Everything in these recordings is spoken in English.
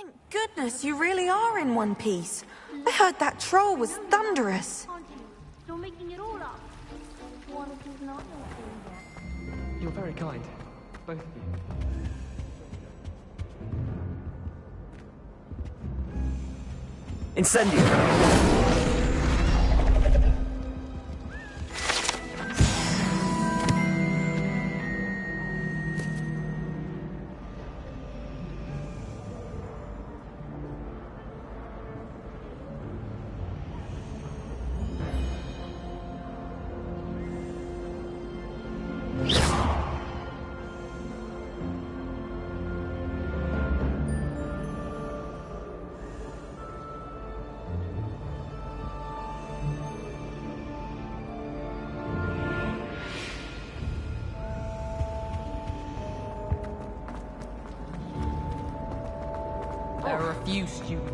Thank goodness you really are in one piece. I heard that troll was thunderous. You're making it all up. What if he's not yet? You're very kind, both of you. Incendio! There are a few students.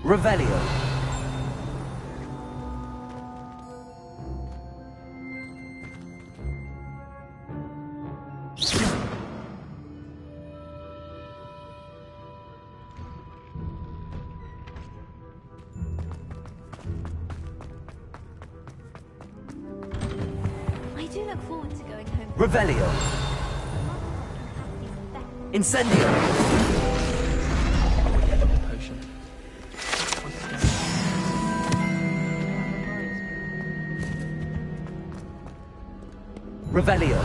Revelio. I do look forward to going home. Revelio. Incendio. Potion. Revelio.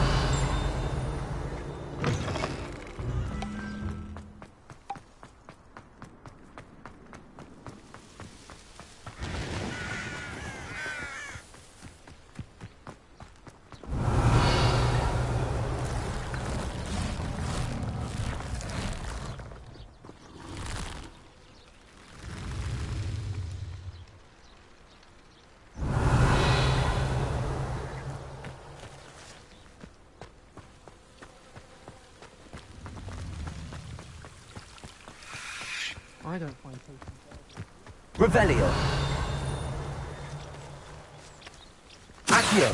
I don't find potions. Revelio. Accio.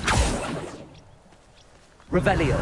Revelio.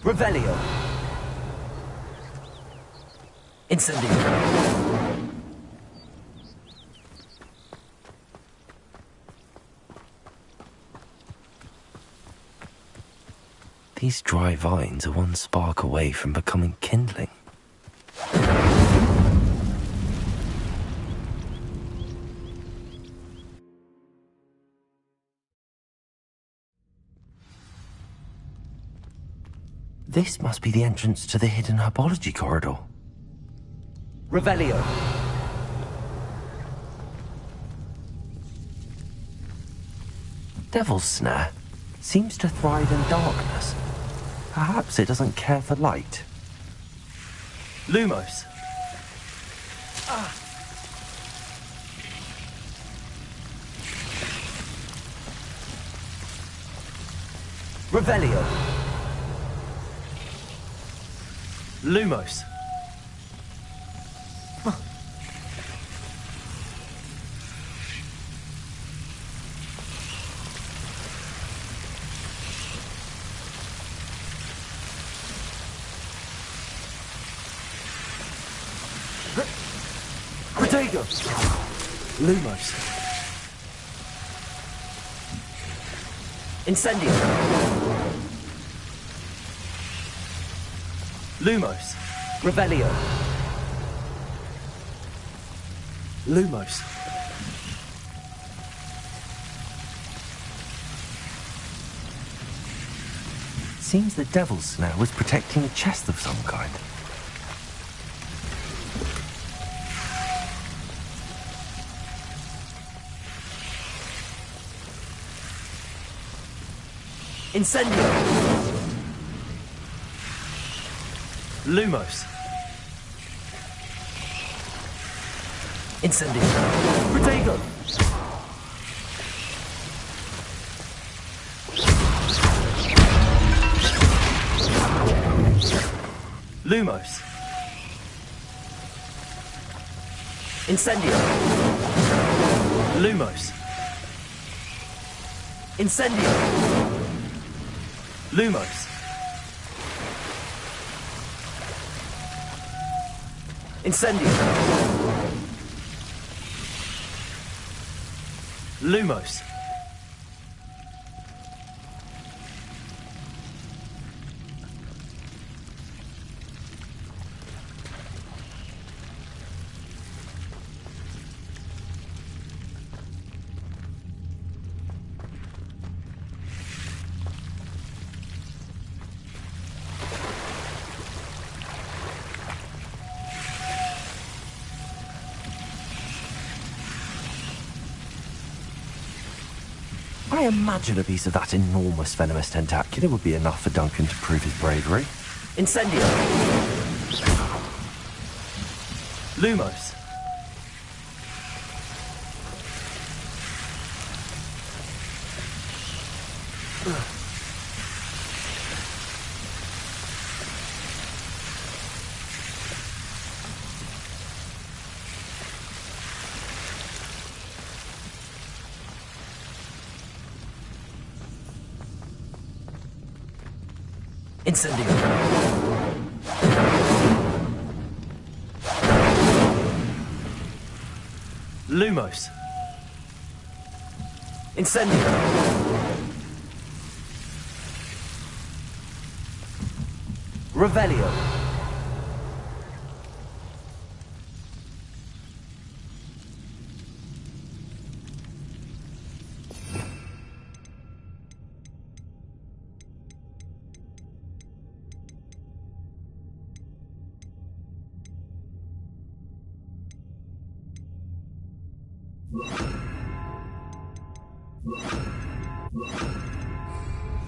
Revelio. Incendio. These dry vines are one spark away from becoming kindling. This must be the entrance to the hidden herbology corridor. Revelio. Devil's Snare seems to thrive in darkness. Perhaps it doesn't care for light. Lumos. Revelio. Lumos. Protego. Lumos. Incendio. Lumos. Revelio. Lumos. Seems the devil's snare was protecting a chest of some kind. Incendio. Lumos. Incendio. Protego. Lumos. Incendio. Lumos. Incendio. Lumos. Incendio. Lumos. I imagine a piece of that enormous venomous tentacular would be enough for Duncan to prove his bravery. Incendio. Lumos. Incendio. Lumos. Incendio. Revelio.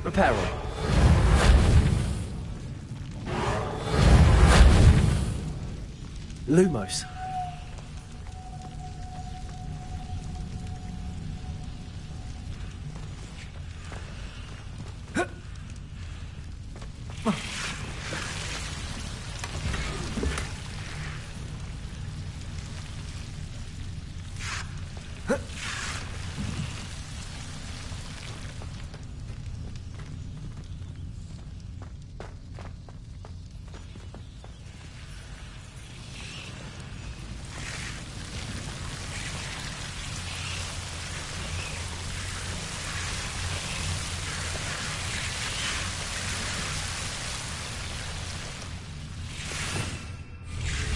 Reparo. Lumos.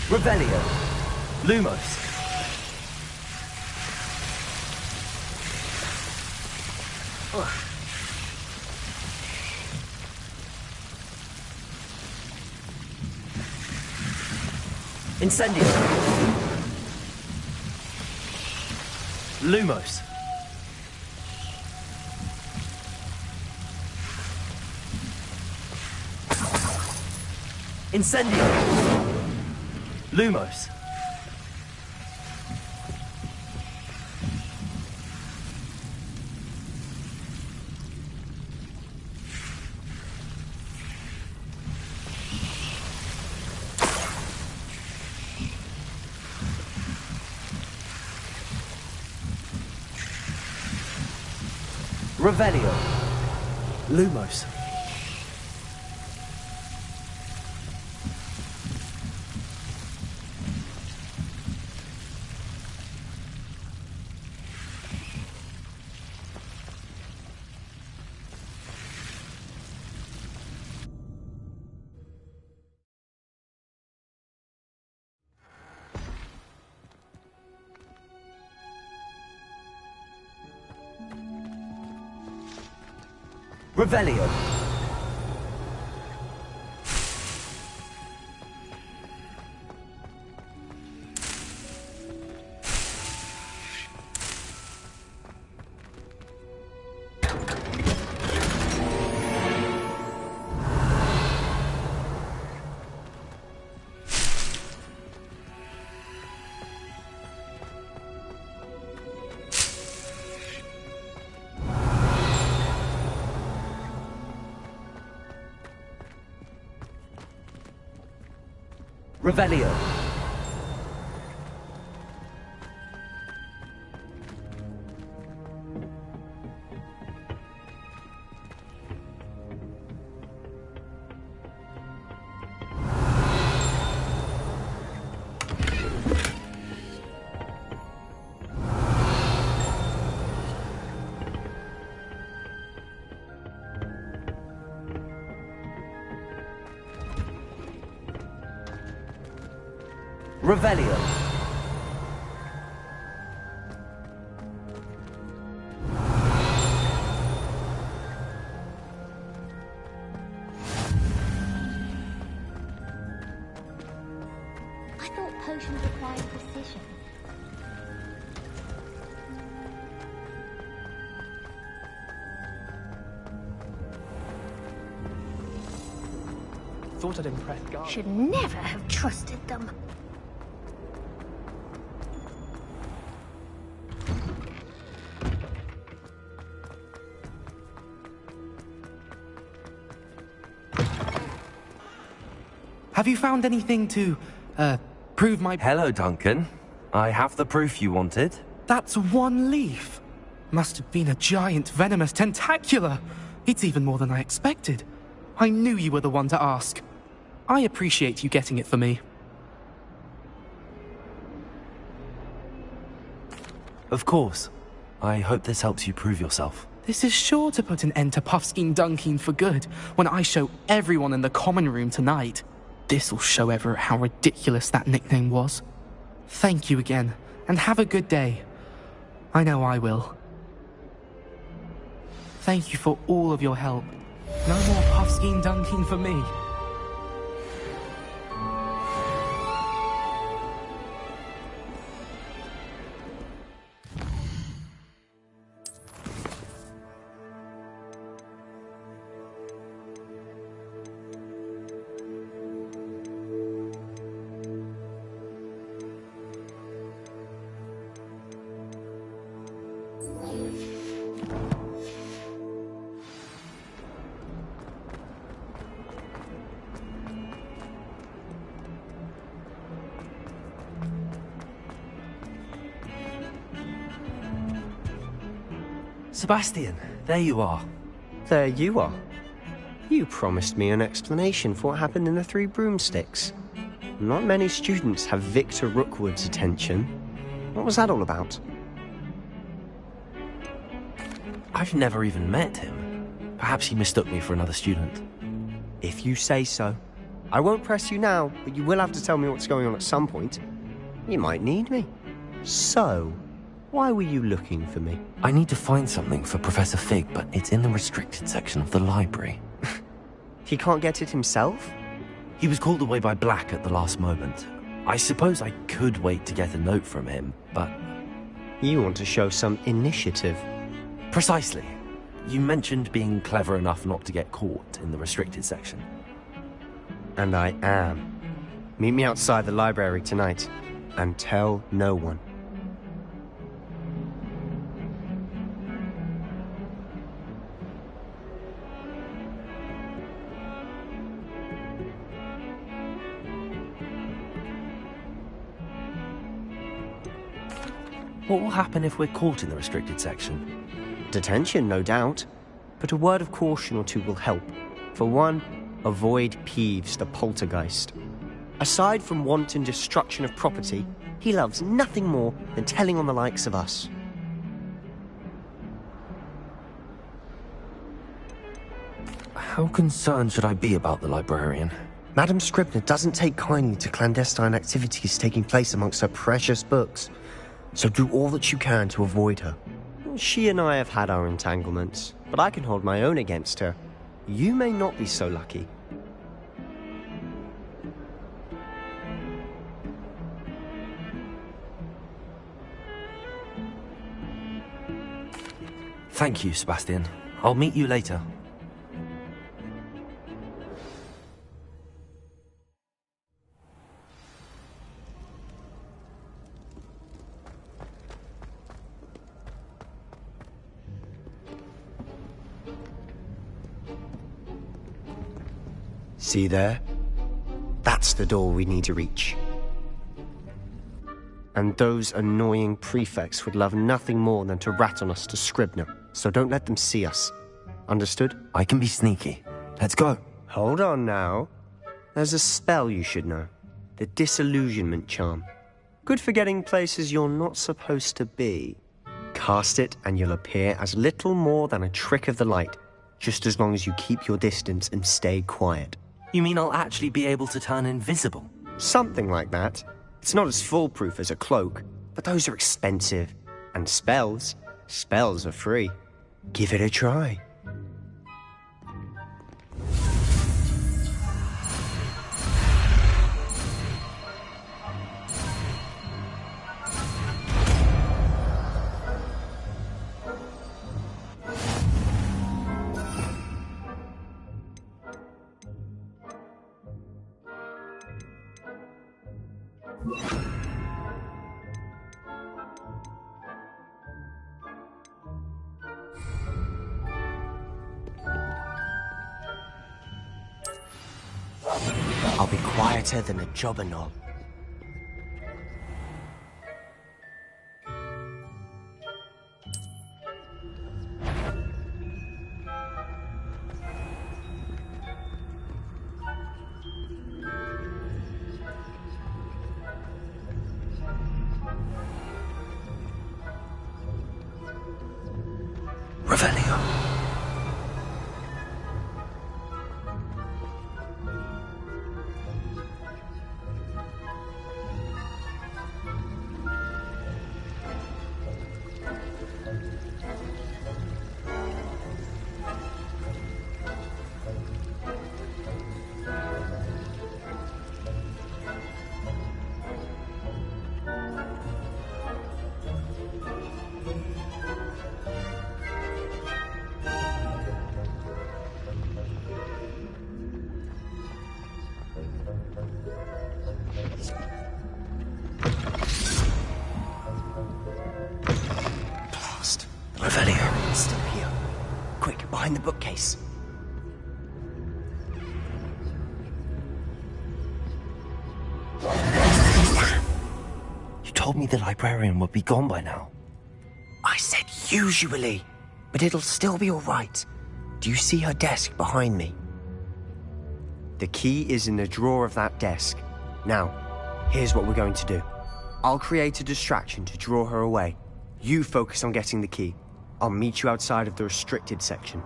Revelio. Lumos. Incendio. Lumos. Incendio. Lumos. Revelio. Lumos. Revelio. Revelio. Revelio. I thought potions required precision. Thought I'd impress guards. Should never have trusted them. Have you found anything to, prove my... Hello, Duncan. I have the proof you wanted. That's one leaf. Must have been a giant venomous tentacula. It's even more than I expected. I knew you were the one to ask. I appreciate you getting it for me. Of course. I hope this helps you prove yourself. This is sure to put an end to Puffskein Dunkeen for good when I show everyone in the common room tonight. This'll show Everett how ridiculous that nickname was. Thank you again, and have a good day. I know I will. Thank you for all of your help. No more Puffskein Dunkeen for me. Sebastian, there you are. There you are. You promised me an explanation for what happened in the Three Broomsticks. Not many students have Victor Rookwood's attention. What was that all about? I've never even met him. Perhaps he mistook me for another student. If you say so. I won't press you now, but you will have to tell me what's going on at some point. You might need me. So, why were you looking for me? I need to find something for Professor Fig, but it's in the restricted section of the library. He can't get it himself? He was called away by Black at the last moment. I suppose I could wait to get a note from him, but... You want to show some initiative. Precisely. You mentioned being clever enough not to get caught in the restricted section. And I am. Meet me outside the library tonight, and tell no one. What will happen if we're caught in the restricted section? Detention, no doubt. But a word of caution or two will help. For one, avoid Peeves, the poltergeist. Aside from wanton destruction of property, he loves nothing more than telling on the likes of us. How concerned should I be about the librarian? Madame Scribner doesn't take kindly to clandestine activities taking place amongst her precious books, so do all that you can to avoid her. She and I have had our entanglements, but I can hold my own against her. You may not be so lucky. Thank you, Sebastian. I'll meet you later. See there? That's the door we need to reach. And those annoying prefects would love nothing more than to rat on us to Scribner, so don't let them see us. Understood? I can be sneaky. Let's go. Hold on now. There's a spell you should know. The Disillusionment Charm. Good for getting places you're not supposed to be. Cast it and you'll appear as little more than a trick of the light, just as long as you keep your distance and stay quiet. You mean I'll actually be able to turn invisible? Something like that. It's not as foolproof as a cloak, but those are expensive. And spells are free. Give it a try. I'll be quieter than a jobberknoll. Revelio. Revelio. It's still here. Quick, behind the bookcase. You told me the librarian would be gone by now. I said usually, but it'll still be all right. Do you see her desk behind me? The key is in the drawer of that desk. Now, here's what we're going to do. I'll create a distraction to draw her away. You focus on getting the key. I'll meet you outside of the restricted section.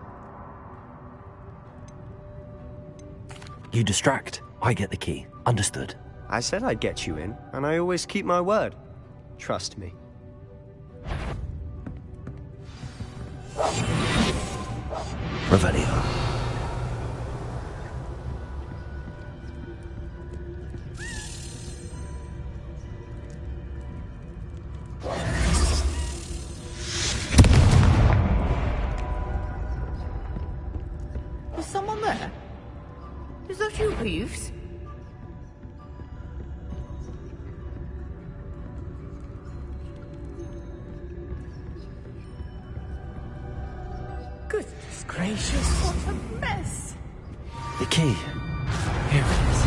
You distract, I get the key. Understood. I said I'd get you in, and I always keep my word. Trust me. Revelio. Is someone there? Is that you, Peeves? Goodness gracious, what a mess! The key. Here it is.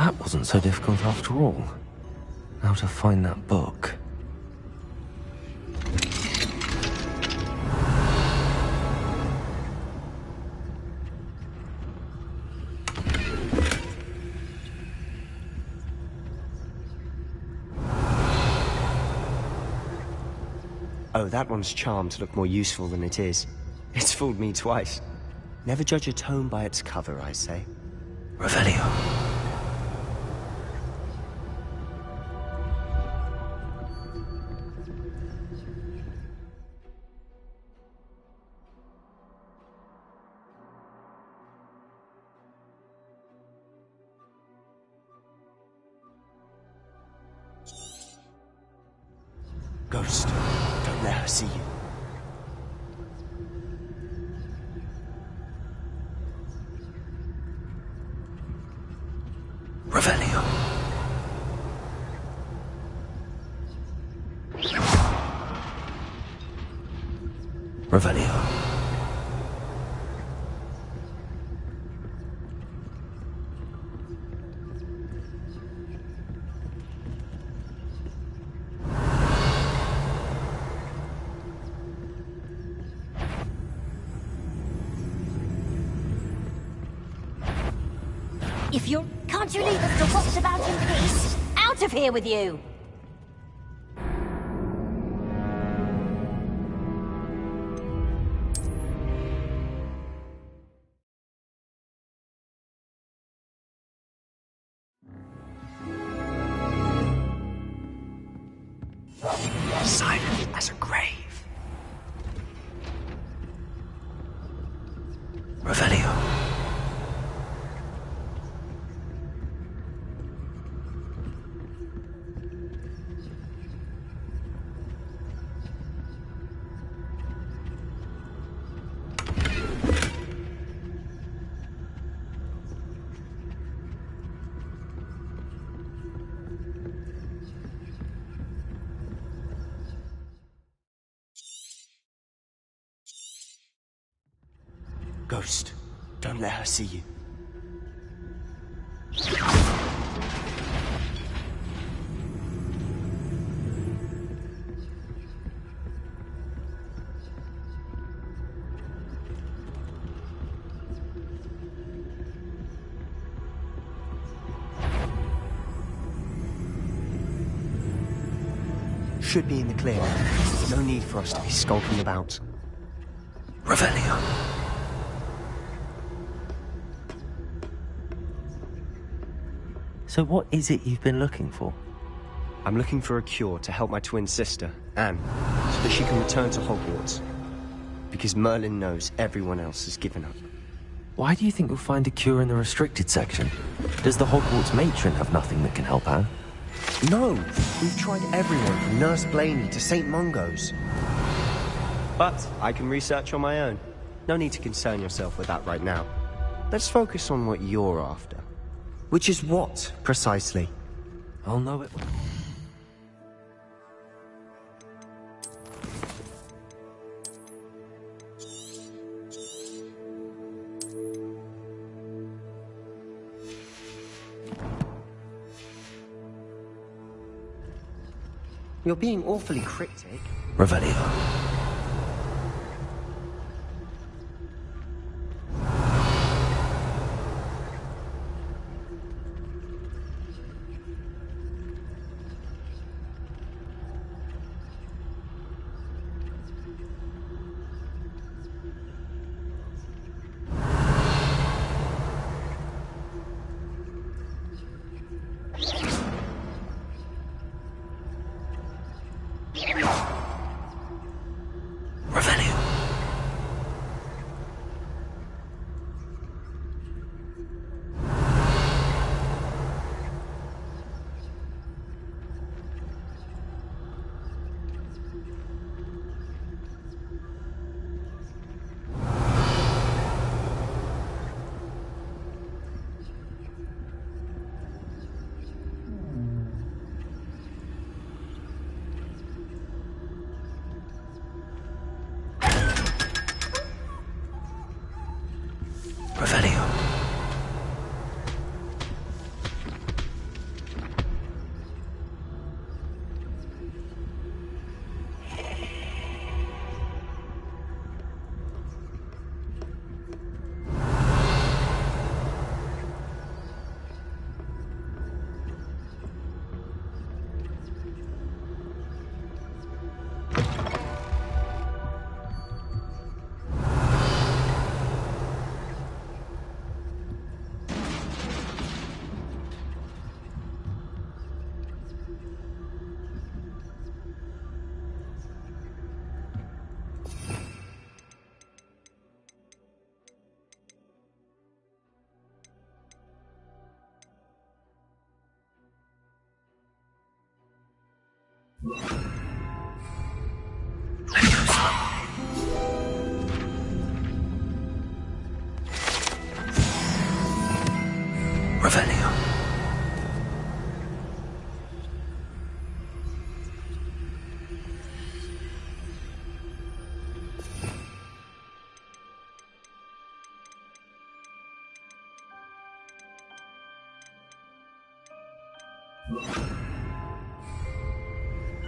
That wasn't so difficult after all. Now to find that book. Oh, that one's charmed to look more useful than it is. It's fooled me twice. Never judge a tome by its cover, I say. Revelio. Ghost, don't let her see you. Revelio. Revelio. If you're... Can't you leave us to watch about in peace? Out of here with you! Silent as a grave. Revelio. Ghost, don't let her see you. Should be in the clear. No need for us to be skulking about. Revelio. So what is it you've been looking for? I'm looking for a cure to help my twin sister, Anne, so that she can return to Hogwarts. Because Merlin knows everyone else has given up. Why do you think you'll find a cure in the restricted section? Does the Hogwarts matron have nothing that can help Anne? No! We've tried everyone from Nurse Blaney to St. Mungo's. But I can research on my own. No need to concern yourself with that right now. Let's focus on what you're after. Which is what, precisely? I'll know it. You're being awfully cryptic. Revelio.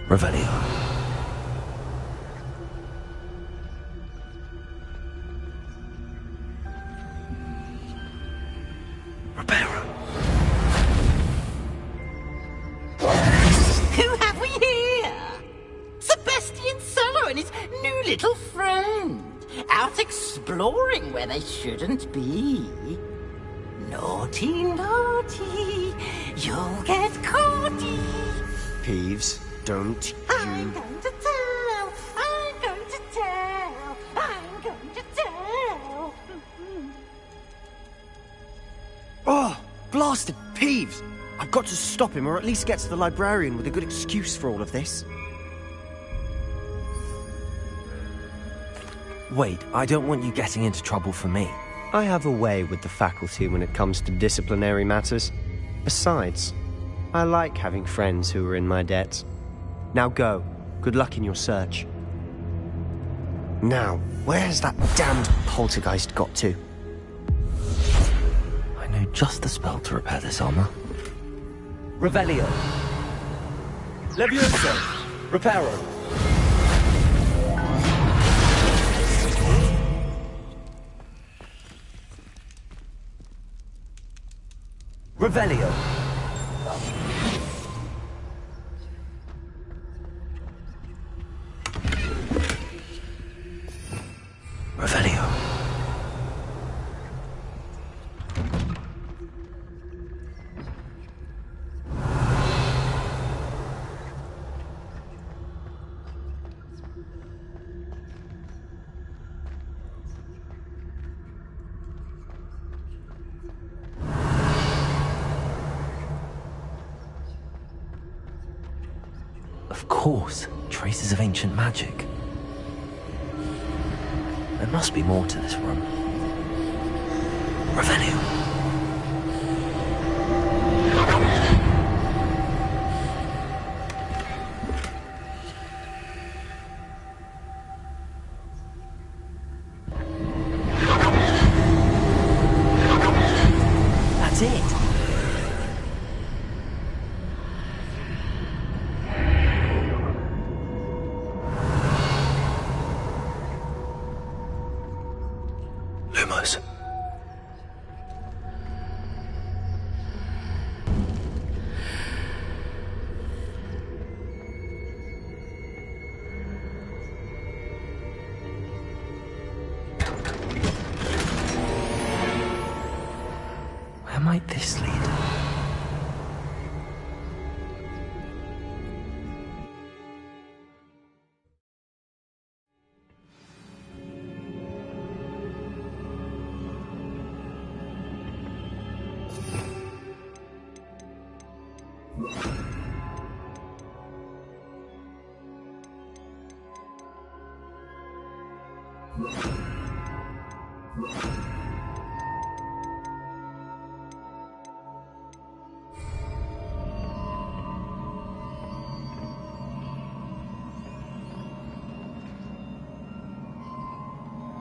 Revelio. Reparo. Who have we here? Sebastian Sallow and his new little friend. Out exploring where they shouldn't be. Naughty, naughty. You'll get caughty. Peeves, don't I'm you... going to tell. I'm going to tell. I'm going to tell. Oh, blasted Peeves! I've got to stop him, or at least get to the librarian with a good excuse for all of this. Wait, I don't want you getting into trouble for me. I have a way with the faculty when it comes to disciplinary matters. Besides, I like having friends who are in my debt. Now go. Good luck in your search. Now, where's that damned poltergeist got to? I know just the spell to repair this armor. Revelio. Levioso. Reparo. Revelio. Revelio. Of course, traces of ancient magic. There must be more to this room. Revelio. That's it. Lumos. Where might this lead?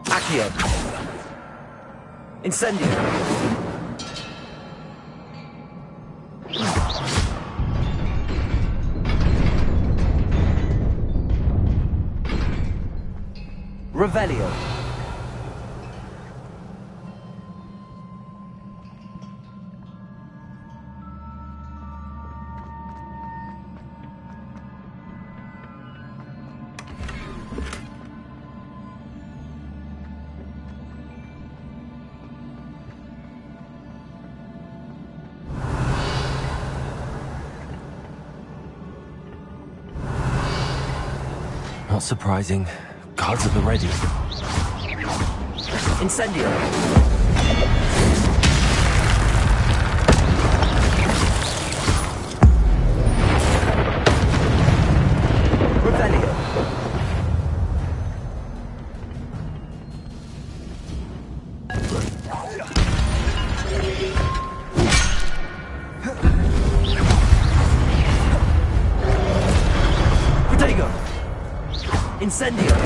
Accio. Incendio. Revelio. Not surprising. Guards at the ready. Incendio. Revelio. Protego. Incendio.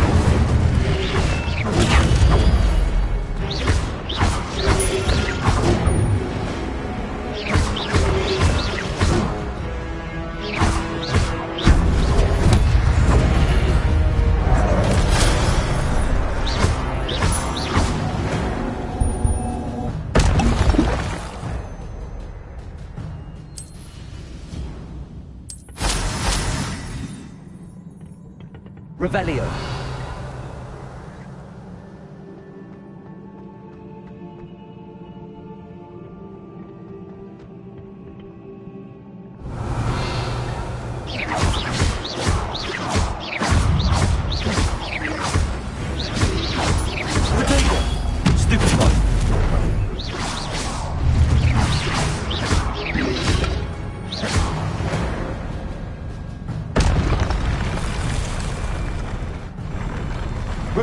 Revelio.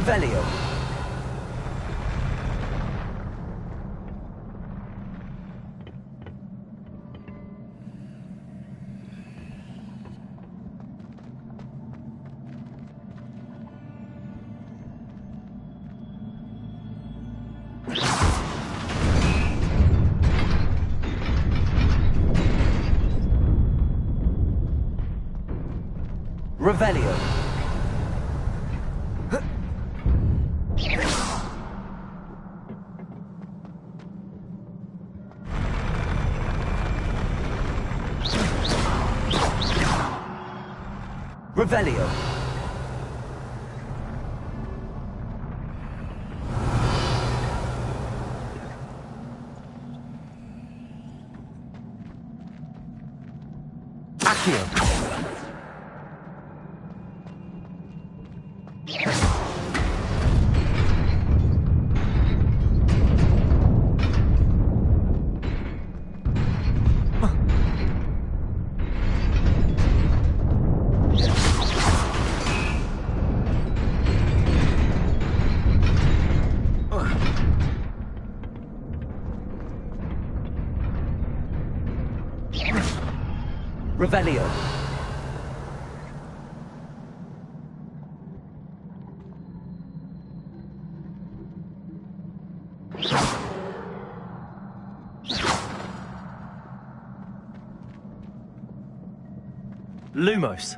Revelio. Revelio. Revelio. Accio. Revelio. Lumos.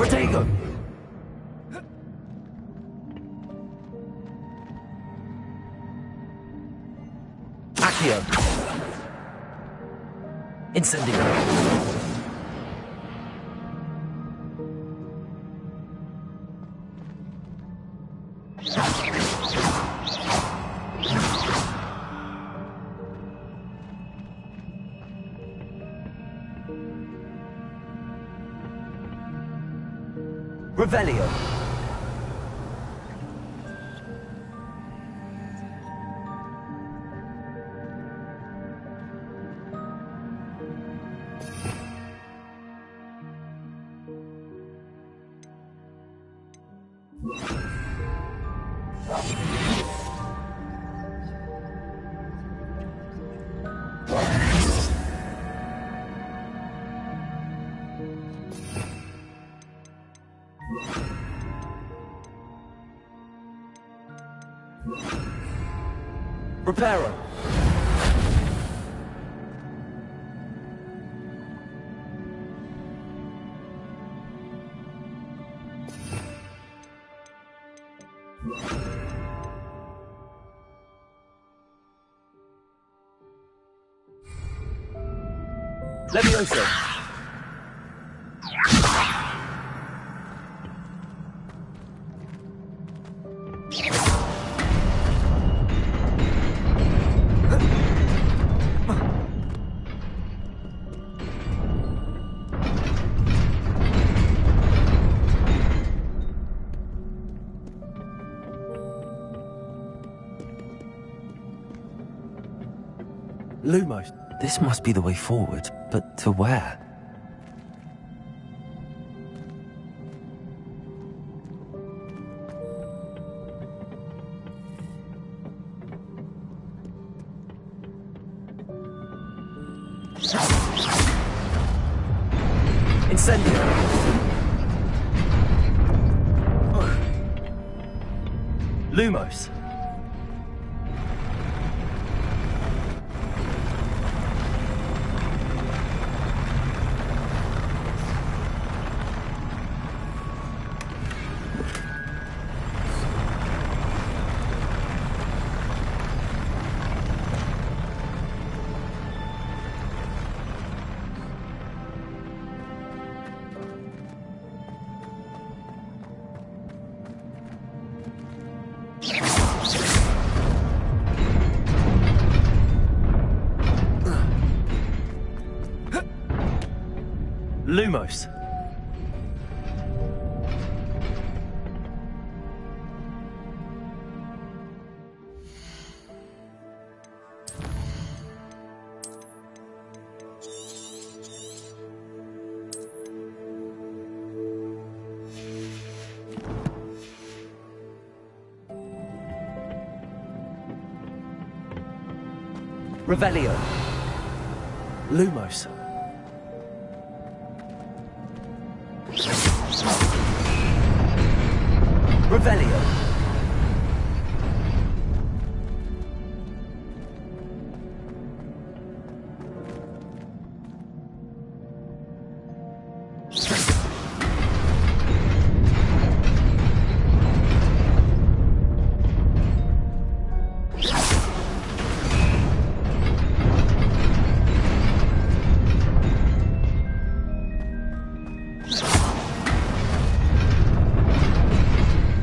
Protego! Accio! Incendio! Revelio. Reparo. Levioso. Lumos. This must be the way forward, but to where? Incendio! Lumos! Lumos. Revelio. Lumos. Revelio.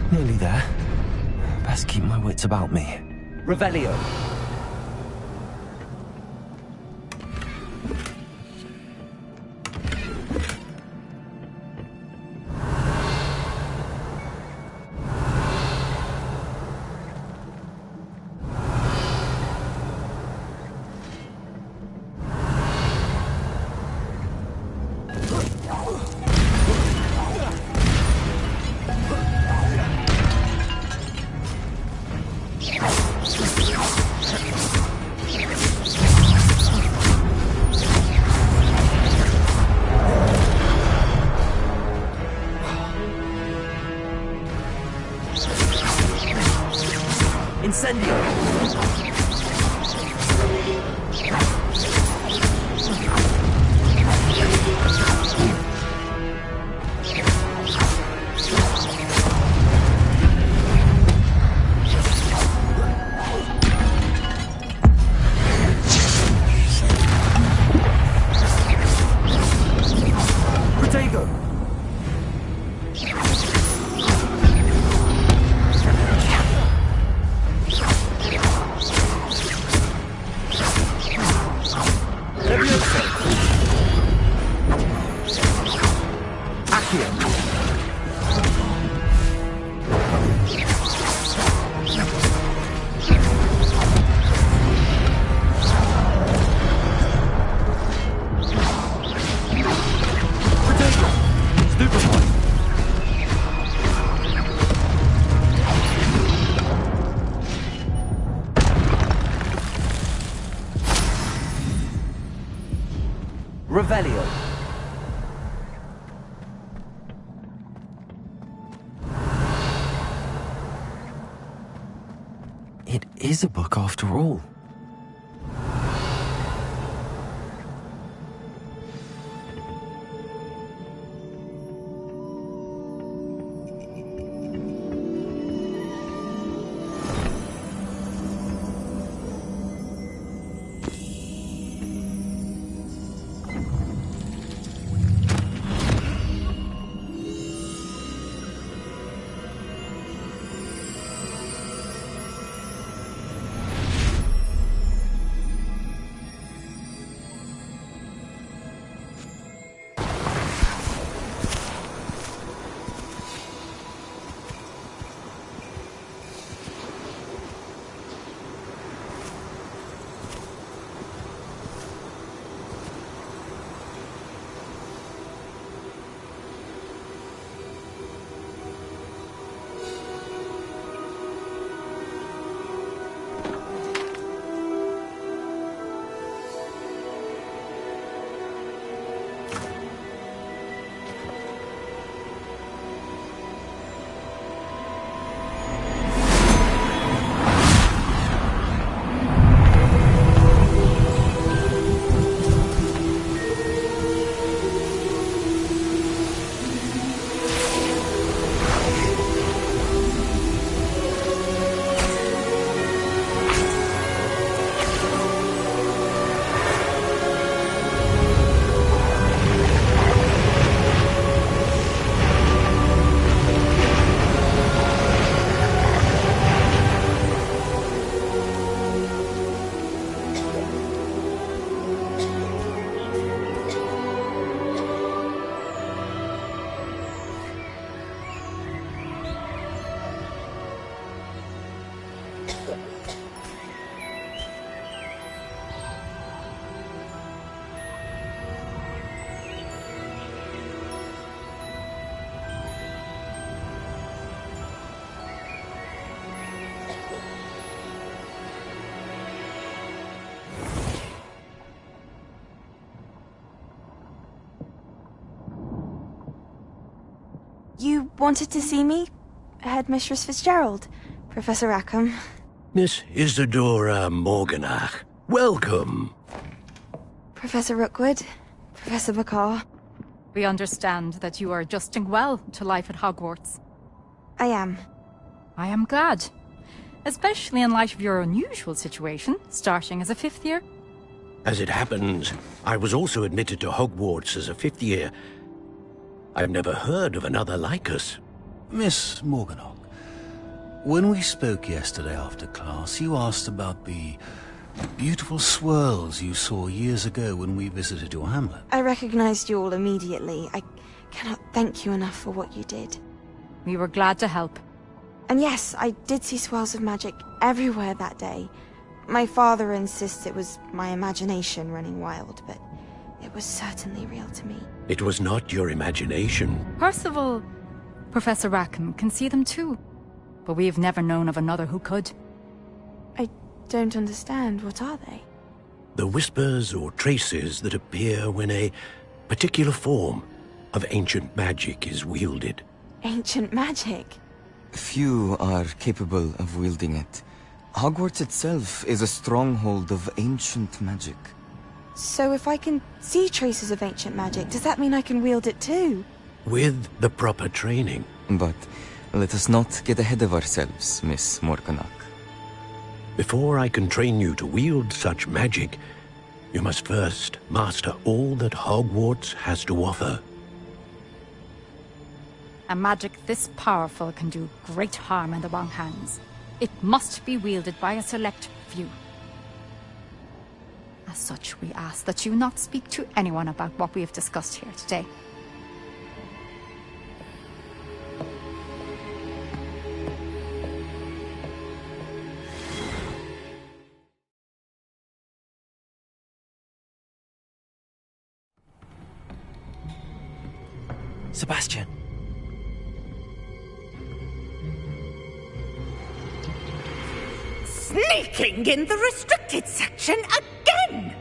Nearly there. Best keep my wits about me. Revelio. Incendio! Protego! Revelio. It is a book after all. You wanted to see me? Headmistress Fitzgerald? Professor Rackham? Miss Isadora Morganach, welcome. Professor Rookwood? Professor McCaw? We understand that you are adjusting well to life at Hogwarts. I am. I am glad. Especially in light of your unusual situation, starting as a 5th year. As it happens, I was also admitted to Hogwarts as a 5th year. I've never heard of another like us. Miss Morganach, when we spoke yesterday after class, you asked about the beautiful swirls you saw years ago when we visited your hamlet. I recognized you all immediately. I cannot thank you enough for what you did. We were glad to help. And yes, I did see swirls of magic everywhere that day. My father insists it was my imagination running wild, but it was certainly real to me. It was not your imagination. Percival, Professor Rackham can see them too. But we've never known of another who could. I don't understand. What are they? The whispers or traces that appear when a particular form of ancient magic is wielded. Ancient magic? Few are capable of wielding it. Hogwarts itself is a stronghold of ancient magic. So if I can see traces of ancient magic, does that mean I can wield it too? With the proper training. But let us not get ahead of ourselves, Miss Morganach. Before I can train you to wield such magic, you must first master all that Hogwarts has to offer. A magic this powerful can do great harm in the wrong hands. It must be wielded by a select few. As such, we ask that you not speak to anyone about what we have discussed here today. Sebastian. Sneaking in the restricted section again!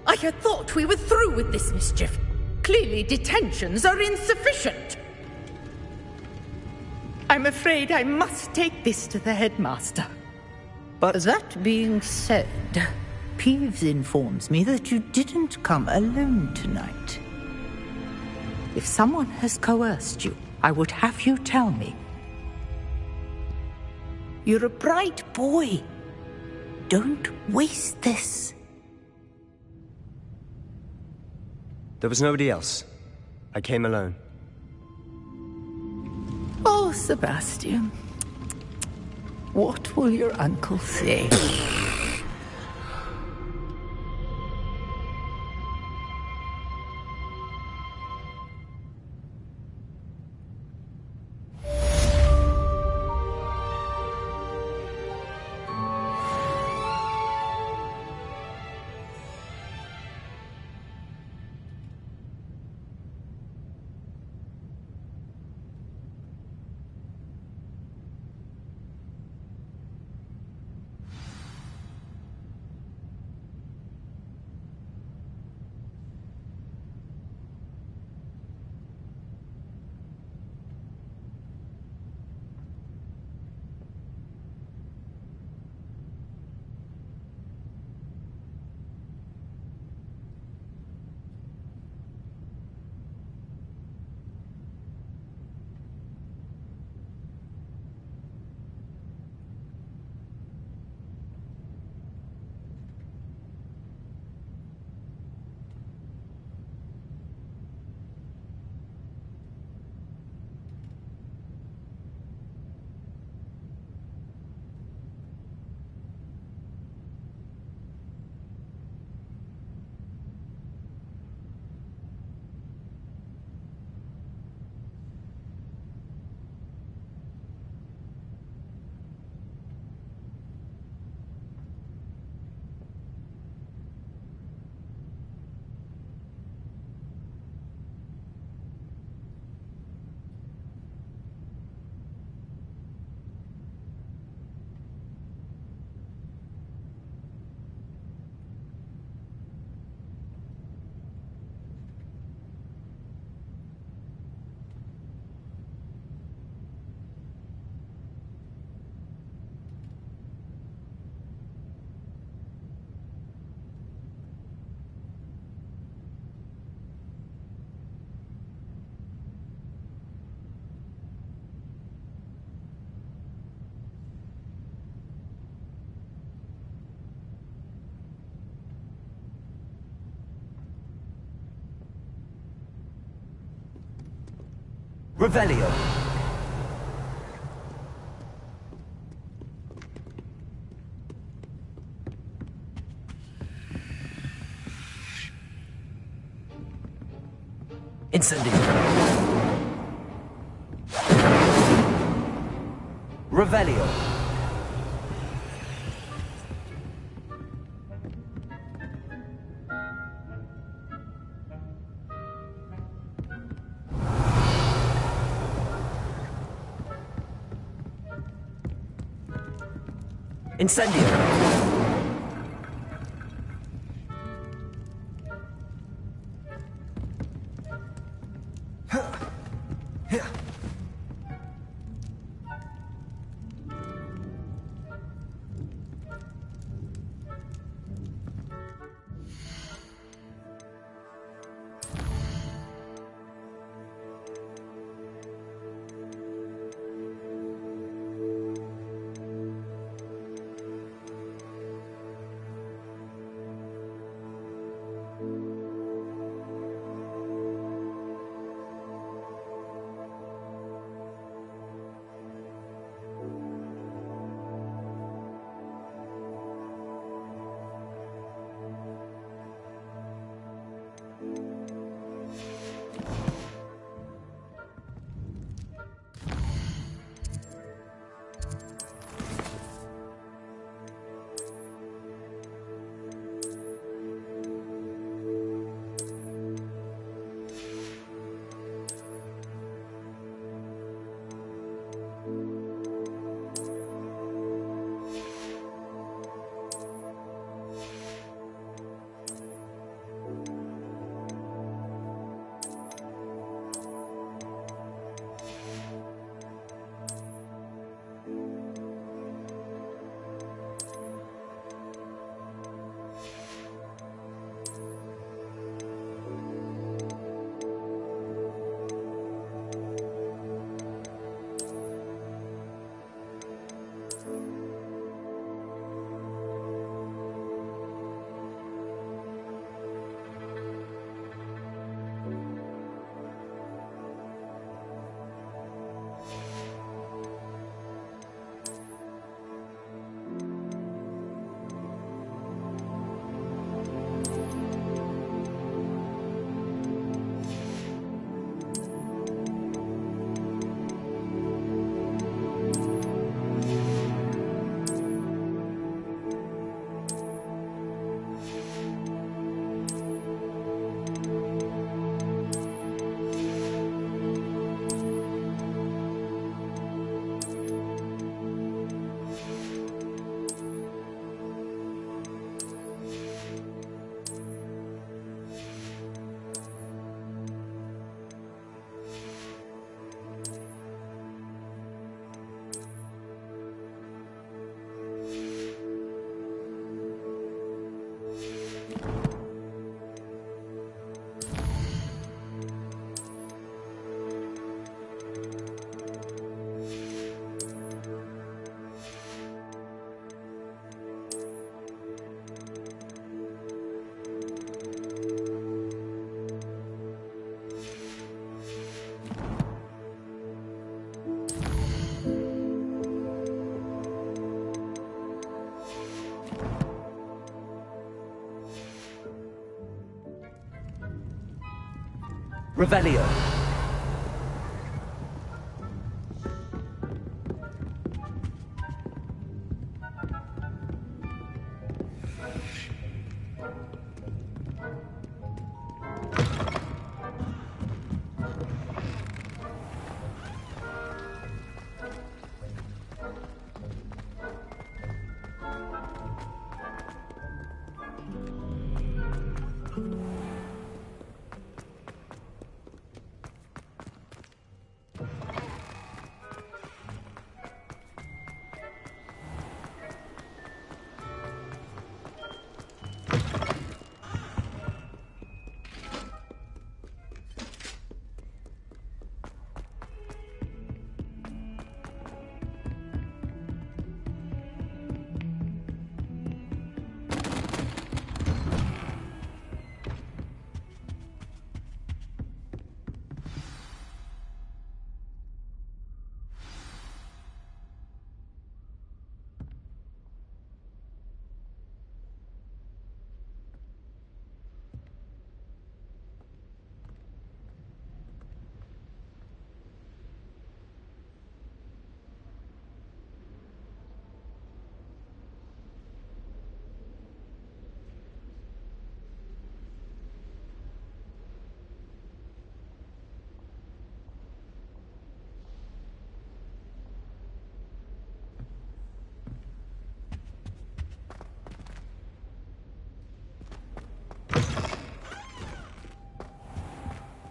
I had thought we were through with this mischief. Clearly detentions are insufficient. I'm afraid I must take this to the headmaster. But that being said, Peeves informs me that you didn't come alone tonight. If someone has coerced you, I would have you tell me. You're a bright boy. Don't waste this. There was nobody else. I came alone. Oh, Sebastian. What will your uncle say? Revelio. Incendio. Revelio. Incendio. Revelio.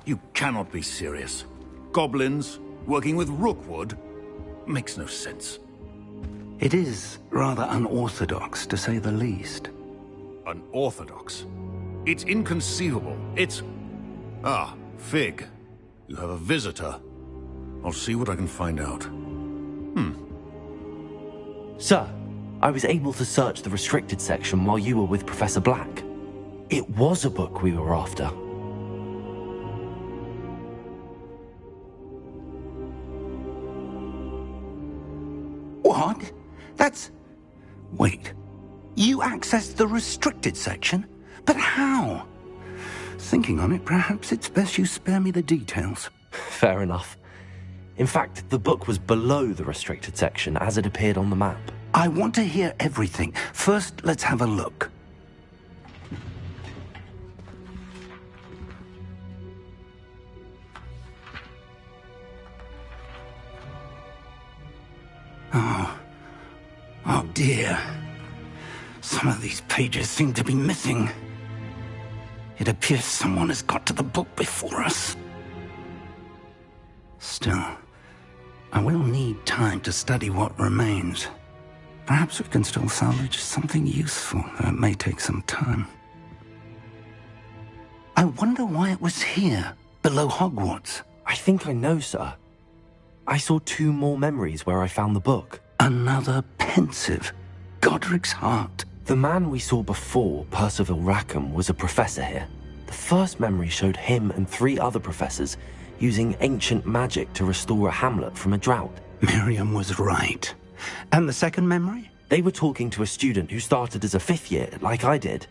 You cannot be serious. Goblins working with Rookwood? Makes no sense. It is rather unorthodox, to say the least. Unorthodox? It's inconceivable. It's... Ah, Fig. You have a visitor. I'll see what I can find out. Sir, I was able to search the restricted section while you were with Professor Black. It was a book we were after. What? That's... Wait. You accessed the restricted section? But how? Thinking on it, perhaps it's best you spare me the details. Fair enough. In fact, the book was below the restricted section as it appeared on the map. I want to hear everything. First, let's have a look. Oh dear. Some of these pages seem to be missing. It appears someone has got to the book before us. Still, I will need time to study what remains. Perhaps we can still salvage something useful, though it may take some time. I wonder why it was here, below Hogwarts. I think I know, sir. I saw 2 more memories where I found the book. Another pensive. Godric's heart. The man we saw before, Percival Rackham, was a professor here. The first memory showed him and 3 other professors using ancient magic to restore a hamlet from a drought. Miriam was right. And the second memory? They were talking to a student who started as a 5th year, like I did.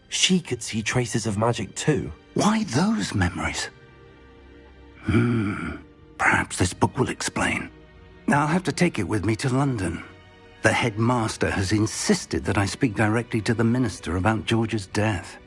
She could see traces of magic too. Why those memories? Perhaps this book will explain. I'll have to take it with me to London. The headmaster has insisted that I speak directly to the minister about George's death.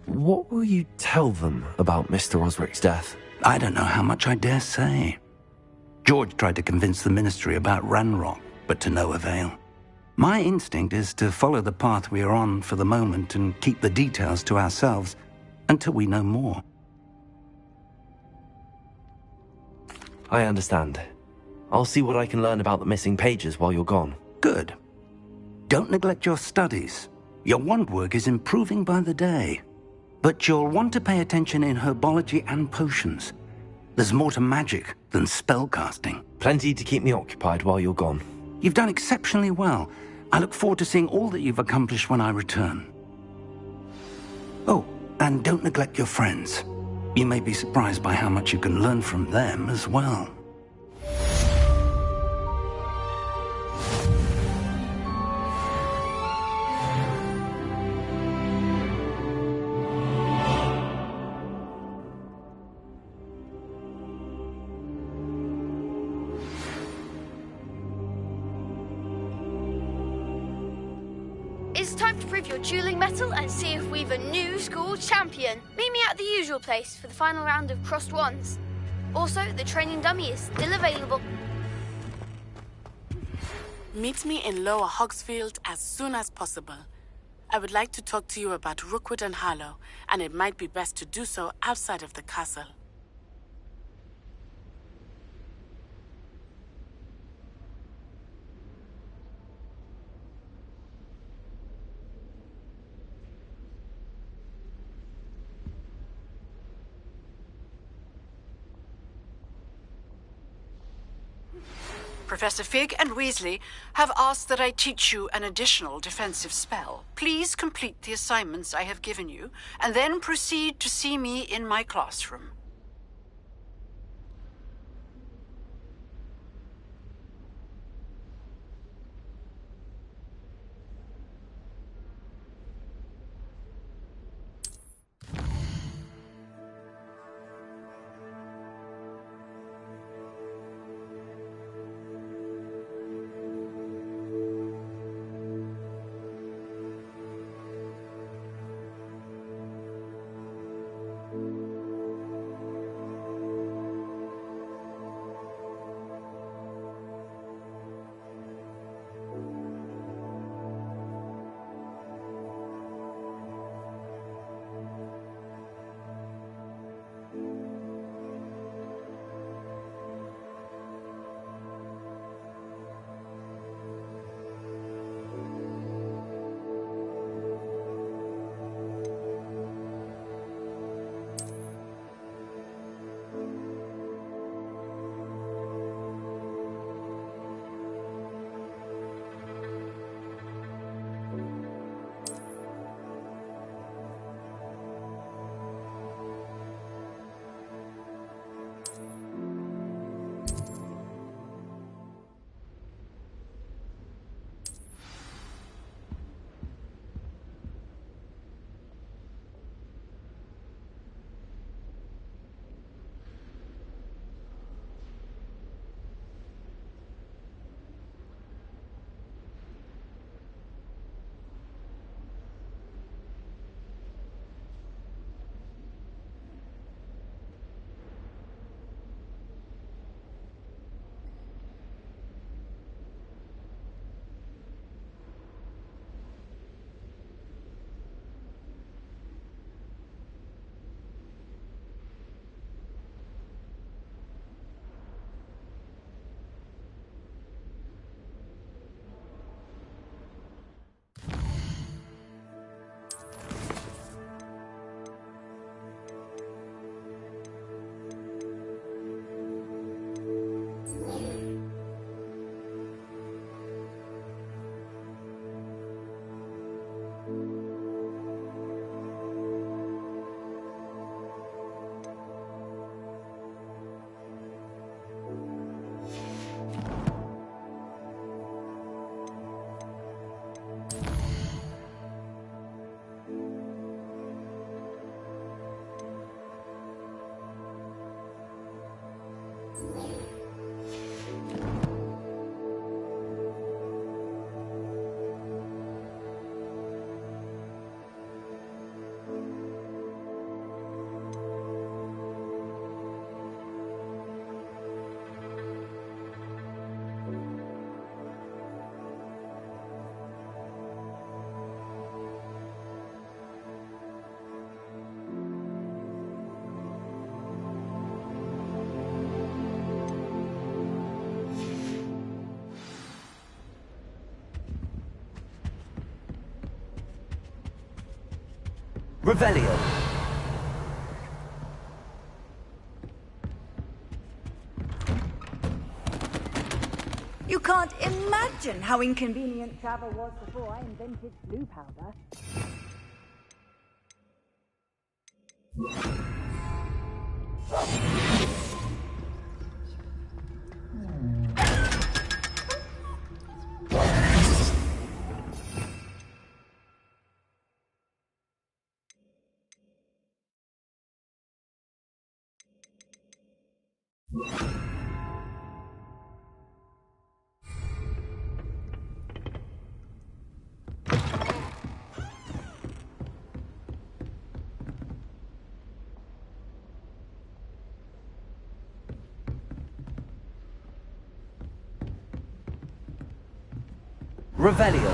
What will you tell them about Mr. Osric's death? I don't know how much I dare say. George tried to convince the ministry about Ranrock, but to no avail. My instinct is to follow the path we are on for the moment and keep the details to ourselves until we know more. I understand. I'll see what I can learn about the missing pages while you're gone. Good. Don't neglect your studies. Your wand work is improving by the day. But you'll want to pay attention in herbology and potions. There's more to magic than spellcasting. Plenty to keep me occupied while you're gone. You've done exceptionally well. I look forward to seeing all that you've accomplished when I return. Oh, and don't neglect your friends. You may be surprised by how much you can learn from them as well. It's time to prove your dueling mettle and see if we've a new school champion. Meet me at the usual place for the final round of crossed wands. Also, the training dummy is still available. Meet me in Lower Hogsfield as soon as possible. I would like to talk to you about Rookwood and Harlow, and it might be best to do so outside of the castle. Professor Fig and Weasley have asked that I teach you an additional defensive spell. Please complete the assignments I have given you, and then proceed to see me in my classroom. Revelio. You can't imagine how inconvenient travel was before I invented blue powder. Revelio.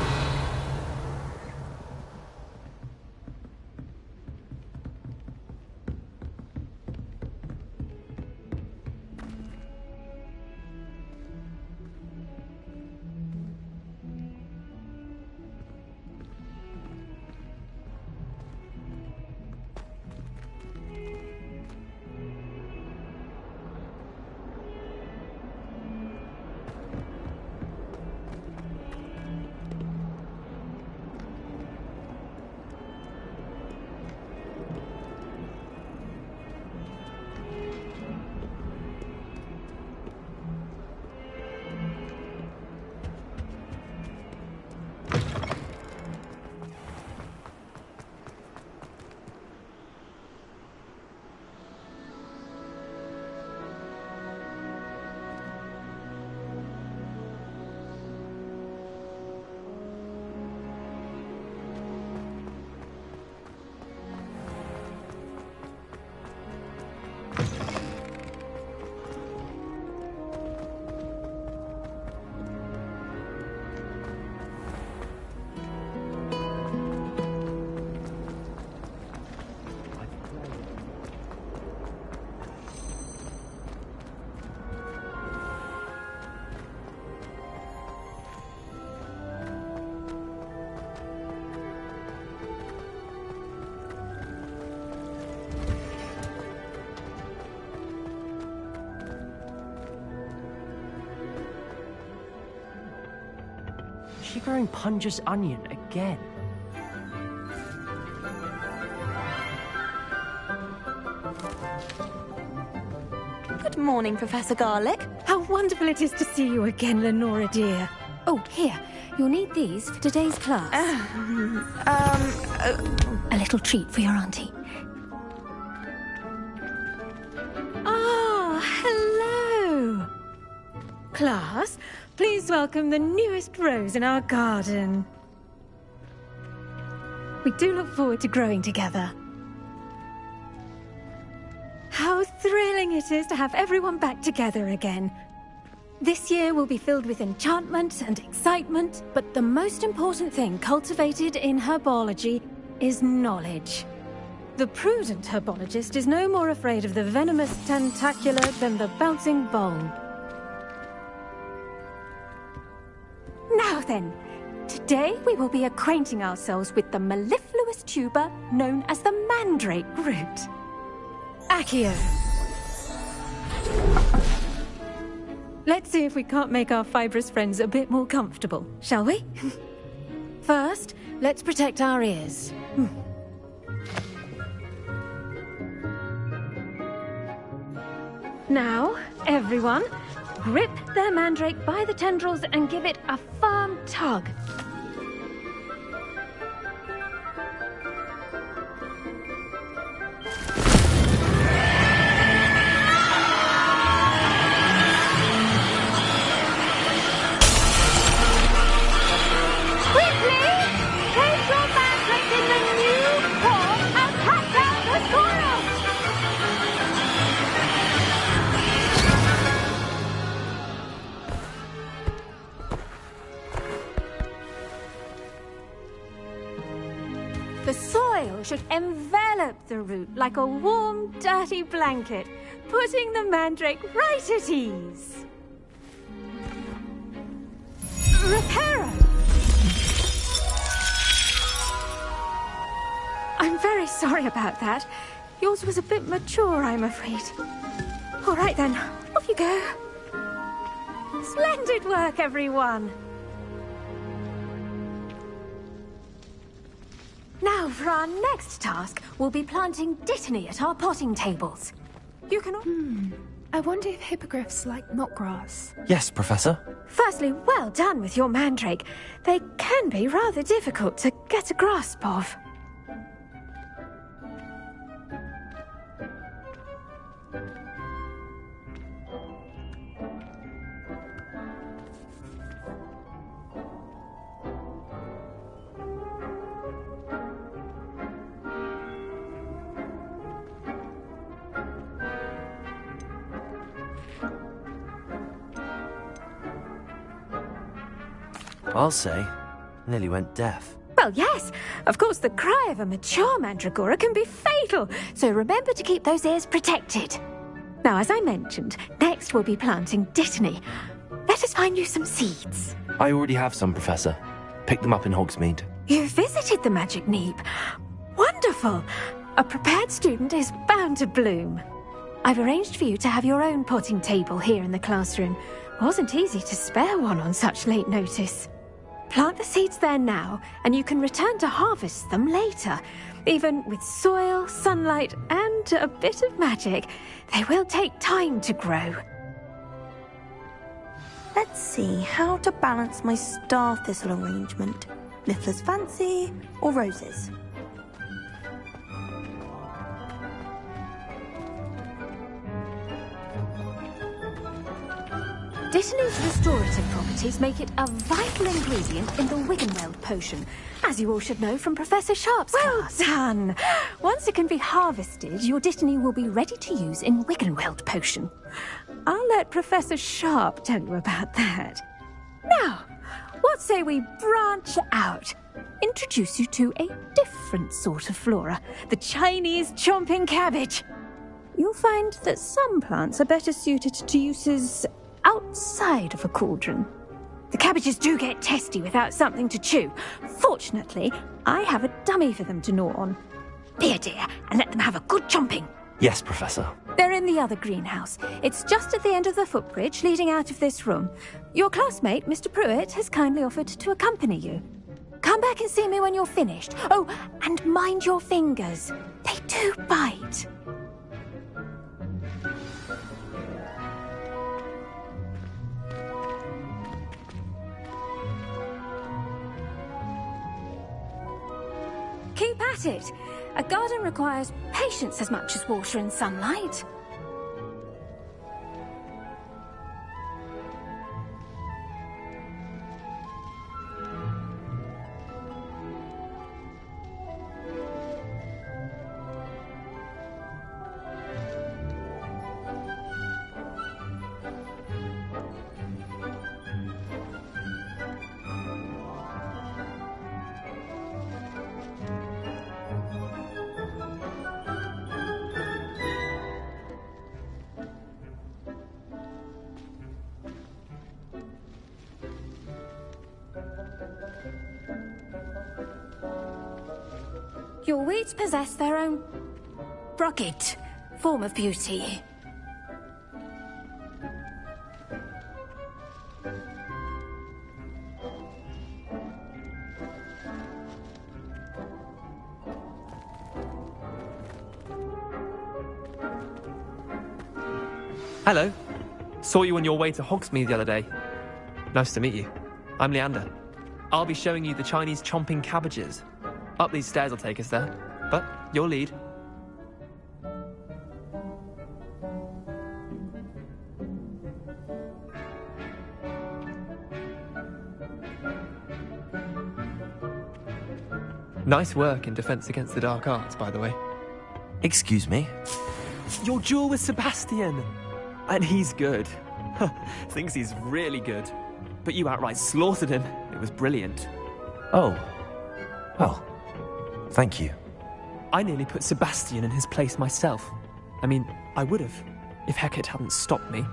Is she growing Punja's onion again? Good morning, Professor Garlick. How wonderful it is to see you again, Lenora dear. Oh, here. You'll need these for today's class. A little treat for your auntie. Ah, hello. Class, please welcome the newest rose in our garden. We do look forward to growing together. How thrilling it is to have everyone back together again. This year will be filled with enchantment and excitement, but the most important thing cultivated in herbology is knowledge. The prudent herbologist is no more afraid of the venomous tentacula than the bouncing bulb. Now then, today we will be acquainting ourselves with the mellifluous tuber known as the mandrake root. Accio. Let's see if we can't make our fibrous friends a bit more comfortable, shall we? First, let's protect our ears. Now, everyone, grip their mandrake by the tendrils and give it a firm tug. The soil should envelop the root like a warm, dirty blanket, putting the mandrake right at ease. Reparo! I'm very sorry about that. Yours was a bit mature, I'm afraid. All right then, off you go. Splendid work, everyone. Now, for our next task, we'll be planting Dittany at our potting tables. You can... I wonder if hippogriffs like knotgrass. Yes, Professor. Firstly, well done with your mandrake. They can be rather difficult to get a grasp of. I'll say, nearly went deaf. Well, yes. Of course, the cry of a mature mandragora can be fatal, so remember to keep those ears protected. Now, as I mentioned, next we'll be planting Dittany. Let us find you some seeds. I already have some, Professor. Picked them up in Hogsmeade. You visited the Magic Neep. Wonderful. A prepared student is bound to bloom. I've arranged for you to have your own potting table here in the classroom. Wasn't easy to spare one on such late notice. Plant the seeds there now, and you can return to harvest them later. Even with soil, sunlight, and a bit of magic, they will take time to grow. Let's see how to balance my star thistle arrangement. Niffler's fancy or roses? Dittany's restorative properties make it a vital ingredient in the Wiggenweld potion, as you all should know from Professor Sharp's class. Well done! Once it can be harvested, your Dittany will be ready to use in Wiggenweld potion. I'll let Professor Sharp tell you about that. Now, what say we branch out? Introduce you to a different sort of flora, the Chinese chomping cabbage. You'll find that some plants are better suited to uses outside of a cauldron. The cabbages do get testy without something to chew. Fortunately, I have a dummy for them to gnaw on. Be a dear and let them have a good chomping. Yes, Professor. They're in the other greenhouse. It's just at the end of the footbridge leading out of this room. Your classmate, Mr. Pruitt, has kindly offered to accompany you. Come back and see me when you're finished. Oh, and mind your fingers. They do bite. Keep at it. A garden requires patience as much as water and sunlight. Your weeds possess their own rugged form of beauty. Hello. Saw you on your way to Hogsmeade the other day. Nice to meet you. I'm Leander. I'll be showing you the Chinese chomping cabbages. Up these stairs will take us there, but your lead. Nice work in Defense Against the Dark Arts, by the way. Excuse me? Your duel with Sebastian! And he's good. Thinks he's really good. But you outright slaughtered him. It was brilliant. Oh. Well, thank you. I nearly put Sebastian in his place myself. I mean, I would have, if Hecate hadn't stopped me.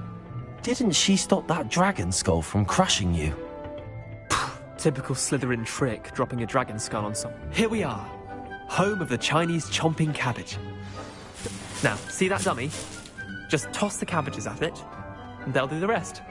Didn't she stop that dragon skull from crushing you? Typical Slytherin trick, dropping a dragon skull on some. Here we are. home of the Chinese chomping cabbage. Now, see that dummy? Just toss the cabbages at it, and they'll do the rest.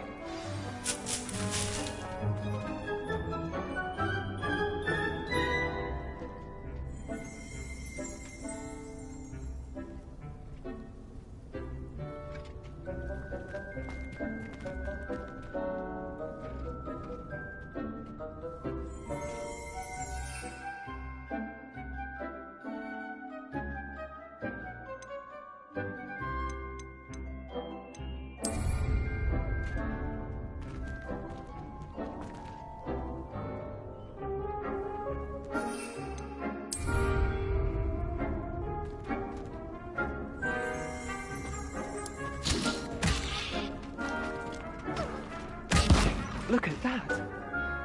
Look at that!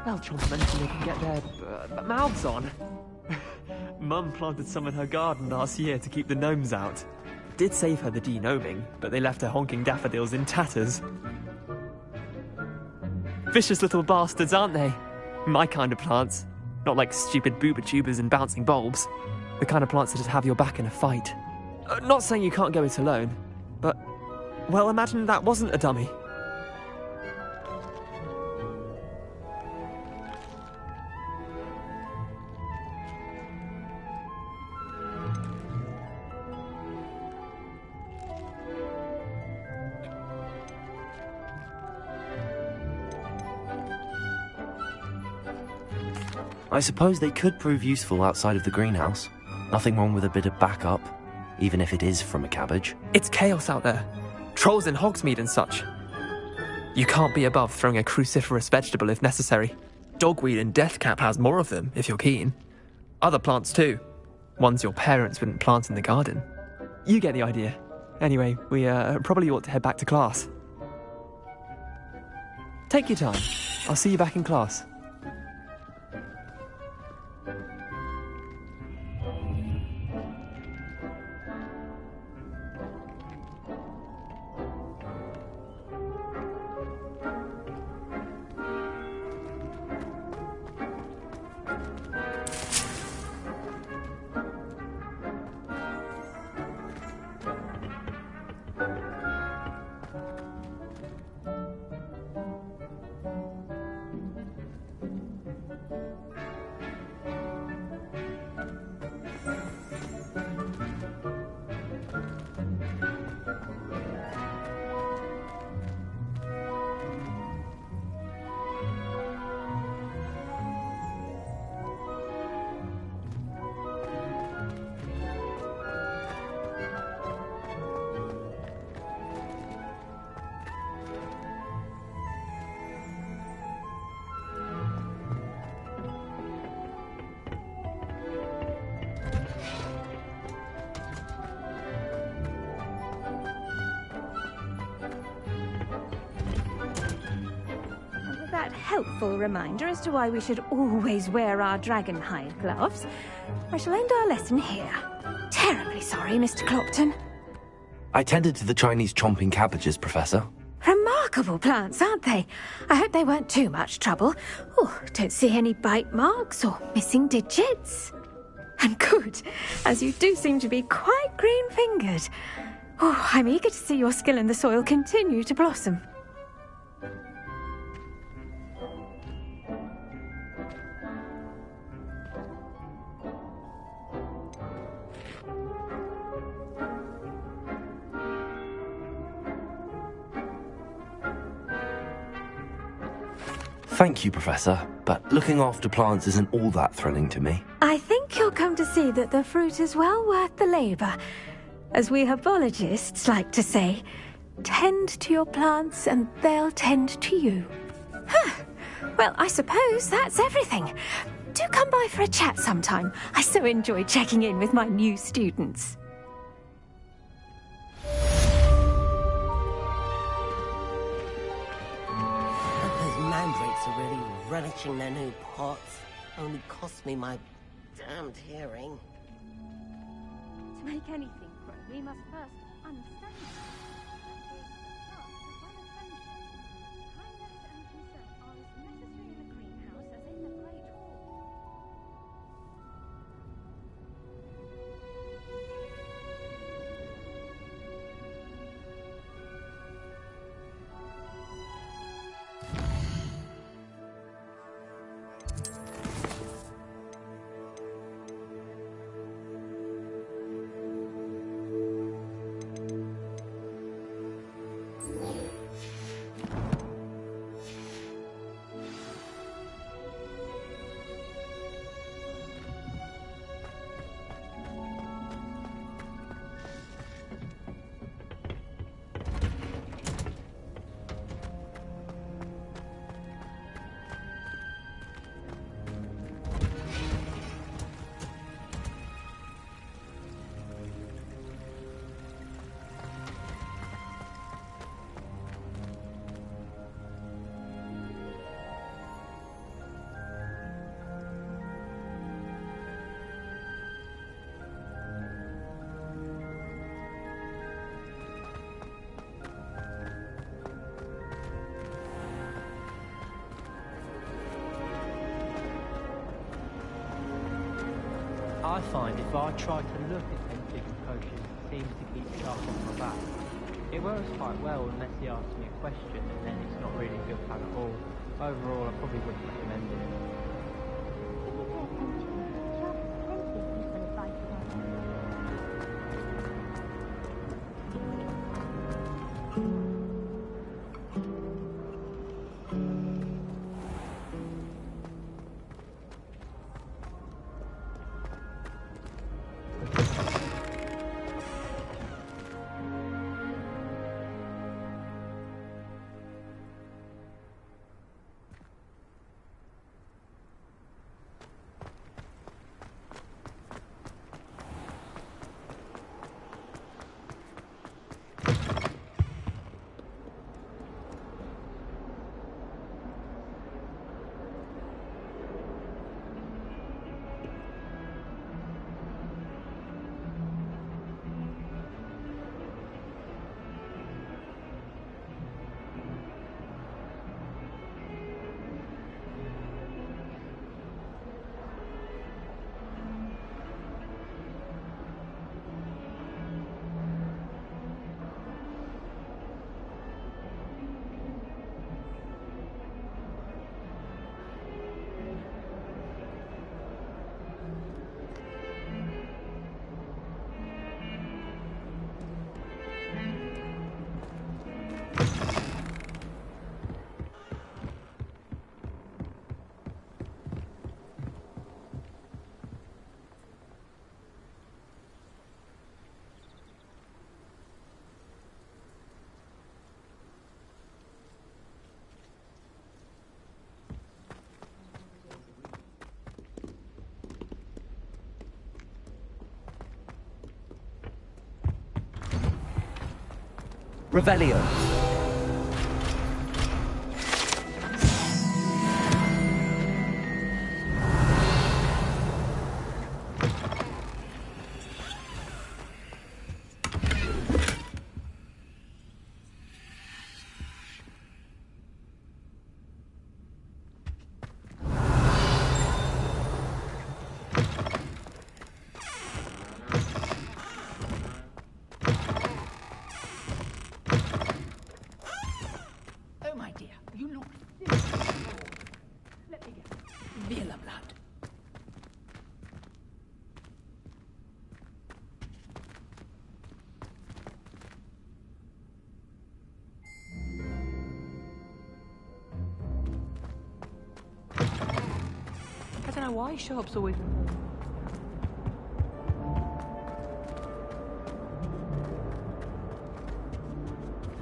They'll chomp them until they can get their mouths on. Mum planted some in her garden last year to keep the gnomes out. Did save her the de-gnoming, but they left her honking daffodils in tatters. Vicious little bastards, aren't they? My kind of plants. Not like stupid booba tubers and bouncing bulbs. The kind of plants that just have your back in a fight. Not saying you can't go it alone, but... well, imagine that wasn't a dummy. I suppose they could prove useful outside of the greenhouse. Nothing wrong with a bit of backup, even if it is from a cabbage. It's chaos out there. Trolls in Hogsmeade and such. You can't be above throwing a cruciferous vegetable if necessary. Dogweed and deathcap has more of them, if you're keen. Other plants too. Ones your parents wouldn't plant in the garden. You get the idea. Anyway, we probably ought to head back to class. Take your time. I'll see you back in class. Helpful reminder as to why we should always wear our dragon hide gloves. I shall end our lesson here. Terribly sorry, Mr. Clopton. I tended to the Chinese chomping cabbages, Professor. Remarkable plants, aren't they? I hope they weren't too much trouble. Oh, don't see any bite marks or missing digits. And good, as you do seem to be quite green-fingered. Oh, I'm eager to see your skill in the soil continue to blossom. Thank you, Professor, but looking after plants isn't all that thrilling to me. I think you'll come to see that the fruit is well worth the labour. As we herbologists like to say, tend to your plants and they'll tend to you. Huh. Well, I suppose that's everything. Do come by for a chat sometime. I so enjoy checking in with my new students. Mandrakes are really relishing their new pots. Only cost me my damned hearing. To make anything grow, we must first understand it. Kindness and concern are as necessary in the greenhouse as in the great hall. I find if I try to look at temptation potions, it seems to keep sharp on my back. It works quite well unless he asks me a question, and then it's not really a good plan at all. Overall, I probably wouldn't recommend it. Revelio. Oh, my dear, you look filthy cold. Let me guess. Villa blood. I don't know why Sharp's always...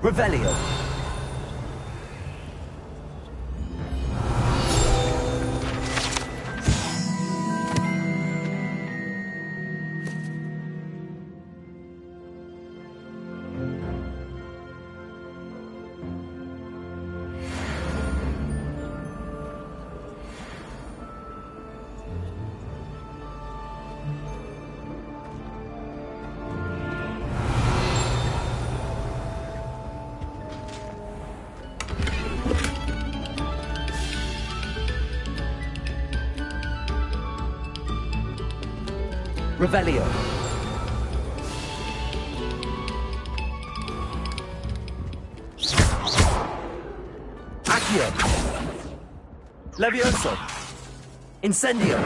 Revelio. Revelio. Accio. Levioso. Incendio.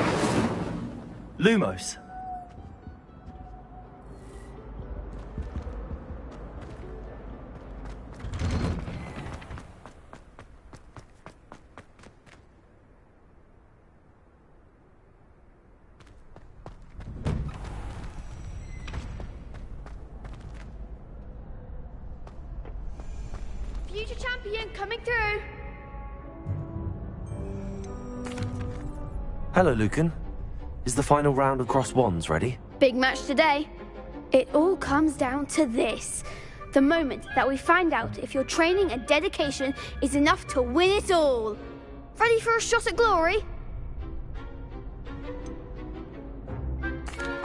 Lumos. Future champion coming through. Hello, Lucan. Is the final round of Cross Wands ready? Big match today. It all comes down to this. The moment that we find out if your training and dedication is enough to win it all. Ready for a shot at glory?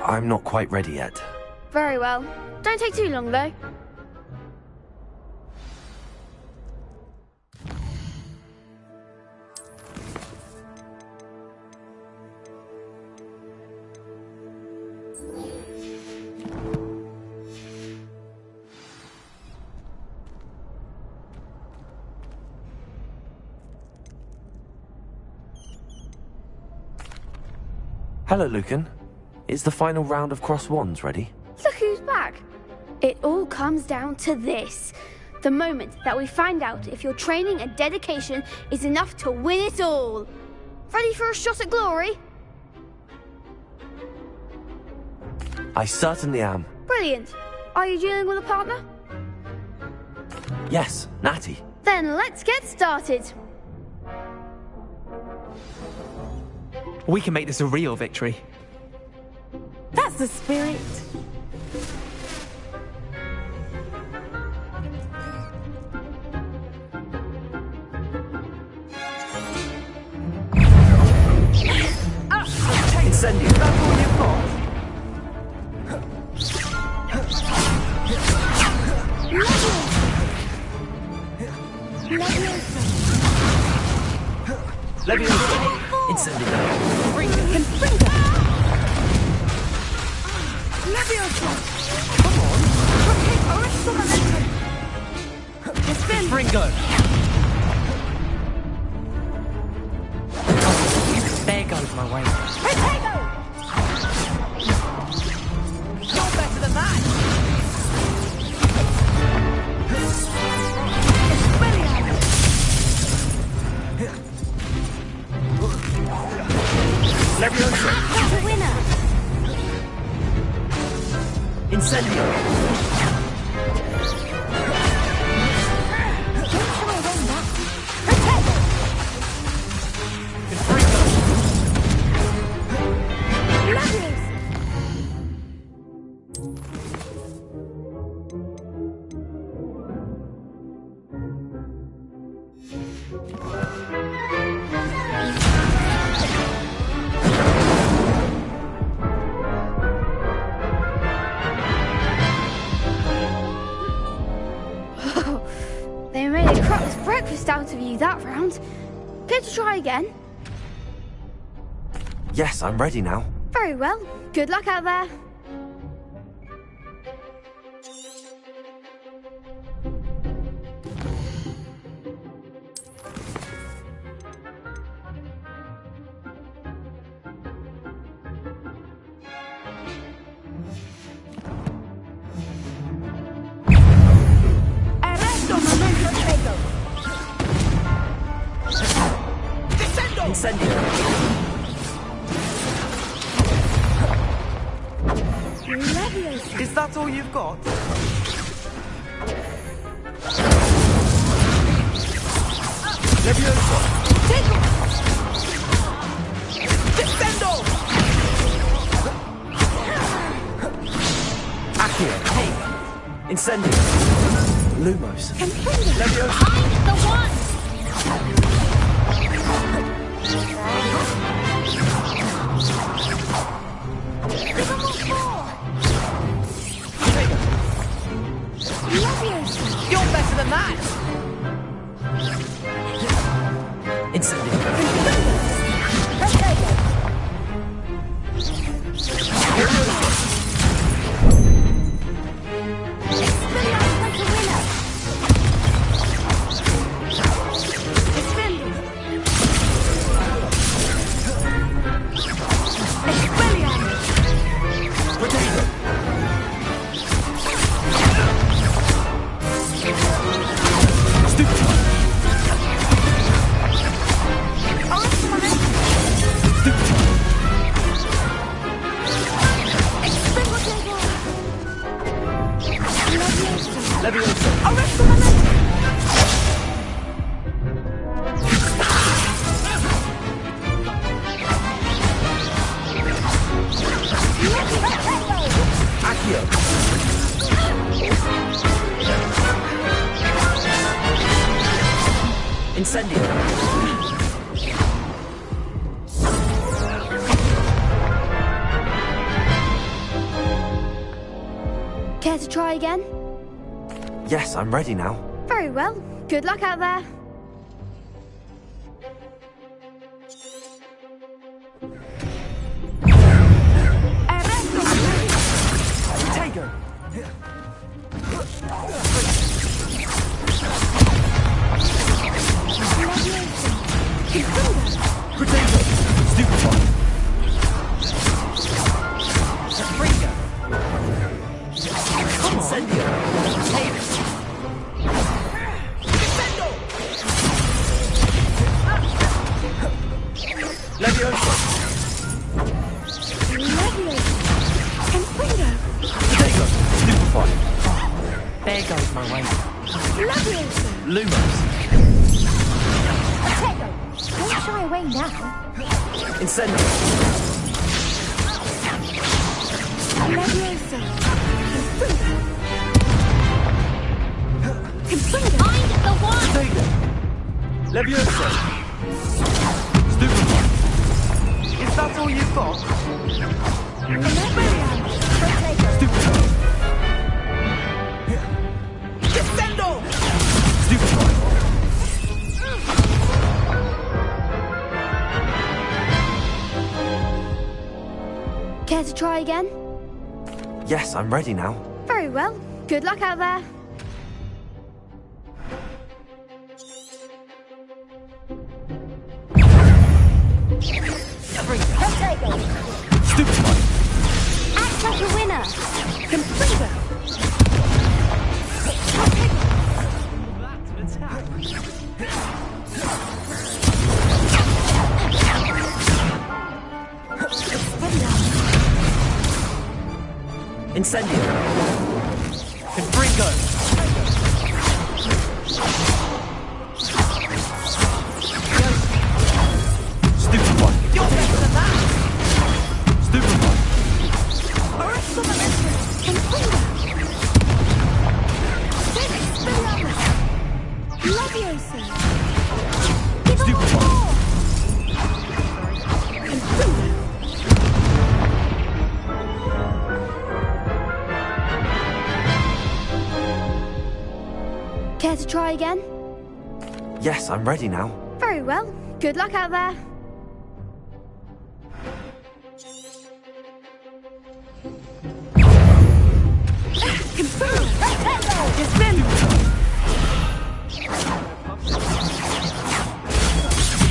I'm not quite ready yet. Very well. Don't take too long, though. Hello, Lucan. Is the final round of Cross Wands ready? Look who's back. It all comes down to this. The moment that we find out if your training and dedication is enough to win it all. Ready for a shot at glory? I certainly am. Brilliant. Are you dealing with a partner? Yes, Natty. Then let's get started. We can make this a real victory. That's the spirit. Incendio. That's all you've got? Leviosa. Incendio. Leviosa! Come on! Arresto momentum! Fringo. There goes my way. Protego! You're better than that! Leviosa. That's a winner! Incendio. They made a crap's breakfast out of you that round. Care to try again? Yes, I'm ready now. Very well. Good luck out there. Incendio. Is that all you've got? Leviosa. Descendo. Accio. Hey. Incendio. Lumos. Leviosa. I'm the one! You're better than that! Incendio. Incendio. Care to try again? Yes, I'm ready now. Very well. Good luck out there. There goes my way. Leviosa! Lumos. Potato! Don't shy away now. Incendio. Leviosa! Confringo! Find the one! Potato. Leviosa. Stupefy. Is that all you've got? Stupefy. Descendo! Stupefy. Care to try again? Yes, I'm ready now. Very well. Good luck out there. Stupefy. Act like a winner. Confringo! Incendio. Confringo. Stupefy. You're better than that! Stupefy. Leviosa! Stupefy. Care to try again? Yes, I'm ready now. Very well. Good luck out there.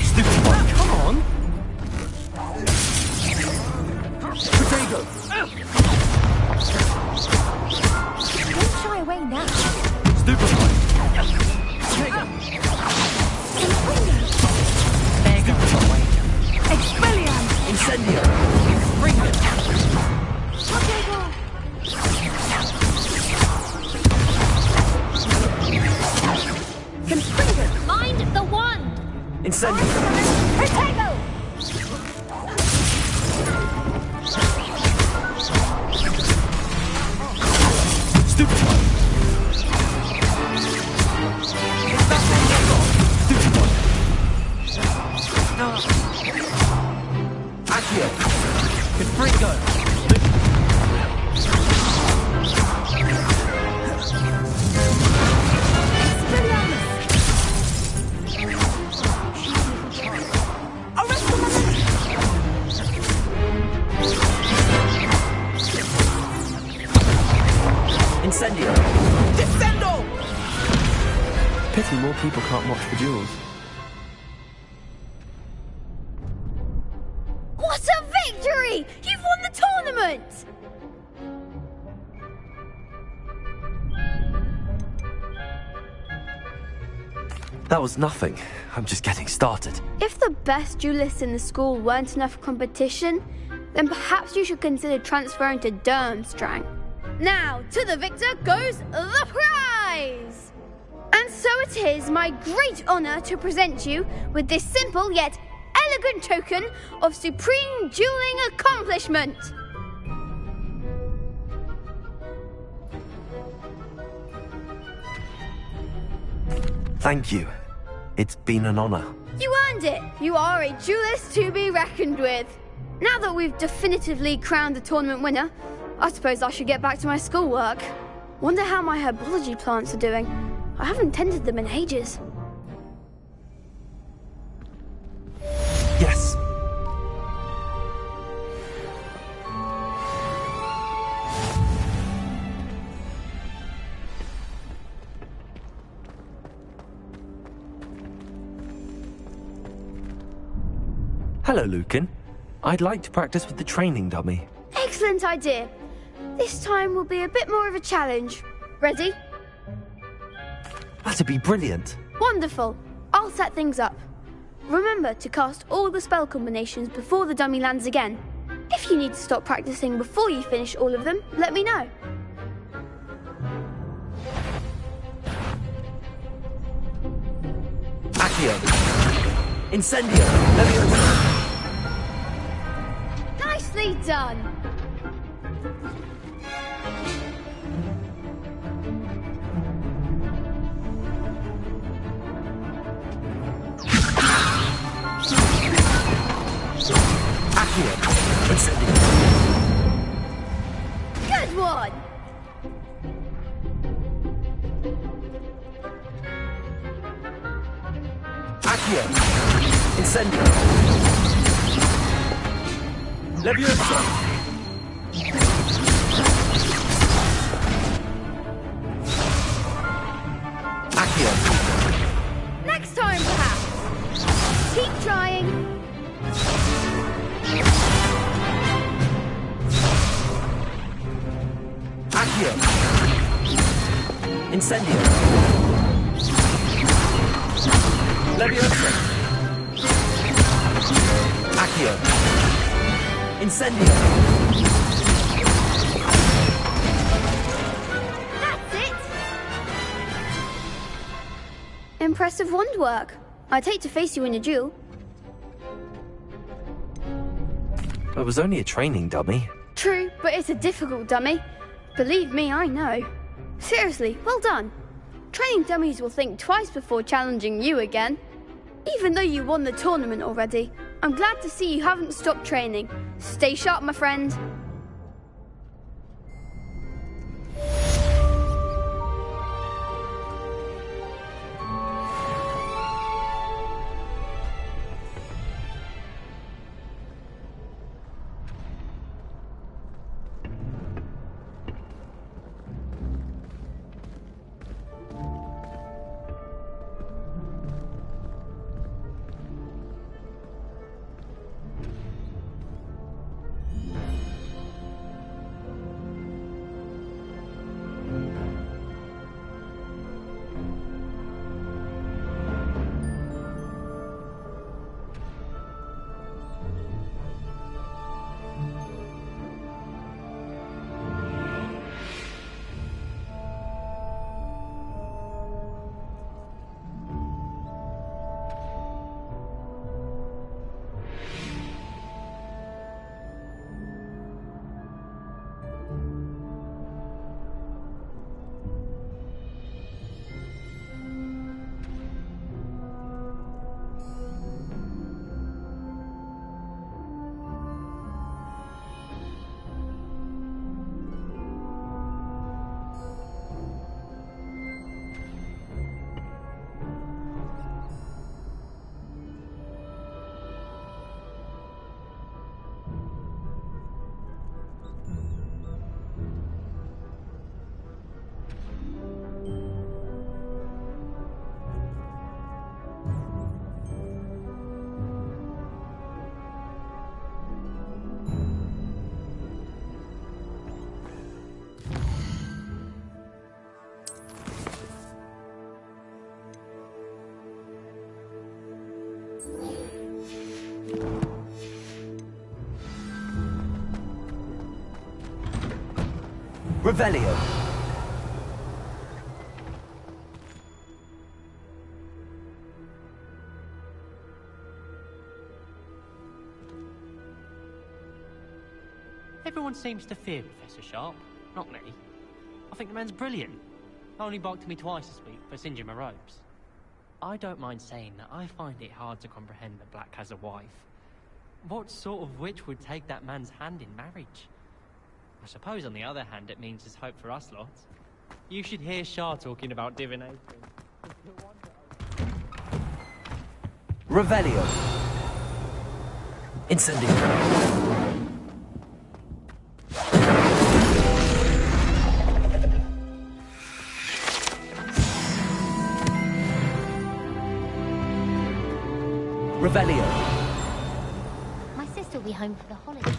Stupefy. Come on. Potato. Don't shy away now. Stupefy. There goes my way. Expelliarmus! Incendio. Bring it. Confringo! Find the wand! Incendio. Potato! Stupefy. Accio. Confringo. Incendio. Descendo! Pity more people can't watch the duels. What a victory! You've won the tournament! That was nothing. I'm just getting started. If the best duelists in the school weren't enough for competition, then perhaps you should consider transferring to Durmstrang. Now, to the victor goes the prize! And so it is my great honour to present you with this simple yet elegant token of supreme dueling accomplishment. Thank you. It's been an honor. You earned it! You are a duelist to be reckoned with. Now that we've definitively crowned the tournament winner, I suppose I should get back to my schoolwork. Wonder how my herbology plants are doing. I haven't tended them in ages. Yes. Hello, Lucan. I'd like to practice with the training dummy. Excellent idea. This time will be a bit more of a challenge. Ready? That'd be brilliant. Wonderful. I'll set things up. Remember to cast all the spell combinations before the dummy lands again. If you need to stop practicing before you finish all of them, let me know. Accio! Incendio! Leviosa! Nicely done! Accio! Incendio! Good one! Accio! Incendio! Leviosa! Accio! Next time, perhaps. Keep trying. Accio! Incendio! Leviosa! Accio! Incendio! That's it! Impressive wand work. I'd hate to face you in a duel. It was only a training dummy. True, but it's a difficult dummy. Believe me, I know. Seriously, well done. Training dummies will think twice before challenging you again. Even though you won the tournament already, I'm glad to see you haven't stopped training. Stay sharp, my friend. Revelio! Everyone seems to fear Professor Sharp, not me. I think the man's brilliant. Only barked at me twice this week for singeing my robes. I don't mind saying that I find it hard to comprehend that Black has a wife. What sort of witch would take that man's hand in marriage? I suppose, on the other hand, it means there's hope for us lot. You should hear Shah talking about divination. Revelio! Incendio! Revelio! My sister will be home for the holidays.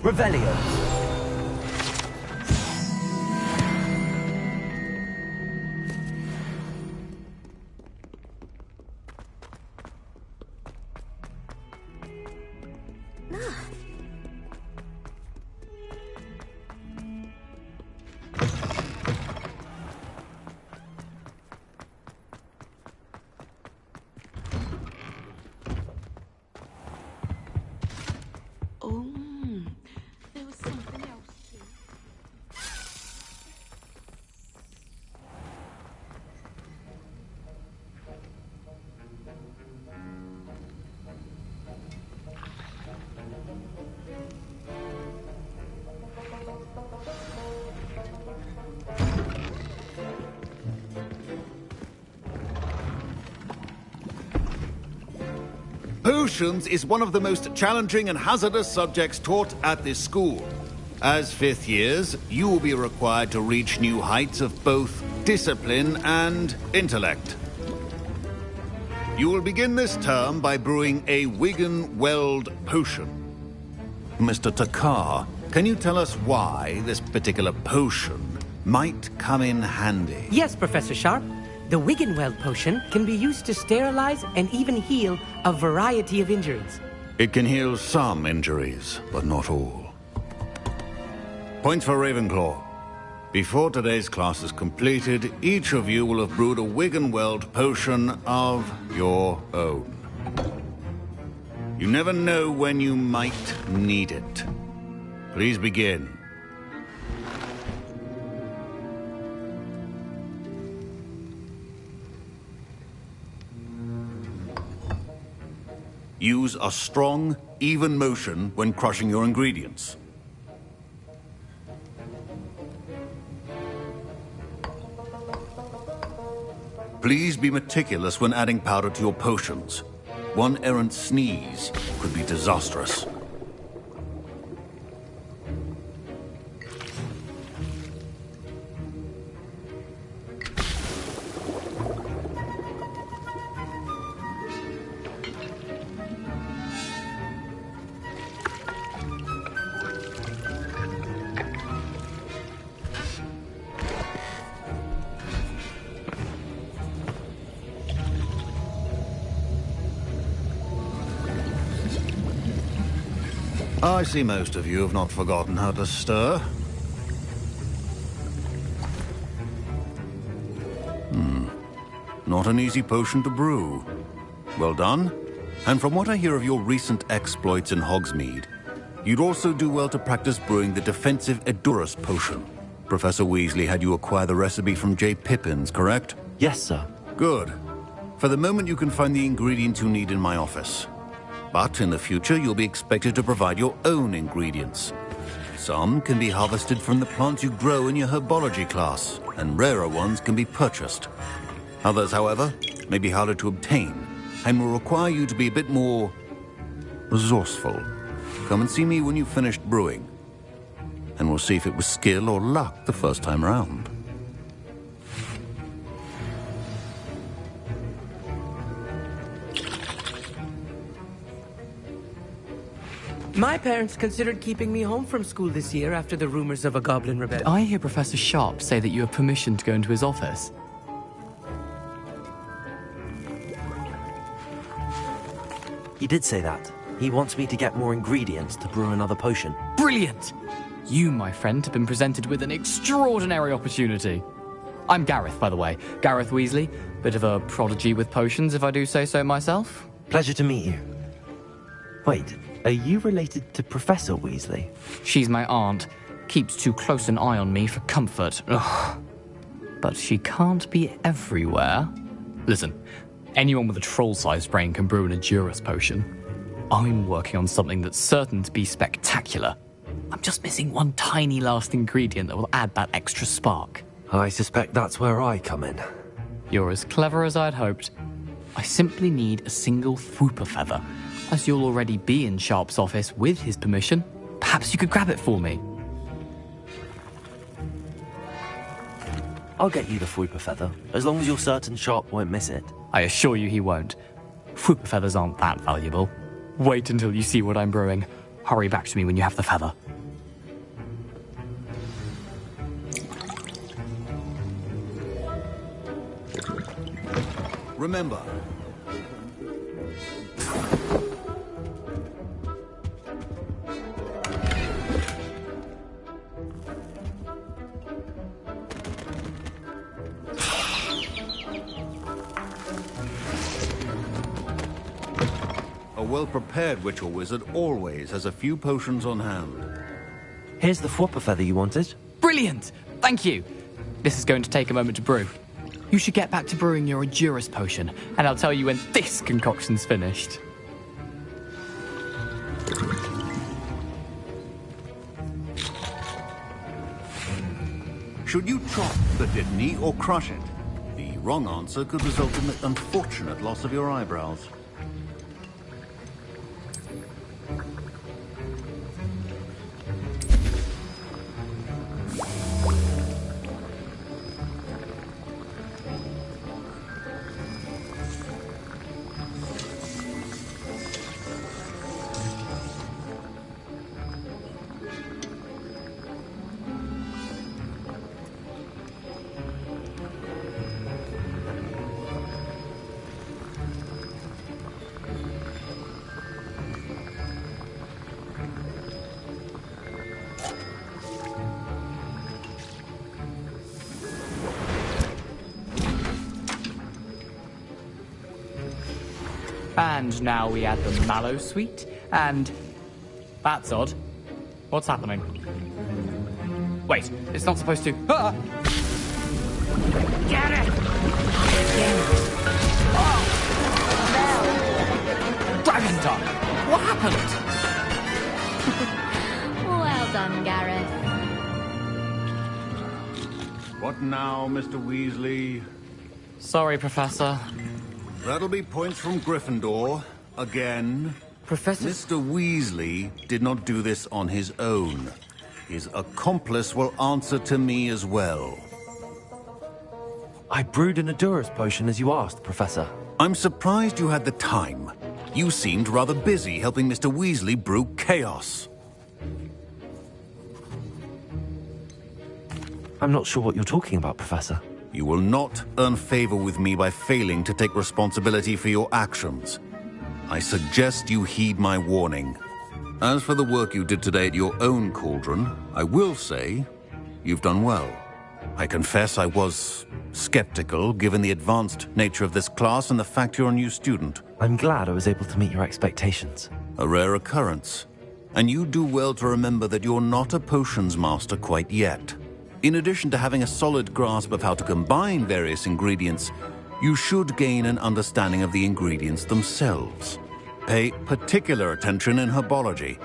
Revelio. There was something else too. Potions is one of the most challenging and hazardous subjects taught at this school. As fifth years, you will be required to reach new heights of both discipline and intellect. You will begin this term by brewing a Wigan-Weld potion. Mr. Takar, can you tell us why this particular potion might come in handy? Yes, Professor Sharp. The Wigan-Weld potion can be used to sterilize and even heal a variety of injuries. It can heal some injuries, but not all. Points for Ravenclaw. Before today's class is completed, each of you will have brewed a Wigan-Weld potion of your own. You never know when you might need it. Please begin. Use a strong, even motion when crushing your ingredients. Please be meticulous when adding powder to your potions. One errant sneeze could be disastrous. I see most of you have not forgotten how to stir. Not an easy potion to brew. Well done. And from what I hear of your recent exploits in Hogsmeade, you'd also do well to practice brewing the defensive Edurus potion. Professor Weasley had you acquire the recipe from J. Pippins, correct? Yes, sir. Good. For the moment, you can find the ingredients you need in my office. But in the future, you'll be expected to provide your own ingredients. Some can be harvested from the plants you grow in your herbology class, and rarer ones can be purchased. Others, however, may be harder to obtain, and will require you to be a bit more resourceful. Come and see me when you've finished brewing, and we'll see if it was skill or luck the first time round. My parents considered keeping me home from school this year after the rumors of a goblin rebellion. I hear Professor Sharp say that you have permission to go into his office. He did say that. He wants me to get more ingredients to brew another potion. Brilliant! You, my friend, have been presented with an extraordinary opportunity. I'm Gareth, by the way. Gareth Weasley. Bit of a prodigy with potions, if I do say so myself. Pleasure to meet you. Wait, are you related to Professor Weasley? She's my aunt. Keeps too close an eye on me for comfort. Ugh. But she can't be everywhere. Listen, anyone with a troll-sized brain can brew an Edurus potion. I'm working on something that's certain to be spectacular. I'm just missing one tiny last ingredient that will add that extra spark. I suspect that's where I come in. You're as clever as I'd hoped. I simply need a single Fwooper feather. As you'll already be in Sharp's office with his permission, perhaps you could grab it for me. I'll get you the Fwooper feather, as long as you're certain Sharp won't miss it. I assure you he won't. Fwooper feathers aren't that valuable. Wait until you see what I'm brewing. Hurry back to me when you have the feather. Remember, a well-prepared witch or wizard always has a few potions on hand. Here's the flopper feather you wanted. Brilliant! Thank you. This is going to take a moment to brew. You should get back to brewing your Endurus potion, and I'll tell you when this concoction's finished. Should you chop the Dittany or crush it? The wrong answer could result in the unfortunate loss of your eyebrows. And now we add the mallow sweet, and... That's odd. What's happening? Wait, it's not supposed to... Ah! Get it! Oh! Dragon tongue! What happened? Well done, Gareth. What now, Mr. Weasley? Sorry, Professor. That'll be points from Gryffindor. Again. Professor... Mr. Weasley did not do this on his own. His accomplice will answer to me as well. I brewed an Endurus potion as you asked, Professor. I'm surprised you had the time. You seemed rather busy helping Mr. Weasley brew chaos. I'm not sure what you're talking about, Professor. You will not earn favor with me by failing to take responsibility for your actions. I suggest you heed my warning. As for the work you did today at your own cauldron, I will say you've done well. I confess I was skeptical, given the advanced nature of this class and the fact you're a new student. I'm glad I was able to meet your expectations. A rare occurrence. And you do well to remember that you're not a potions master quite yet. In addition to having a solid grasp of how to combine various ingredients, you should gain an understanding of the ingredients themselves. Pay particular attention in herbology.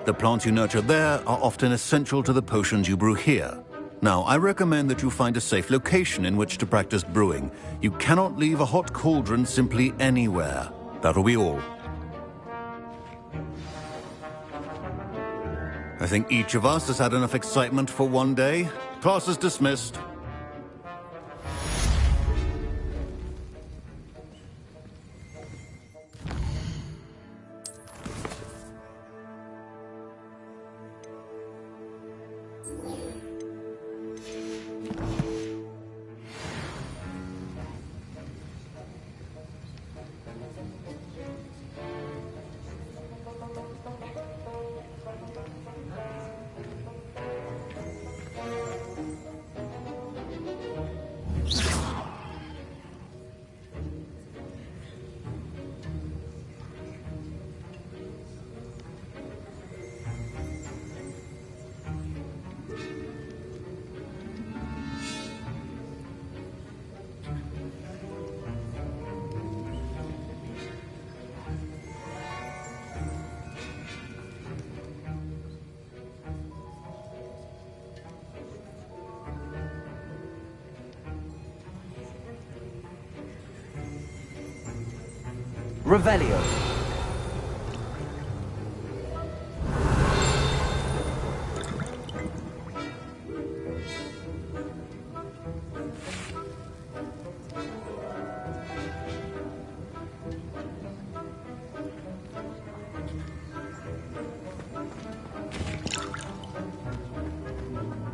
The plants you nurture there are often essential to the potions you brew here. Now, I recommend that you find a safe location in which to practice brewing. You cannot leave a hot cauldron simply anywhere. That'll be all. I think each of us has had enough excitement for one day. Class is dismissed. Revelio.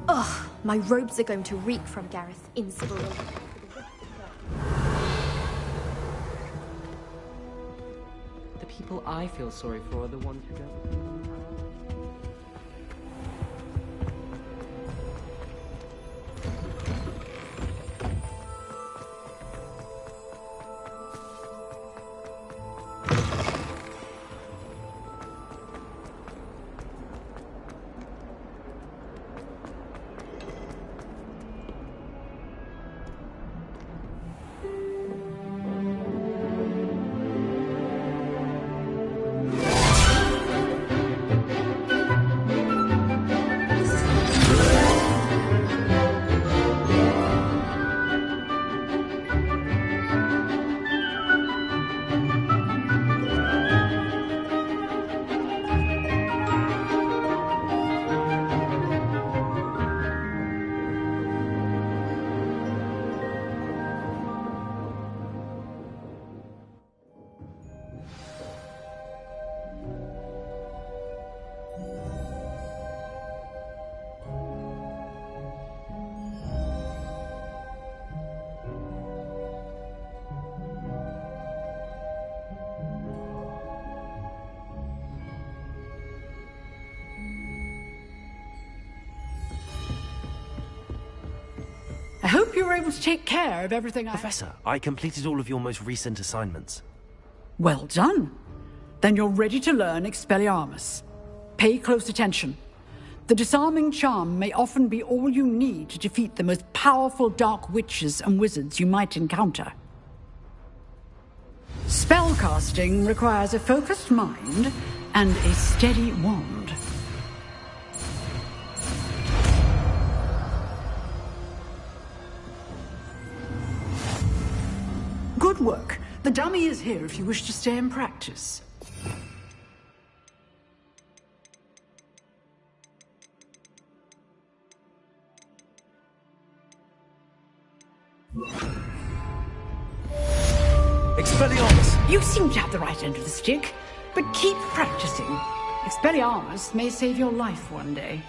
Ugh, my robes are going to reek from Gareth's insubordination. people I feel sorry for are the ones who don't. I hope you were able to take care of everything Professor, I completed all of your most recent assignments. Well done. Then you're ready to learn Expelliarmus. Pay close attention. The disarming charm may often be all you need to defeat the most powerful dark witches and wizards you might encounter. Spellcasting requires a focused mind and a steady wand. Good work. The dummy is here if you wish to stay and practice. Expelliarmus! You seem to have the right end of the stick, but keep practicing. Expelliarmus may save your life one day.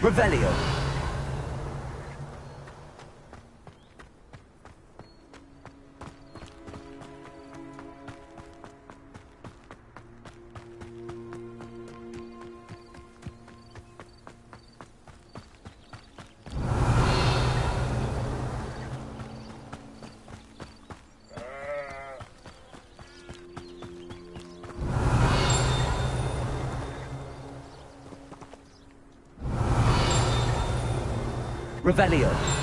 Revelio! Revelio.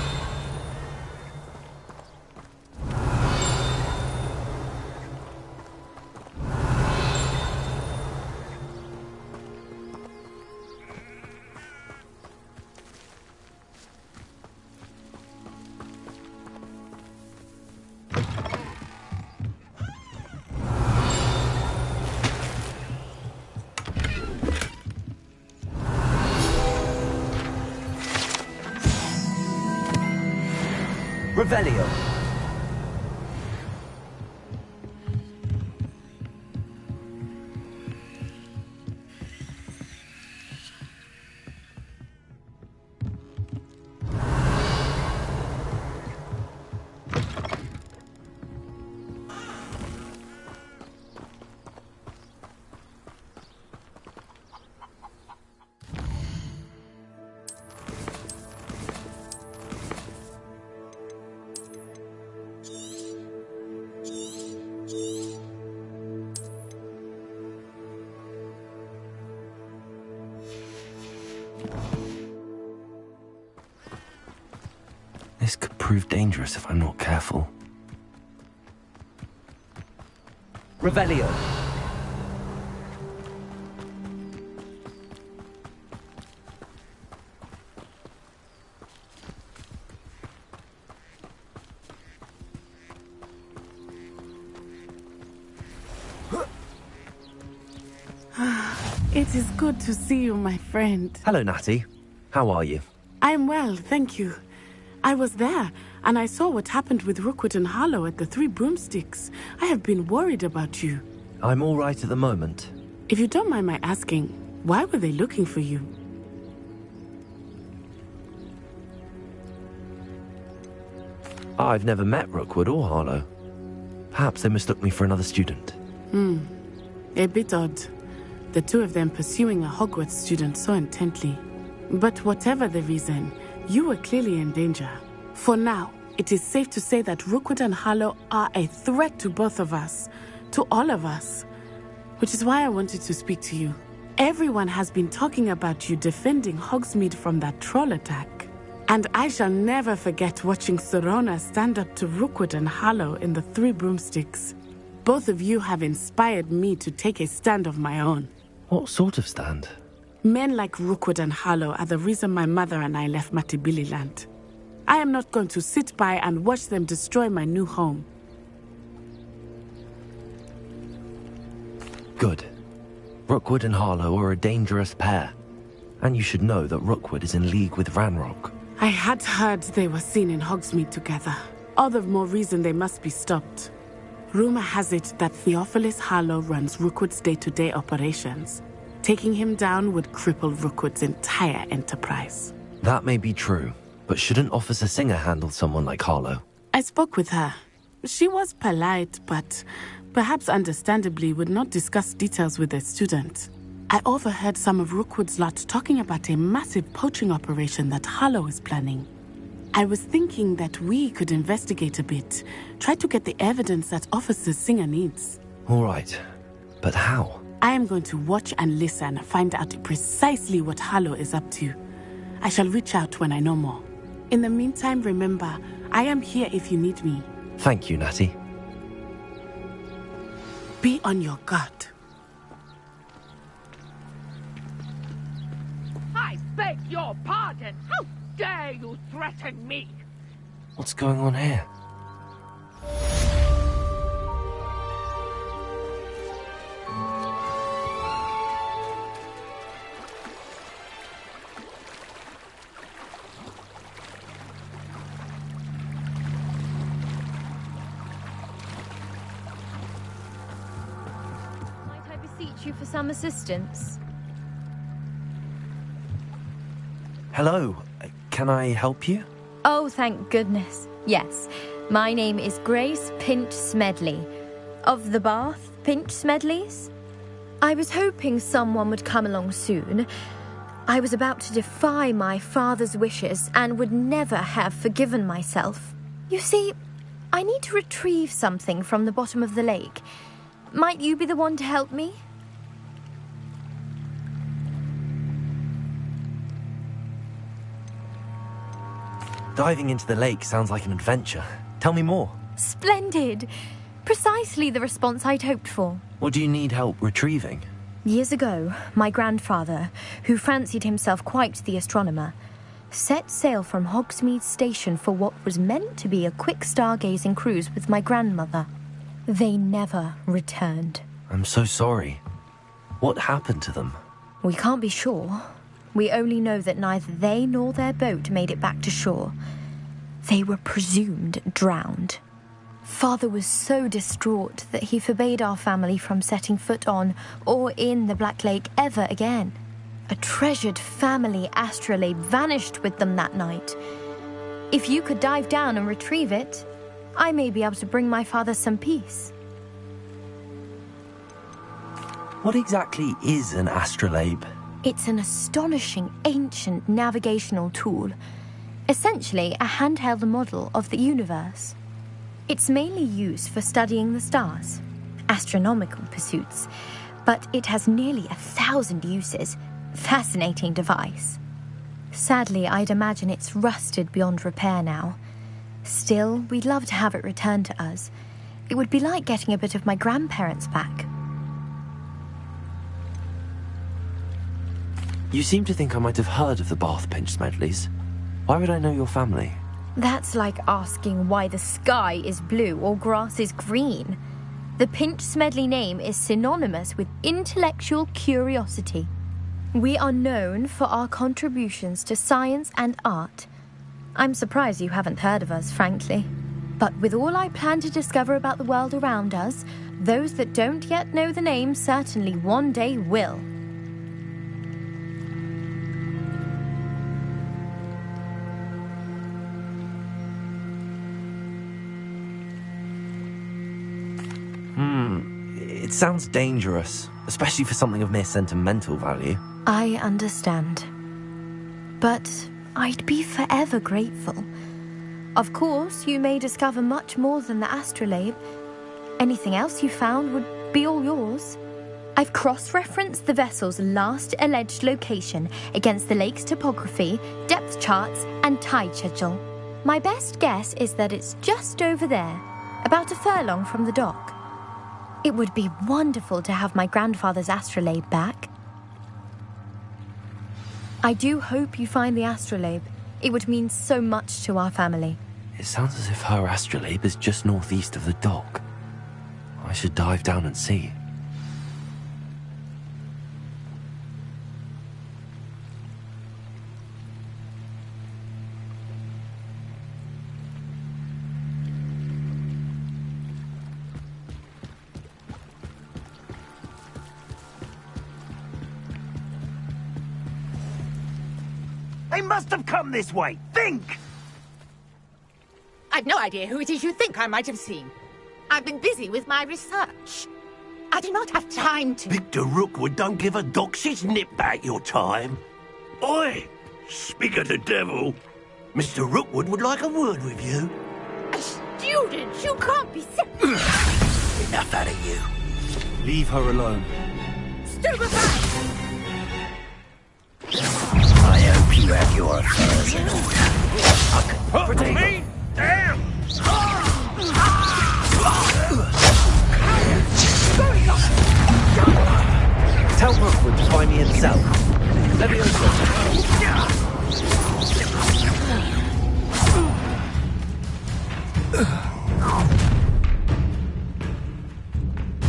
Revelio. This could prove dangerous if I'm not careful. Revelio. It is good to see you, my friend. Hello, Natty. How are you? I am well, thank you. I was there, and I saw what happened with Rookwood and Harlow at the Three Broomsticks. I have been worried about you. I'm all right at the moment. If you don't mind my asking, why were they looking for you? I've never met Rookwood or Harlow. Perhaps they mistook me for another student. A bit odd. The two of them pursuing a Hogwarts student so intently. But whatever the reason, you were clearly in danger. For now, it is safe to say that Rookwood and Harlow are a threat to both of us. To all of us. Which is why I wanted to speak to you. Everyone has been talking about you defending Hogsmeade from that troll attack. And I shall never forget watching Sorona stand up to Rookwood and Harlow in the Three Broomsticks. Both of you have inspired me to take a stand of my own. What sort of stand? Men like Rookwood and Harlow are the reason my mother and I left Matibili-land. I am not going to sit by and watch them destroy my new home. Good. Rookwood and Harlow are a dangerous pair. And you should know that Rookwood is in league with Ranrock. I had heard they were seen in Hogsmeade together. All the more reason they must be stopped. Rumor has it that Theophilus Harlow runs Rookwood's day-to-day operations. Taking him down would cripple Rookwood's entire enterprise. That may be true, but shouldn't Officer Singer handle someone like Harlow? I spoke with her. She was polite, but perhaps understandably would not discuss details with a student. I overheard some of Rookwood's lot talking about a massive poaching operation that Harlow is planning. I was thinking that we could investigate a bit, try to get the evidence that Officer Singer needs. All right, but how? I am going to watch and listen, find out precisely what Harlow is up to. I shall reach out when I know more. In the meantime, remember, I am here if you need me. Thank you, Natty. Be on your guard. I beg your pardon. How dare you threaten me? What's going on here? Might I beseech you for some assistance? Hello, can I help you? Oh, thank goodness. Yes, my name is Grace Pinch Smedley, of the Bath Pinch Smedleys. I was hoping someone would come along soon. I was about to defy my father's wishes and would never have forgiven myself. You see, I need to retrieve something from the bottom of the lake. Might you be the one to help me? Diving into the lake sounds like an adventure. Tell me more. Splendid! Precisely the response I'd hoped for. What do you need help retrieving? Years ago, my grandfather, who fancied himself quite the astronomer, set sail from Hogsmeade Station for what was meant to be a quick stargazing cruise with my grandmother. They never returned. I'm so sorry. What happened to them? We can't be sure. We only know that neither they nor their boat made it back to shore. They were presumed drowned. Father was so distraught that he forbade our family from setting foot on or in the Black Lake ever again. A treasured family astrolabe vanished with them that night. If you could dive down and retrieve it, I may be able to bring my father some peace. What exactly is an astrolabe? It's an astonishing ancient navigational tool. Essentially, a handheld model of the universe. It's mainly used for studying the stars, astronomical pursuits, but it has nearly 1,000 uses. Fascinating device. Sadly, I'd imagine it's rusted beyond repair now. Still, we'd love to have it returned to us. It would be like getting a bit of my grandparents back. You seem to think I might have heard of the Bath Pinch Smedleys. Why would I know your family? That's like asking why the sky is blue or grass is green. The Pinch Smedley name is synonymous with intellectual curiosity. We are known for our contributions to science and art. I'm surprised you haven't heard of us, frankly. But with all I plan to discover about the world around us, those that don't yet know the name certainly one day will. It sounds dangerous, especially for something of mere sentimental value. I understand. But I'd be forever grateful. Of course, you may discover much more than the astrolabe. Anything else you found would be all yours. I've cross-referenced the vessel's last alleged location against the lake's topography, depth charts, and tide schedule. My best guess is that it's just over there, about a furlong from the dock. It would be wonderful to have my grandfather's astrolabe back. I do hope you find the astrolabe. It would mean so much to our family. It sounds as if her astrolabe is just northeast of the dock. I should dive down and see. They must have come this way. Think! I've no idea who it is you think I might have seen. I've been busy with my research. I do not have time to... Victor Rookwood don't give a doxy's nip back your time. Oi! Speak of the devil. Mr. Rookwood would like a word with you. A student? You can't be serious. Enough out of you. Leave her alone. Stupefy! I hope you have your affairs in order. Protect me? Damn! Tell Rookwood to find me in the cell. Let me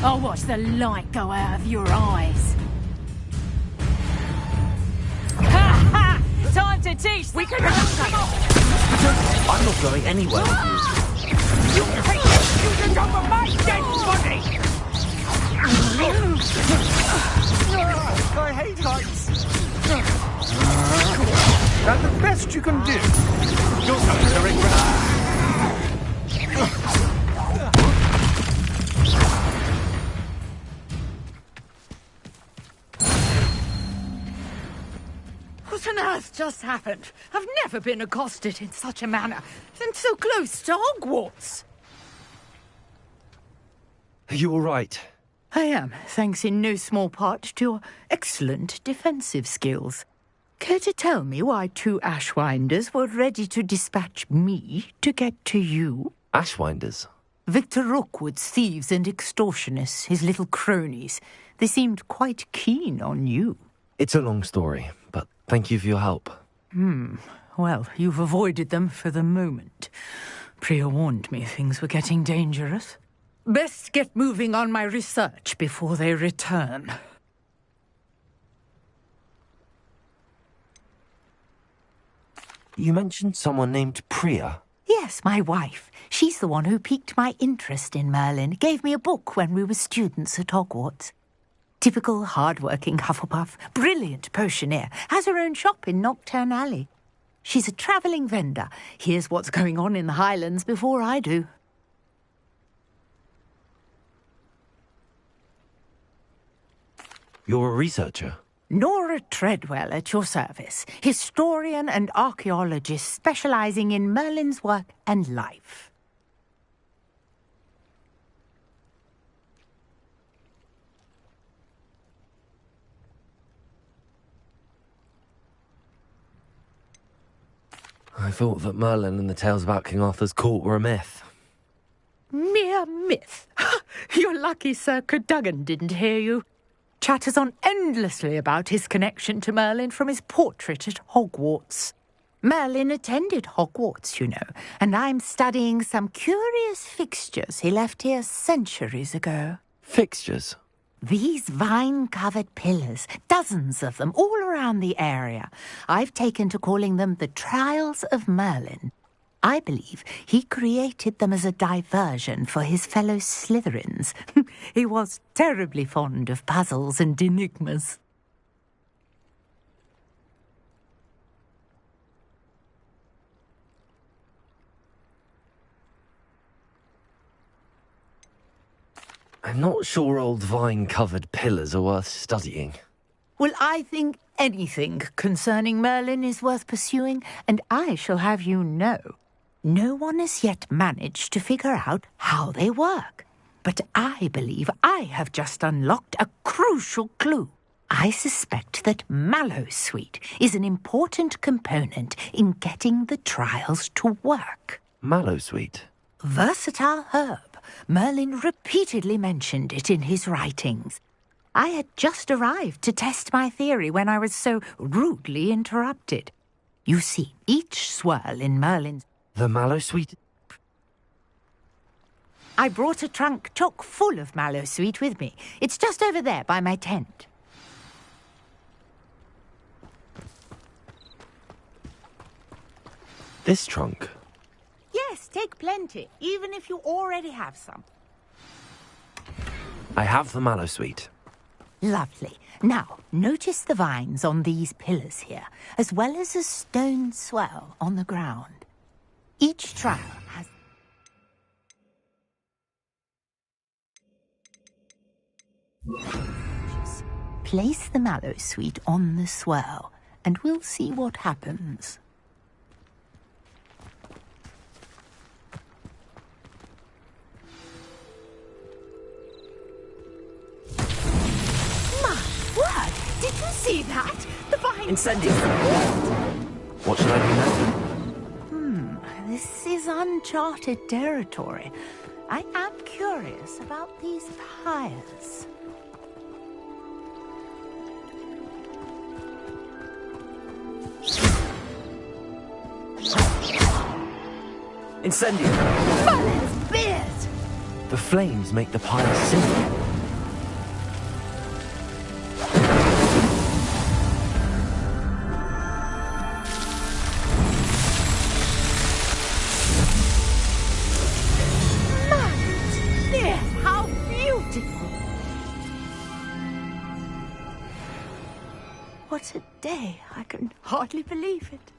I'll watch the light go out of your eyes. Ha ha! Time to teach. We can. I'm not going anywhere with you. You take the student over my dead body! I hate heights. That's the best you can do. You're going to regret. What on earth just happened? I've never been accosted in such a manner, and so close to Hogwarts. Are you all right? I am, thanks in no small part to your excellent defensive skills. Care to tell me why two Ashwinders were ready to dispatch me to get to you? Ashwinders? Victor Rookwood's thieves and extortionists, his little cronies. They seemed quite keen on you. It's a long story, but thank you for your help. Well, you've avoided them for the moment. Priya warned me things were getting dangerous. Best get moving on my research before they return. You mentioned someone named Priya. Yes, my wife. She's the one who piqued my interest in Merlin. Gave me a book when we were students at Hogwarts. Typical hard-working Hufflepuff, brilliant potioneer, has her own shop in Knockturn Alley. She's a travelling vendor. Hears what's going on in the Highlands before I do. You're a researcher? Nora Treadwell at your service, historian and archaeologist specialising in Merlin's work and life. I thought that Merlin and the tales about King Arthur's court were a myth. Mere myth. You're lucky Sir Cadogan didn't hear you. Chatters on endlessly about his connection to Merlin from his portrait at Hogwarts. Merlin attended Hogwarts, you know, and I'm studying some curious fixtures he left here centuries ago. Fixtures? These vine-covered pillars, dozens of them, all around the area. I've taken to calling them the Trials of Merlin. I believe he created them as a diversion for his fellow Slytherins. He was terribly fond of puzzles and enigmas. I'm not sure old vine-covered pillars are worth studying. Well, I think anything concerning Merlin is worth pursuing, and I shall have you know, no one has yet managed to figure out how they work. But I believe I have just unlocked a crucial clue. I suspect that Mallowsweet is an important component in getting the trials to work. Mallowsweet? Versatile herb. Merlin repeatedly mentioned it in his writings. I had just arrived to test my theory when I was so rudely interrupted. You see, each swirl in Merlin's... The Mallowsweet? I brought a trunk chock full of Mallowsweet with me. It's just over there by my tent. This trunk? Yes, take plenty, even if you already have some. I have the Mallowsweet. Lovely. Now, notice the vines on these pillars here, as well as a stone swell on the ground. Each trial has... Place the Mallowsweet on the swirl, and we'll see what happens. Did you see that? The vine... Incendio! What should I do now? This is uncharted territory. I am curious about these pyres. Incendio! Merlin's beard! The flames make the pyre sing. What a day. I can hardly believe it.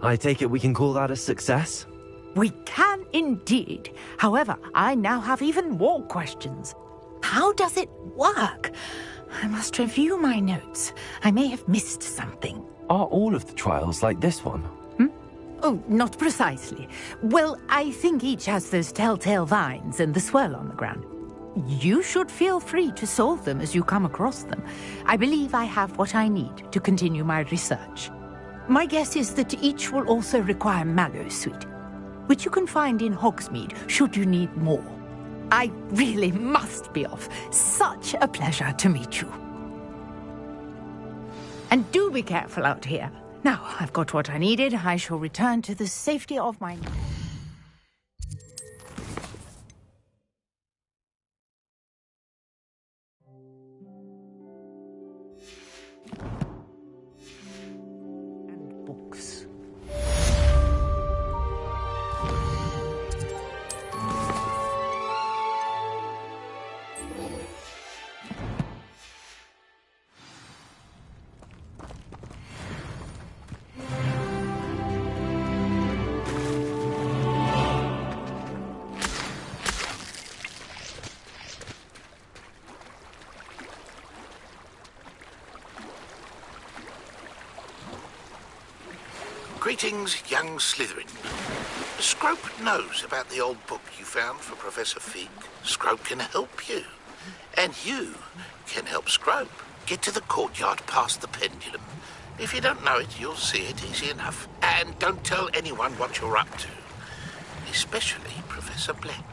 I take it we can call that a success? We can indeed. However, I now have even more questions. How does it work? I must review my notes. I may have missed something. Are all of the trials like this one? Oh, not precisely. Well, I think each has those telltale vines and the swirl on the ground. You should feel free to solve them as you come across them. I believe I have what I need to continue my research. My guess is that each will also require Mallowsweet, which you can find in Hogsmeade should you need more. I really must be off. Such a pleasure to meet you. And do be careful out here. Now, I've got what I needed. I shall return to the safety of my... and books. Greetings, young Slytherin. Scrope knows about the old book you found for Professor Fig. Scrope can help you. And you can help Scrope get to the courtyard past the pendulum. If you don't know it, you'll see it easy enough. And don't tell anyone what you're up to. Especially Professor Black.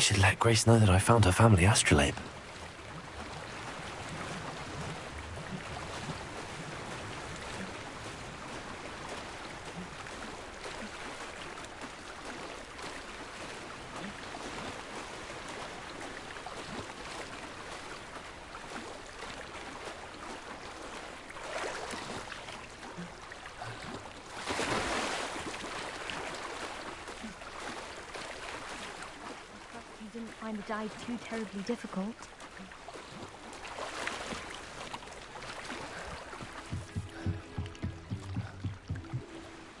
should let Grace know that I found her family astrolabe. You didn't find the dive too terribly difficult.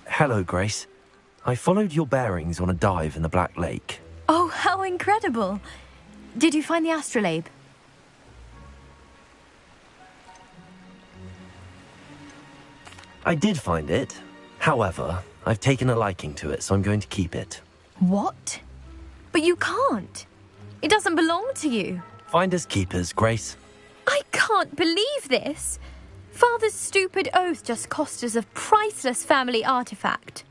Hello, Grace. I followed your bearings on a dive in the Black Lake. Oh, how incredible! Did you find the astrolabe? I did find it. However, I've taken a liking to it, so I'm going to keep it. What? But you can't. It doesn't belong to you. Finders keepers, Grace. I can't believe this. Father's stupid oath just cost us a priceless family artifact.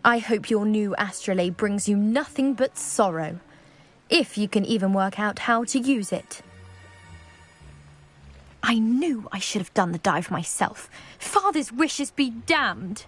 I hope your new astrolabe brings you nothing but sorrow. If you can even work out how to use it. I knew I should have done the dive myself. Father's wishes be damned.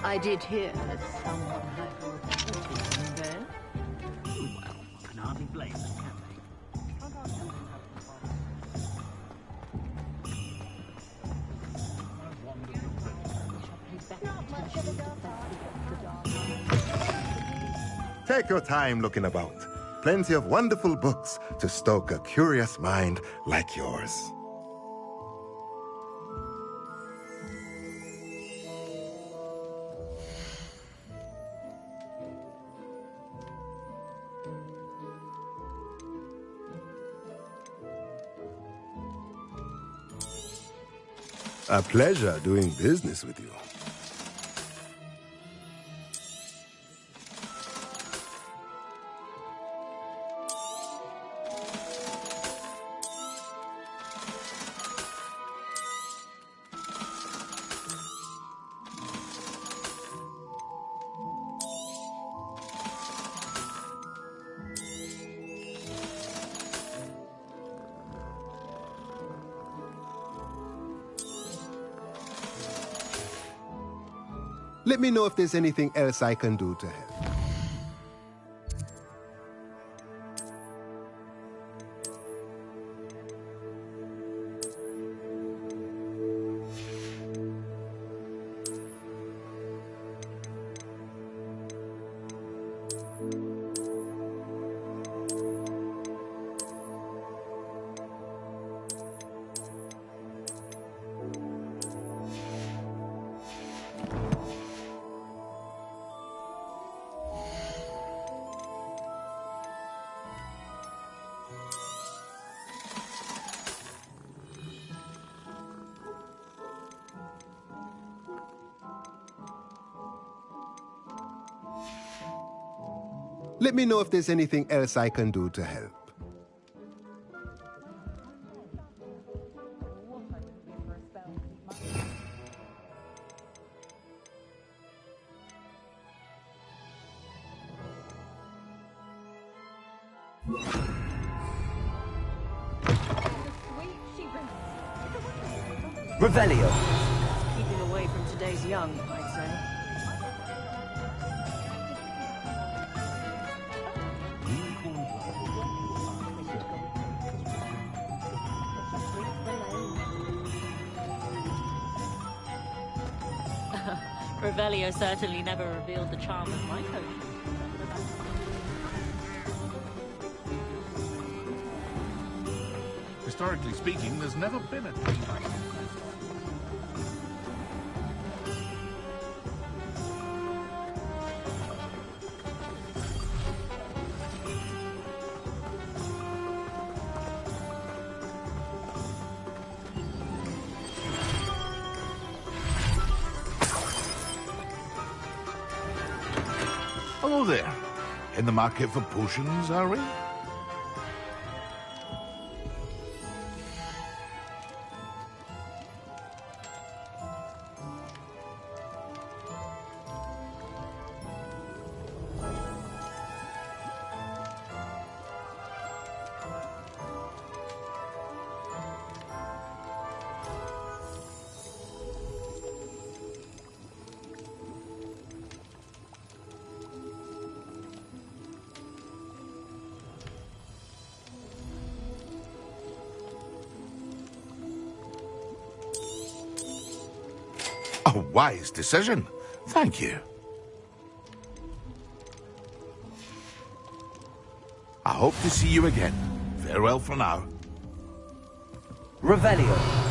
I did hear that someone had autism there. Well, can hardly blame them, can Take your time looking about. Plenty of wonderful books to stoke a curious mind like yours. A pleasure doing business with you. Let me know if there's anything else I can do to help. Let me know if there's anything else I can do to help. Revelio. Keeping away from today's young, I'd say. Revelio certainly never revealed the charm of my coach. Historically speaking, there's never been a team like it. Hello there. In the market for potions, are we? A wise decision. Thank you. I hope to see you again. Farewell for now. Revelio.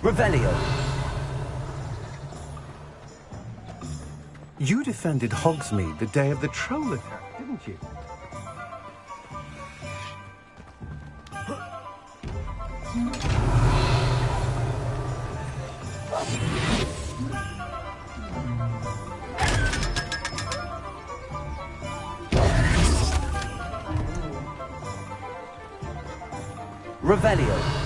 Revelio. You defended Hogsmeade the day of the troll attack, didn't you? Revelio.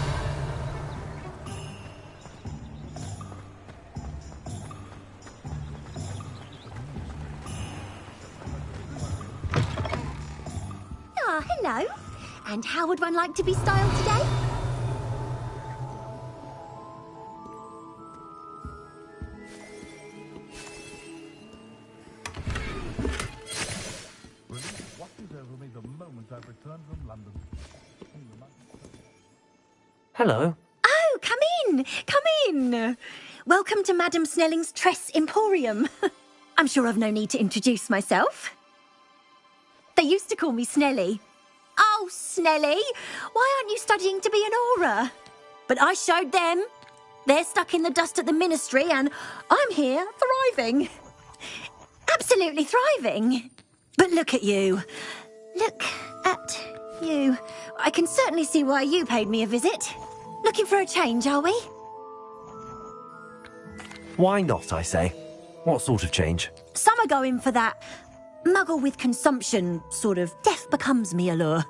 Hello. And how would one like to be styled today? Hello. Oh, come in. Come in. Welcome to Madame Snelling's Tress Emporium. I'm sure I've no need to introduce myself. They used to call me Snelly. Oh, Snelly, why aren't you studying to be an aura? But I showed them. They're stuck in the dust at the ministry and I'm here thriving. Absolutely thriving. But look at you. Look at you. I can certainly see why you paid me a visit. Looking for a change, are we? Why not, I say? What sort of change? Some are going for that muggle with consumption, sort of death becomes me allure.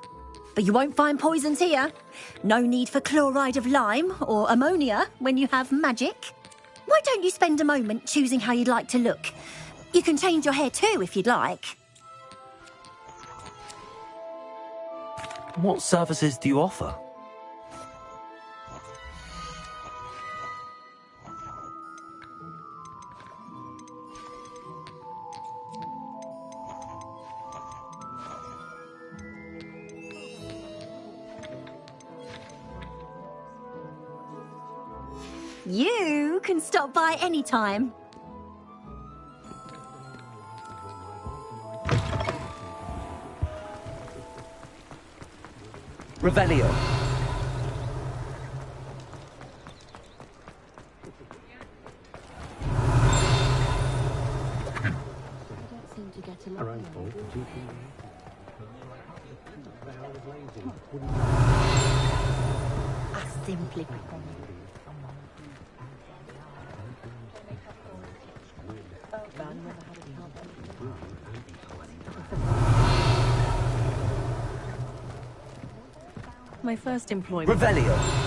But you won't find poisons here. No need for chloride of lime or ammonia when you have magic. Why don't you spend a moment choosing how you'd like to look? You can change your hair too if you'd like. What services do you offer? You can stop by any time. Revelio. I simply My first employment. Revelio.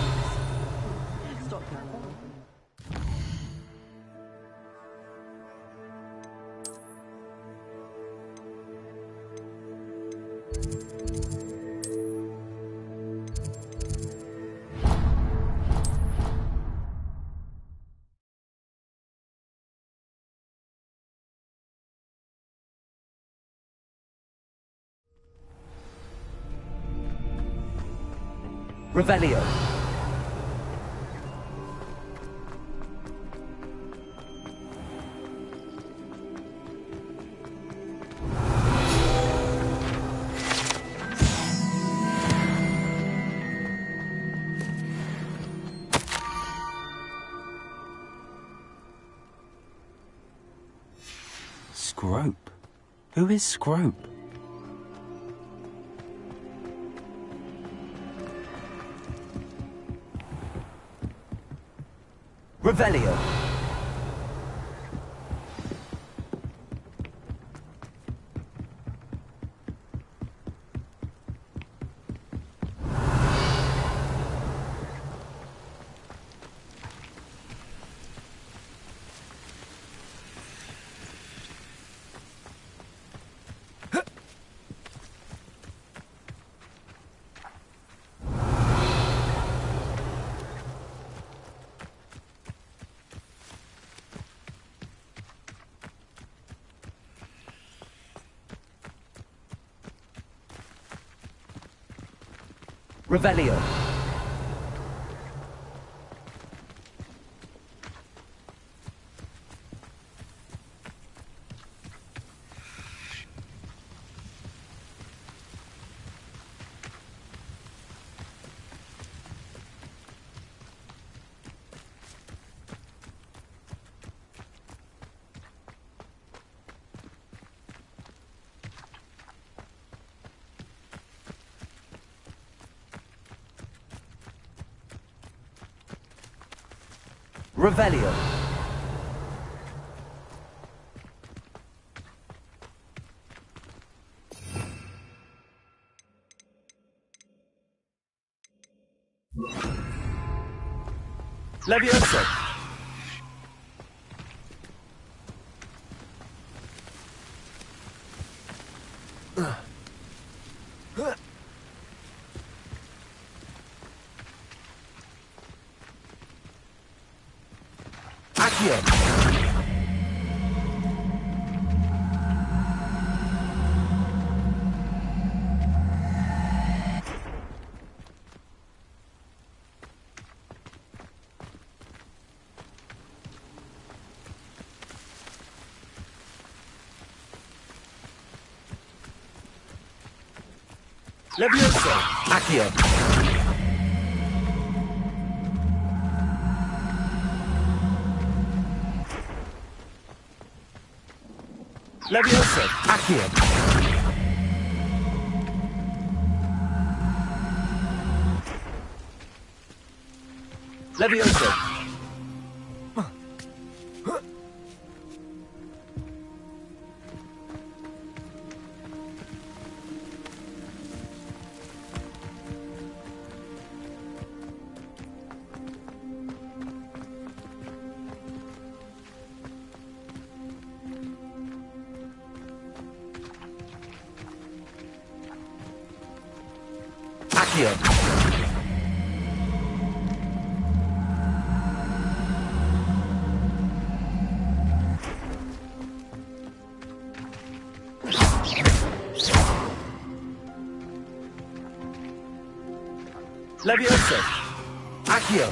Revelio. Scrope? Who is Scrope? Revelio. Revelio. Revelio. Levioso. Accio. Levioso. Accio. Levioso. Accio. Levioso. Accio. Levioso. Accio.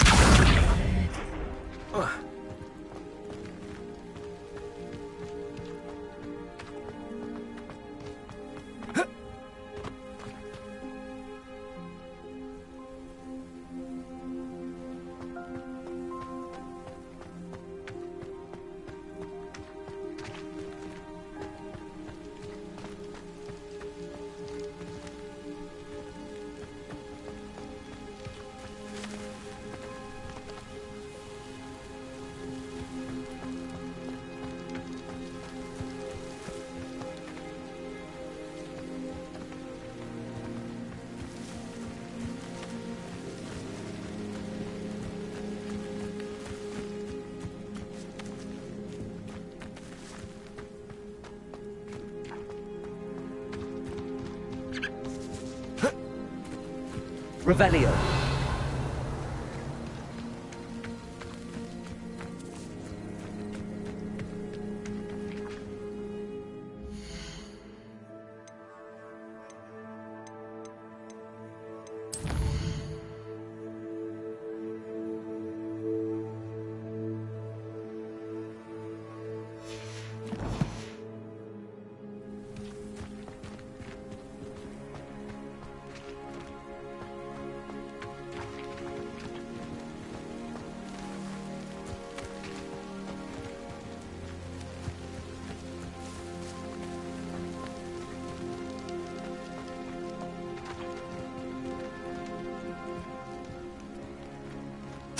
Revelio.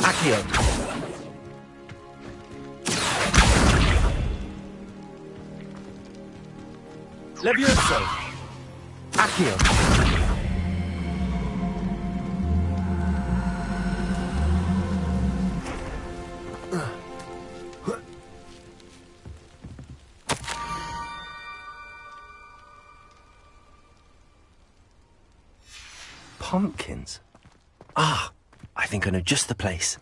Accio. Levioso. Accio. Pumpkins? Ah, I think I know just the place.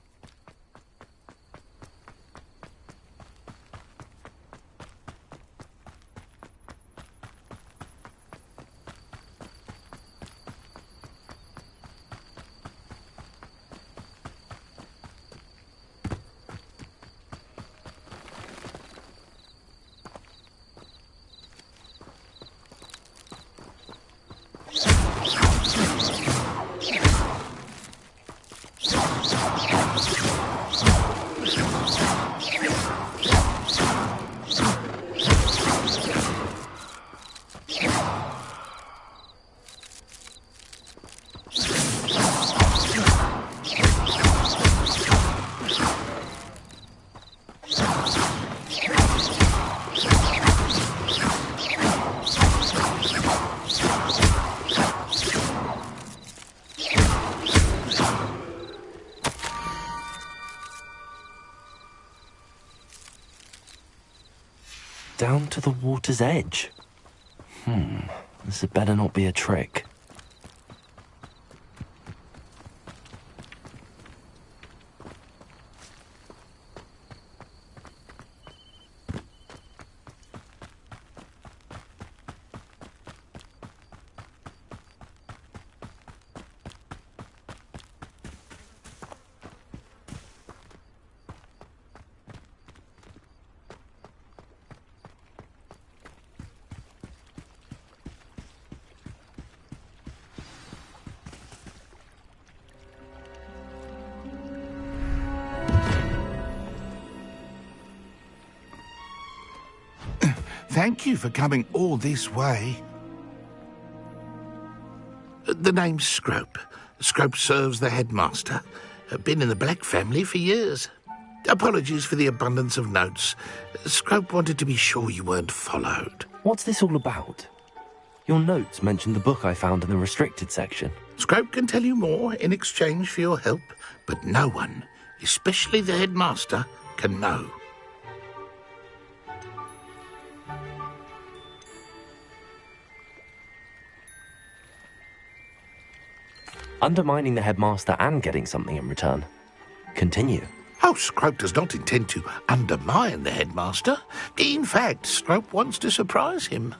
Down to the water's edge. This had better not be a trick. Thank you for coming all this way. The name's Scrope. Scrope serves the headmaster. Been in the Black family for years. Apologies for the abundance of notes. Scrope wanted to be sure you weren't followed. What's this all about? Your notes mentioned the book I found in the restricted section. Scrope can tell you more in exchange for your help, but no one, especially the headmaster, can know. undermining the headmaster and getting something in return. Continue. Oh, Scrope does not intend to undermine the headmaster. In fact, Scrope wants to surprise him.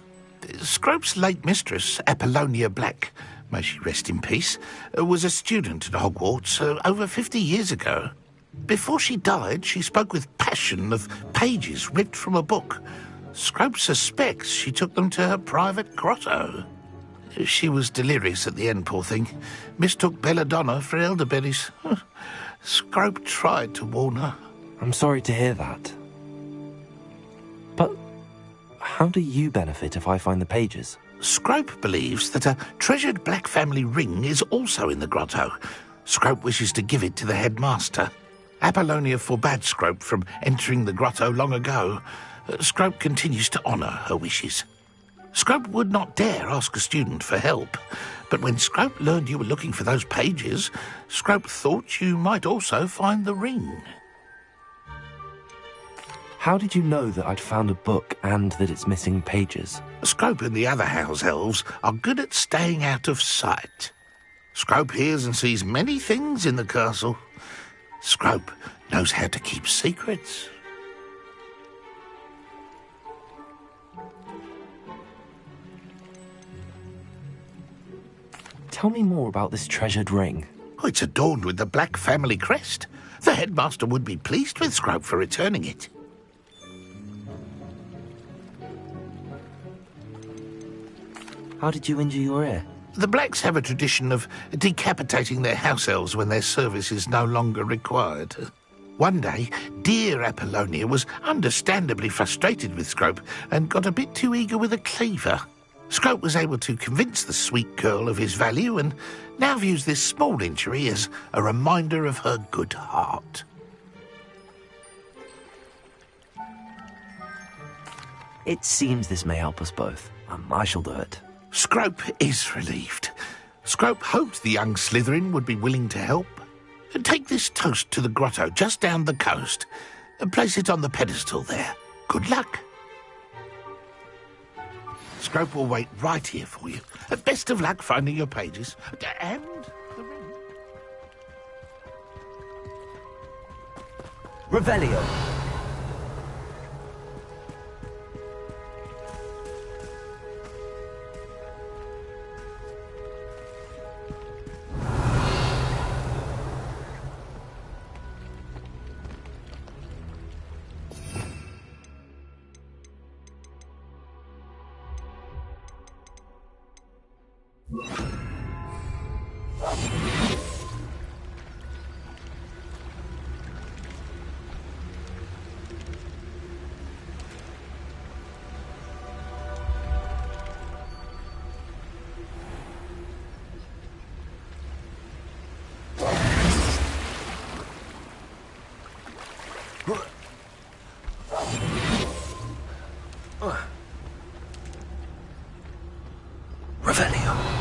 Scrope's late mistress, Apollonia Black, may she rest in peace, was a student at Hogwarts over 50 years ago. Before she died, she spoke with passion of pages ripped from a book. Scrope suspects she took them to her private grotto. She was delirious at the end, poor thing. Mistook belladonna for elderberries. Scrope tried to warn her. I'm sorry to hear that. But how do you benefit if I find the pages? Scrope believes that a treasured Black family ring is also in the grotto. Scrope wishes to give it to the headmaster. Apollonia forbade Scrope from entering the grotto long ago. Scrope continues to honour her wishes. Scrope would not dare ask a student for help, but when Scrope learned you were looking for those pages, Scrope thought you might also find the ring. How did you know that I'd found a book and that it's missing pages? Scrope and the other house elves are good at staying out of sight. Scrope hears and sees many things in the castle. Scrope knows how to keep secrets. Tell me more about this treasured ring. Oh, it's adorned with the Black family crest. The headmaster would be pleased with Scrope for returning it. How did you injure your ear? The Blacks have a tradition of decapitating their house elves when their service is no longer required. One day, dear Apollonia was understandably frustrated with Scrope and got a bit too eager with a cleaver. Scrope was able to convince the sweet girl of his value and now views this small injury as a reminder of her good heart. It seems this may help us both. I shall do it. Scrope is relieved. Scrope hoped the young Slytherin would be willing to help. Take this toast to the grotto just down the coast and place it on the pedestal there. Good luck. Scrope will wait right here for you. Best of luck finding your pages. And the ring. Revelio. Revelio.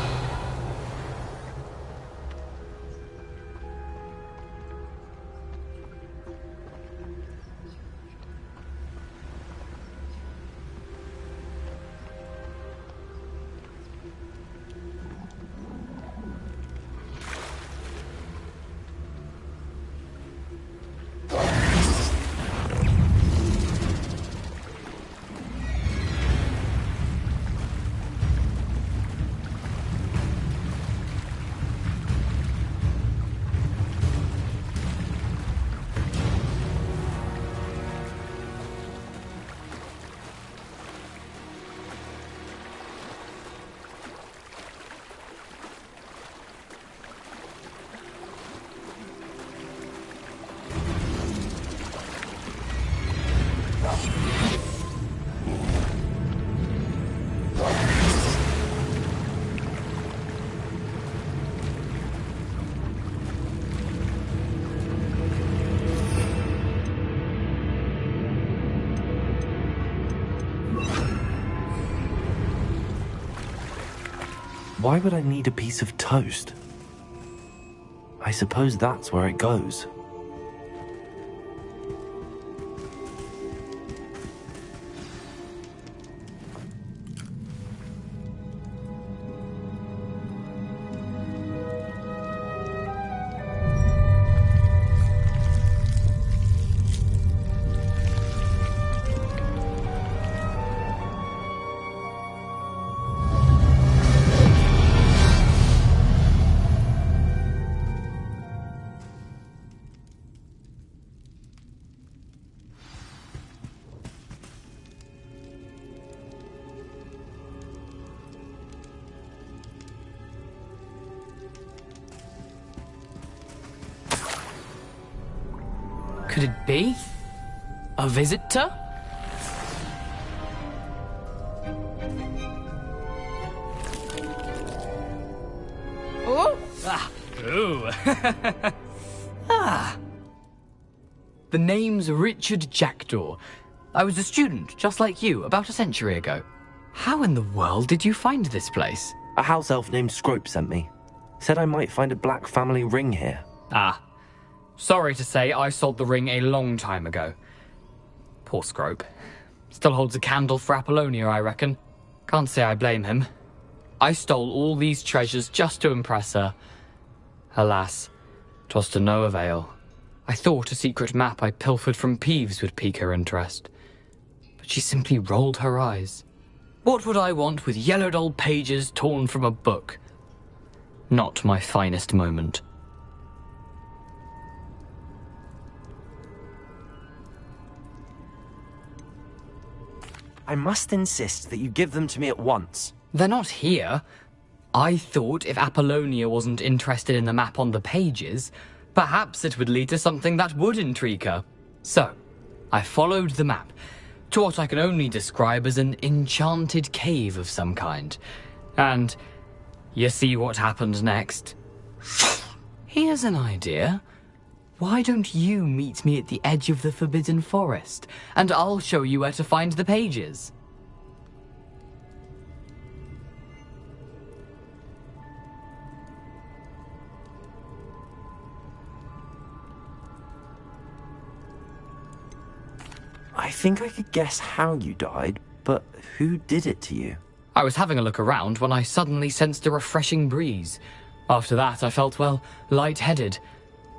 Why would I need a piece of toast? I suppose that's where it goes. Could it be? A visitor? Oh! Ah! Ooh! Ah! The name's Richard Jackdaw. I was a student, just like you, about a century ago. How in the world did you find this place? A house elf named Scrope sent me. Said I might find a black family ring here. Ah. Sorry to say, I sold the ring a long time ago. Poor Scrope. Still holds a candle for Apollonia, I reckon. Can't say I blame him. I stole all these treasures just to impress her. Alas, 'twas to no avail. I thought a secret map I pilfered from Peeves would pique her interest. But she simply rolled her eyes. What would I want with yellowed old pages torn from a book? Not my finest moment. I must insist that you give them to me at once. They're not here. I thought if Apollonia wasn't interested in the map on the pages, perhaps it would lead to something that would intrigue her. So, I followed the map to what I can only describe as an enchanted cave of some kind. And you see what happened next? Here's an idea. Why don't you meet me at the edge of the Forbidden Forest, and I'll show you where to find the pages? I think I could guess how you died, but who did it to you? I was having a look around when I suddenly sensed a refreshing breeze. After that, I felt, well, lightheaded.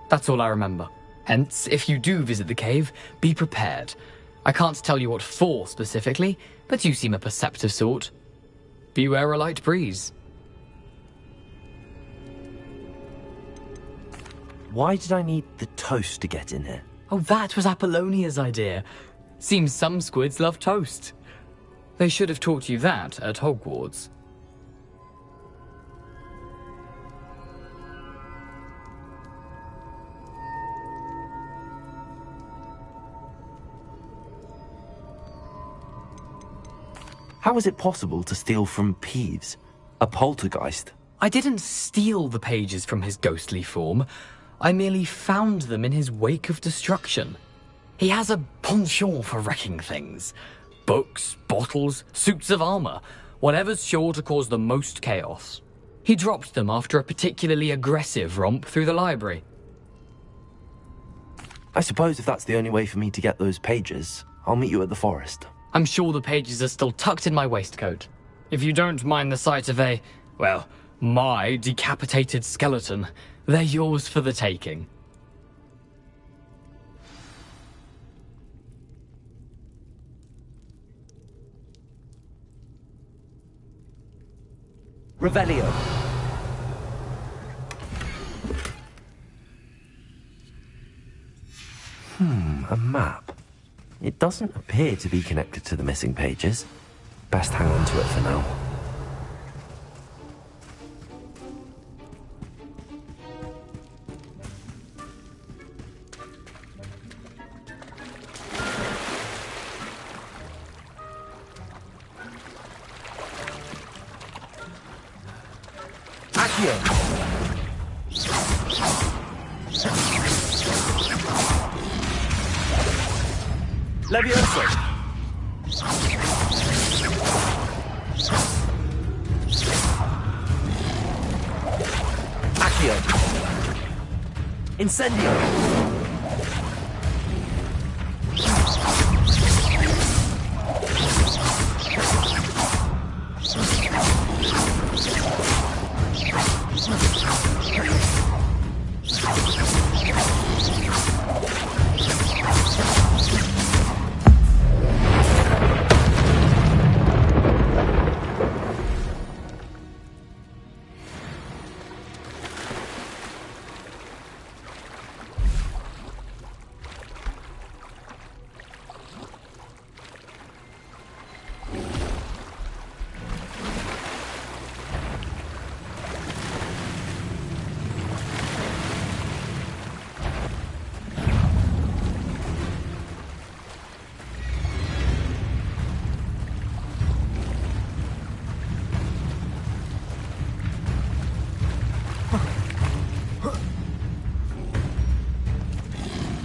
That's all I remember. Hence, if you do visit the cave, be prepared. I can't tell you what for specifically, but you seem a perceptive sort. Beware a light breeze. Why did I need the toast to get in here? Oh, that was Apollonia's idea. Seems some squids love toast. They should have taught you that at Hogwarts. How is it possible to steal from Peeves, a poltergeist? I didn't steal the pages from his ghostly form. I merely found them in his wake of destruction. He has a penchant for wrecking things. Books, bottles, suits of armor, whatever's sure to cause the most chaos. He dropped them after a particularly aggressive romp through the library. I suppose if that's the only way for me to get those pages, I'll meet you at the forest. I'm sure the pages are still tucked in my waistcoat. If you don't mind the sight of my decapitated skeleton, they're yours for the taking. Revelio. A map. It doesn't appear to be connected to the missing pages. Best hang on to it for now. Levioso! Accio! Incendio!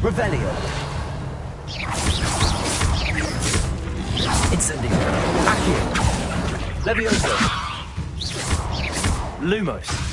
Revelio. Incendio. Accio. Levioso. Lumos.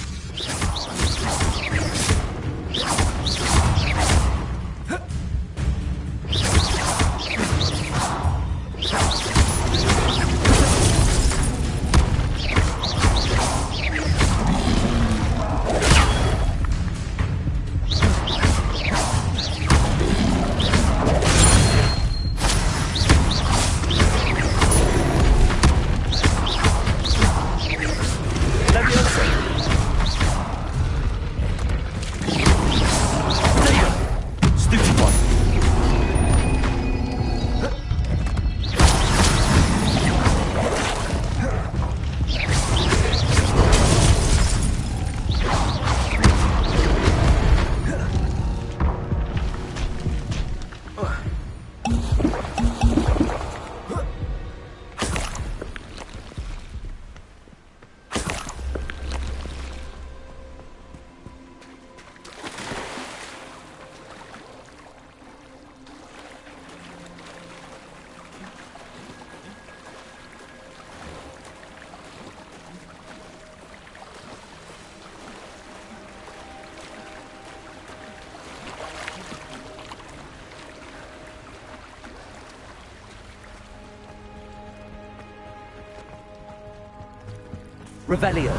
Revelio.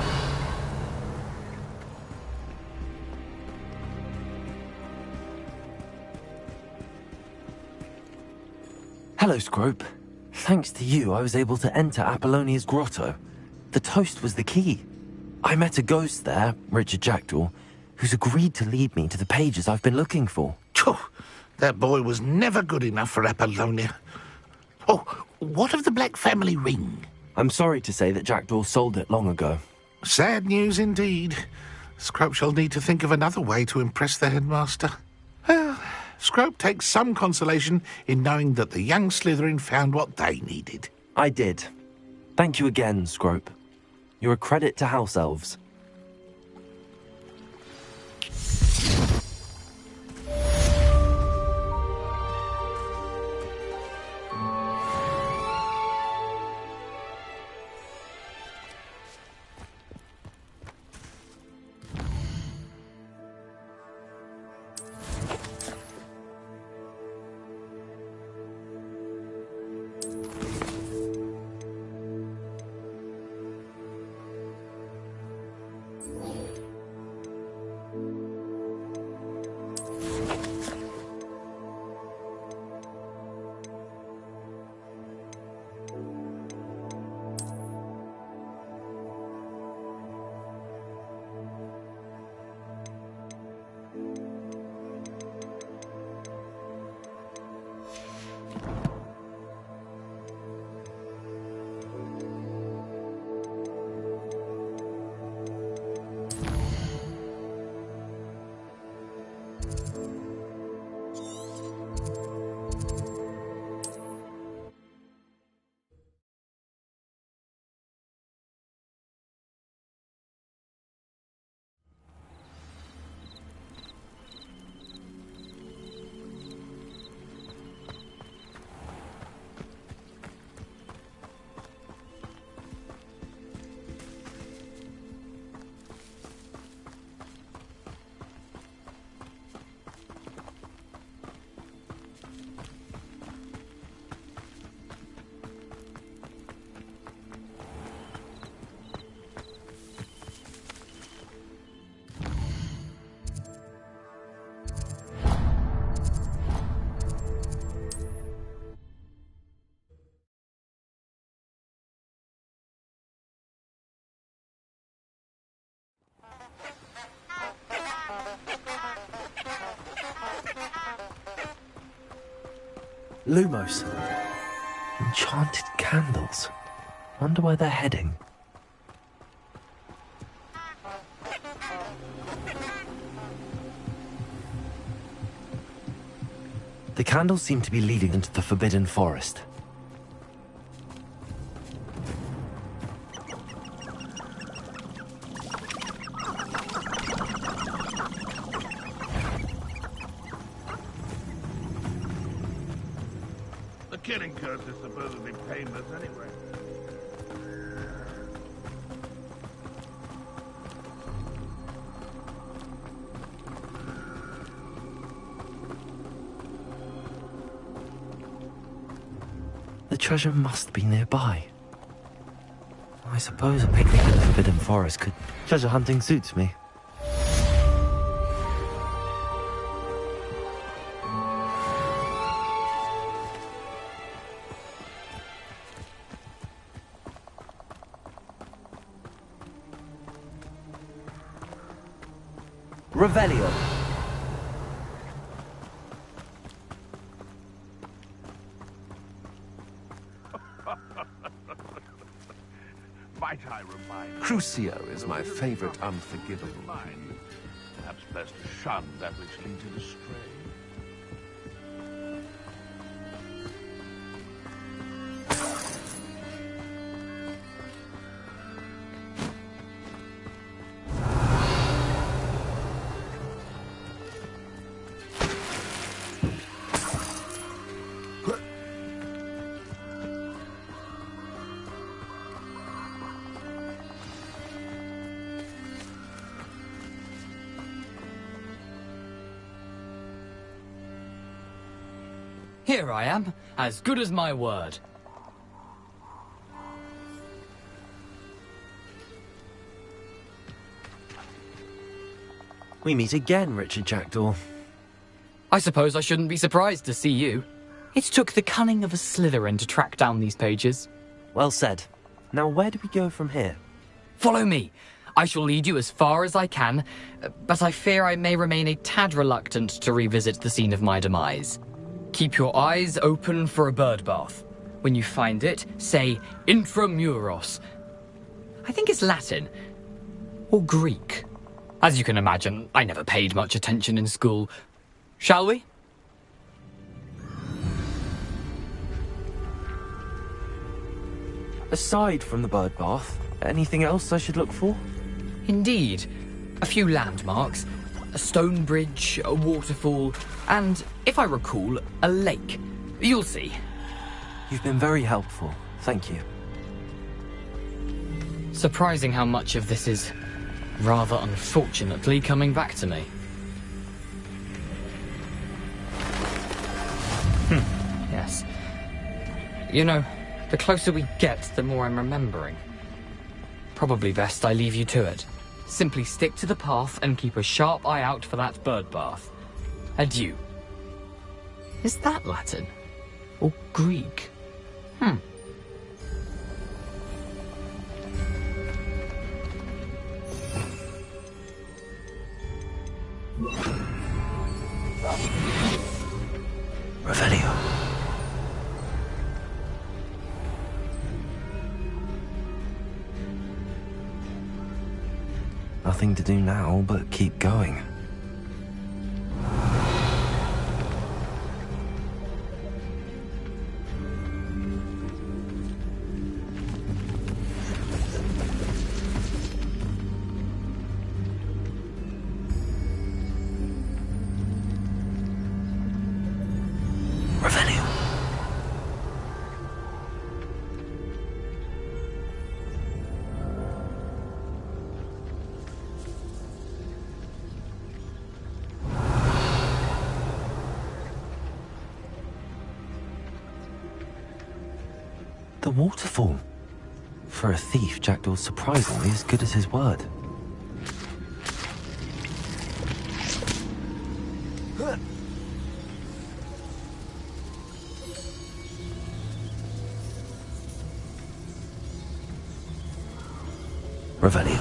Hello, Scrope. Thanks to you, I was able to enter Apollonia's grotto. The toast was the key. I met a ghost there, Richard Jackdaw, who's agreed to lead me to the pages I've been looking for. Phew, that boy was never good enough for Apollonia. Oh, what of the Black Family ring? I'm sorry to say that Jackdaw sold it long ago. Sad news indeed. Scrope shall need to think of another way to impress the headmaster. Well, Scrope takes some consolation in knowing that the young Slytherin found what they needed. I did. Thank you again, Scrope. You're a credit to House Elves. Lumos. Enchanted candles. Wonder where they're heading. The candles seem to be leading into the Forbidden Forest. killing curse is supposedly painless anyway. The treasure must be nearby. I suppose a picnic in the Forbidden Forest could... Treasure hunting suits me. Revelio. Might I remind you? Crucio is my favorite unforgivable line. Perhaps best to shun that which leads it astray. Here I am, as good as my word. We meet again, Richard Jackdaw. I suppose I shouldn't be surprised to see you. It took the cunning of a Slytherin to track down these pages. Well said. Now where do we go from here? Follow me. I shall lead you as far as I can, but I fear I may remain a tad reluctant to revisit the scene of my demise. Keep your eyes open for a bird bath. When you find it, say intramuros. I think it's Latin. Or Greek. As you can imagine, I never paid much attention in school. Shall we? Aside from the bird bath, anything else I should look for? Indeed. A few landmarks. A stone bridge, a waterfall, and, if I recall, a lake. You'll see. You've been very helpful. Thank you. Surprising how much of this is, rather unfortunately, coming back to me. Yes. You know, the closer we get, the more I'm remembering. Probably best I leave you to it. Simply stick to the path and keep a sharp eye out for that bird bath. Adieu. Is that Latin? Or Greek? Revelio. Nothing to do now but keep going. Revelio. The waterfall. For a thief, Jackdaw's surprisingly as good as his word. Revelio.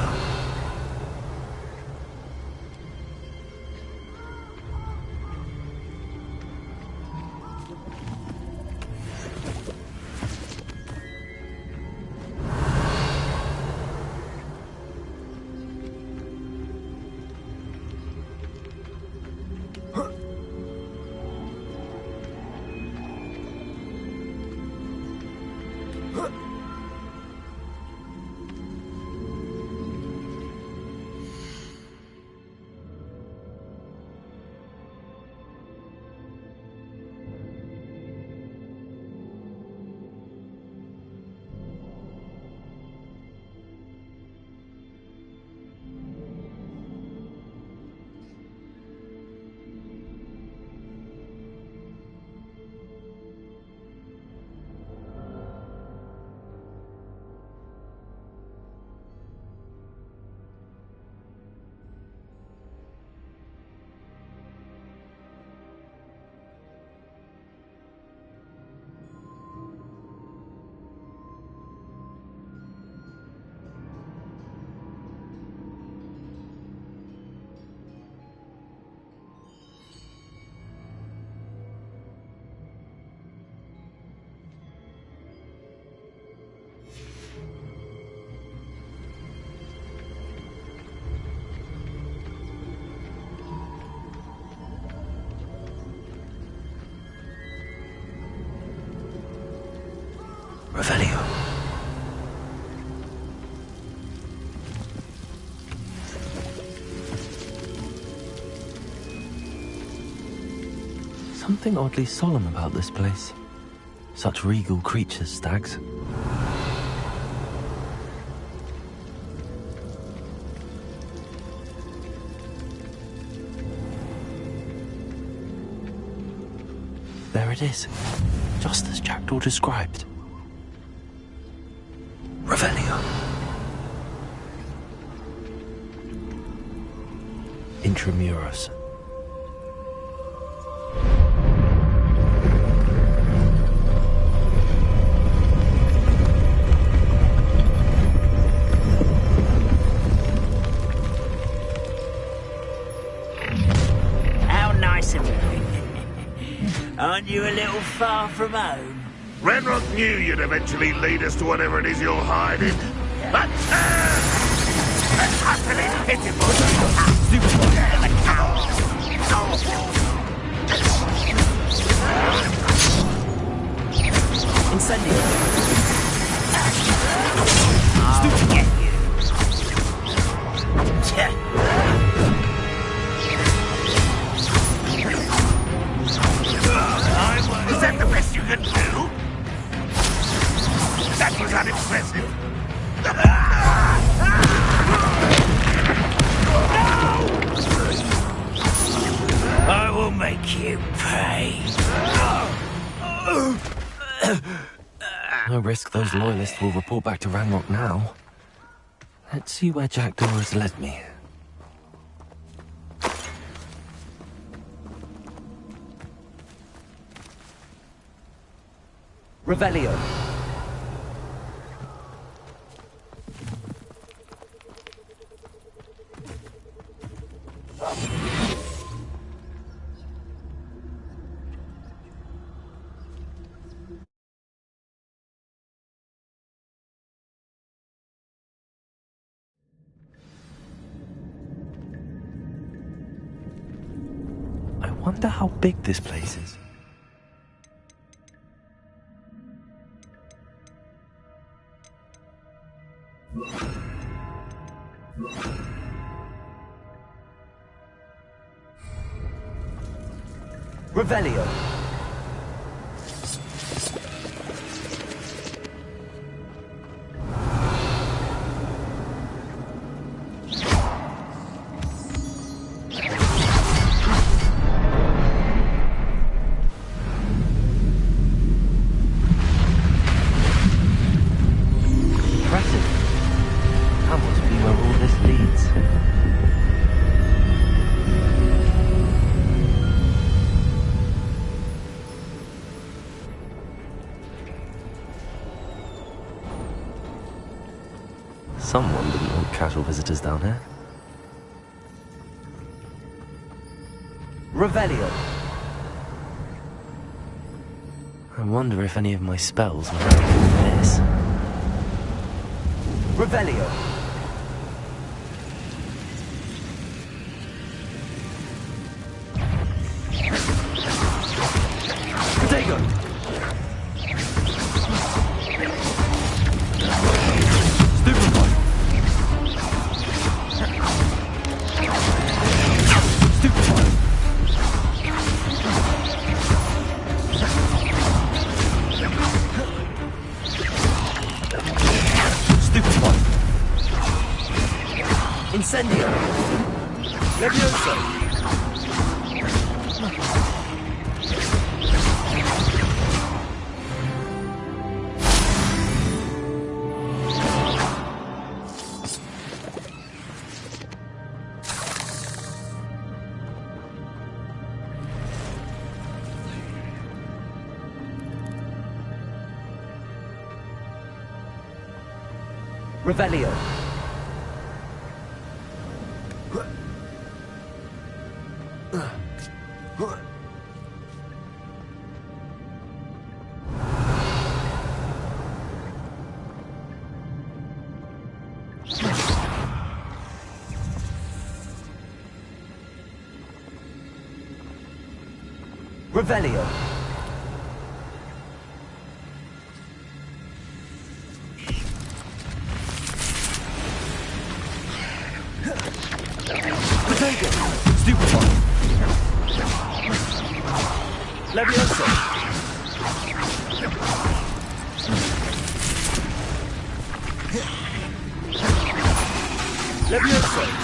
Revelio. Something oddly solemn about this place. Such regal creatures, stags. There it is, just as Jackdaw described. Revelio. Intramuros. How nice of you. Aren't you a little far from home? Renrock knew you'd eventually lead us to whatever it is you're hiding. But utterly pitiful. Incendio. I'll get you. Is that the best you can do? That was unimpressive. I will make you pay. No risk those loyalists will report back to Ranrock now. Let's see where Jackdaw has led me. Revelio. I wonder how big this place is. Revelio. Impressive. That must be where all this leads. Someone didn't want casual visitors down here. Revelio. I wonder if any of my spells will help with this. Revelio. Protego. Stupefy. Stupefy. Stupefy. Incendio. Levioso. Revelio. Revelio. Levioso! Levioso!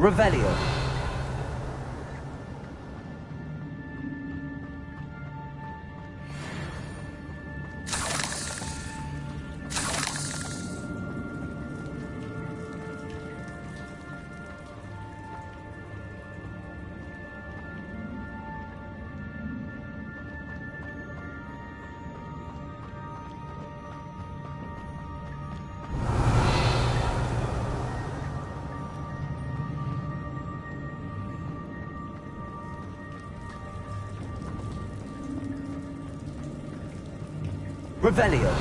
Revelio. Revelio.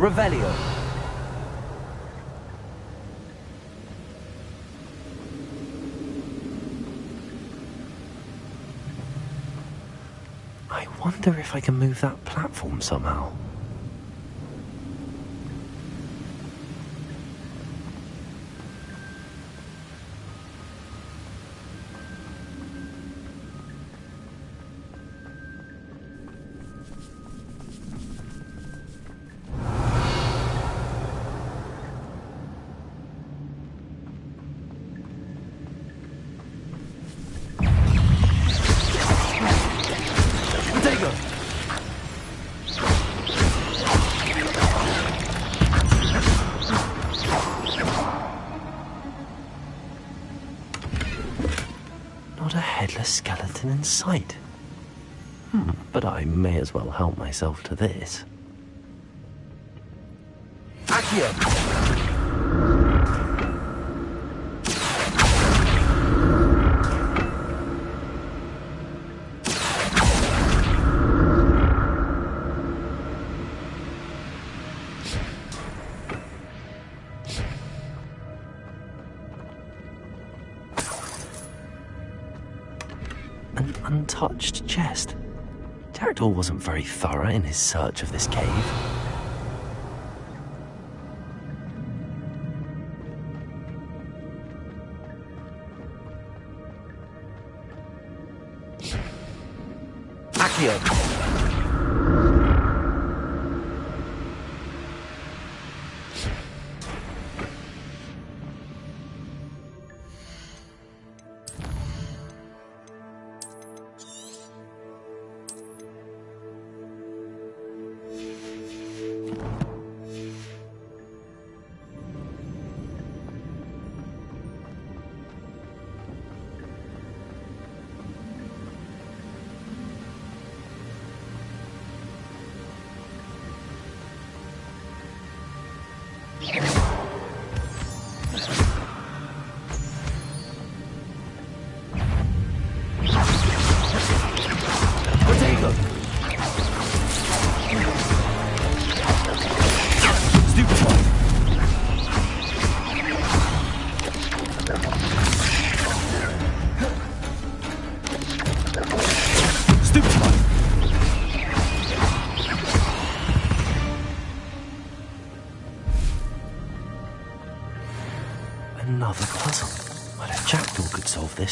Revelio. I wonder if I can move that platform somehow. Not a headless skeleton in sight. But I may as well help myself to this. Accio! An untouched chest. Jackdaw wasn't very thorough in his search of this cave. Accio!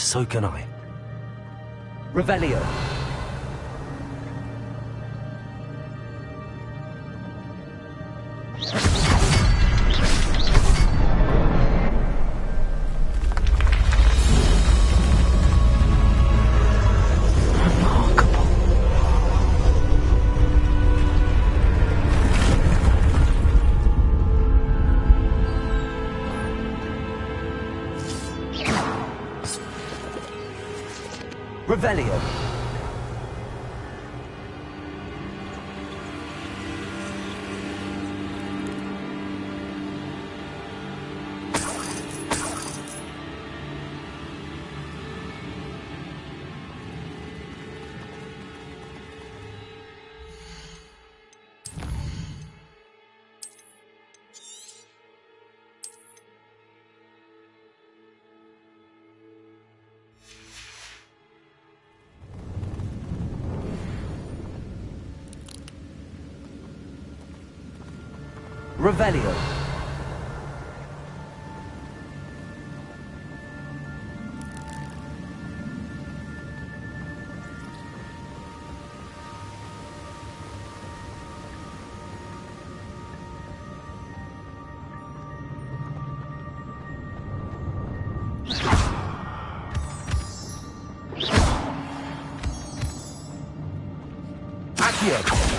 so can I. Revelio. Revelio. Revelio. Accio.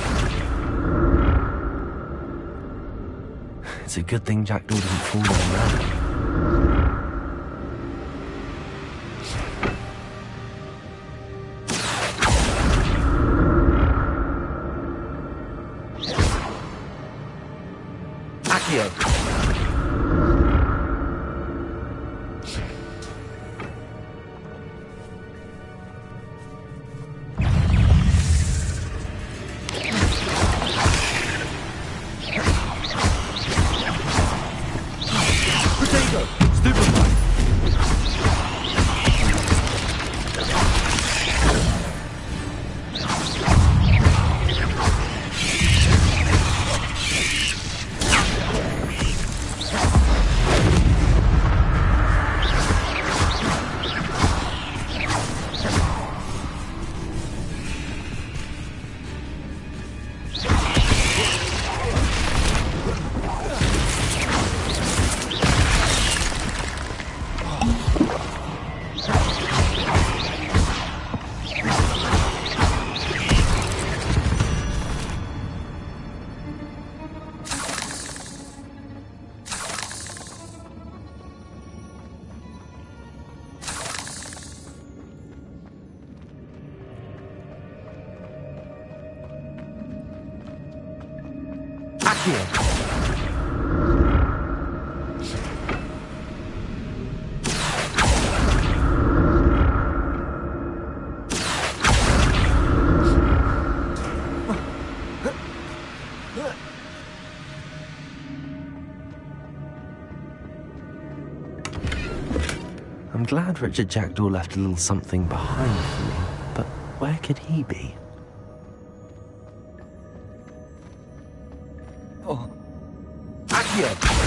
It's a good thing Jackdaw didn't fall down there. I'm glad Richard Jackdaw left a little something behind for me, but where could he be? Oh. Accio.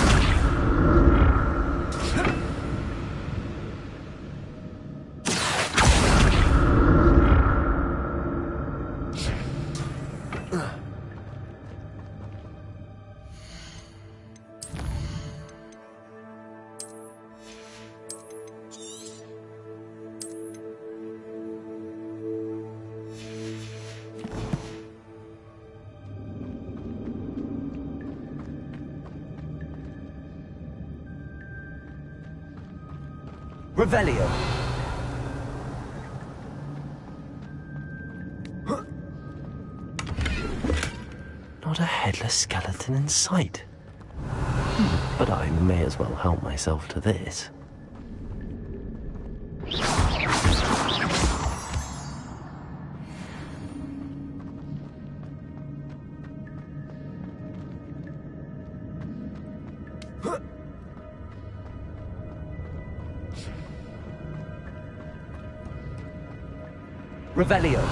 Revelio. Not a headless skeleton in sight. But I may as well help myself to this. Revelio.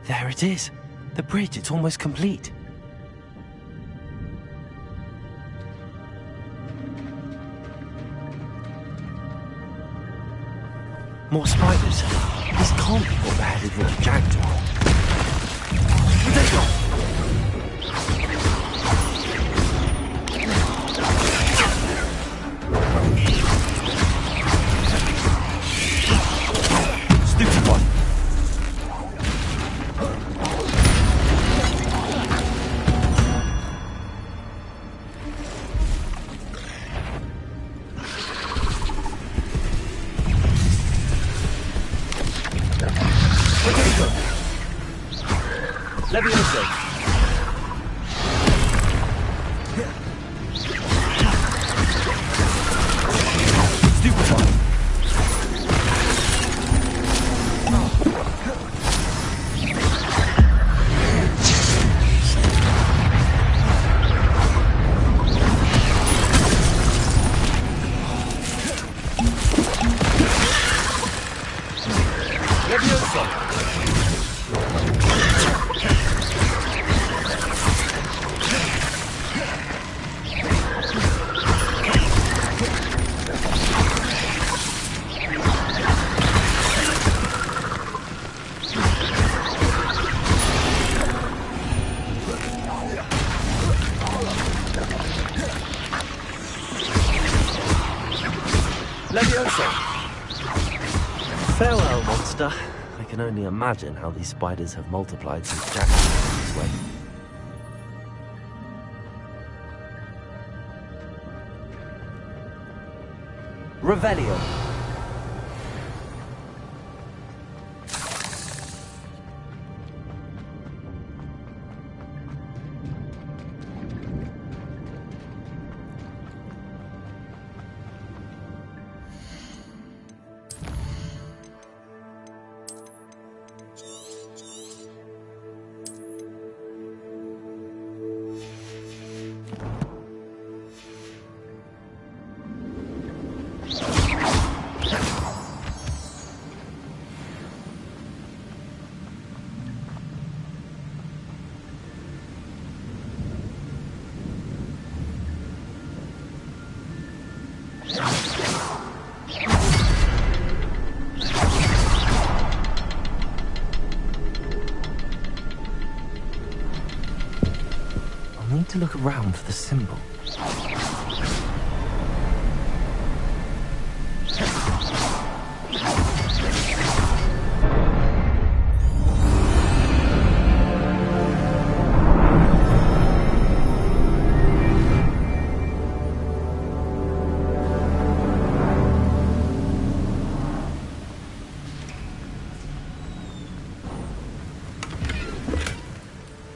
There it is. The bridge, it's almost complete. More spiders. This can't be what beheaded Richard Jackdaw. Stupid one. Levioso. Stupefy. Levioso. Levioso! Farewell, monster. I can only imagine how these spiders have multiplied since Jack came this way. Revelio. I need to look around for the symbol.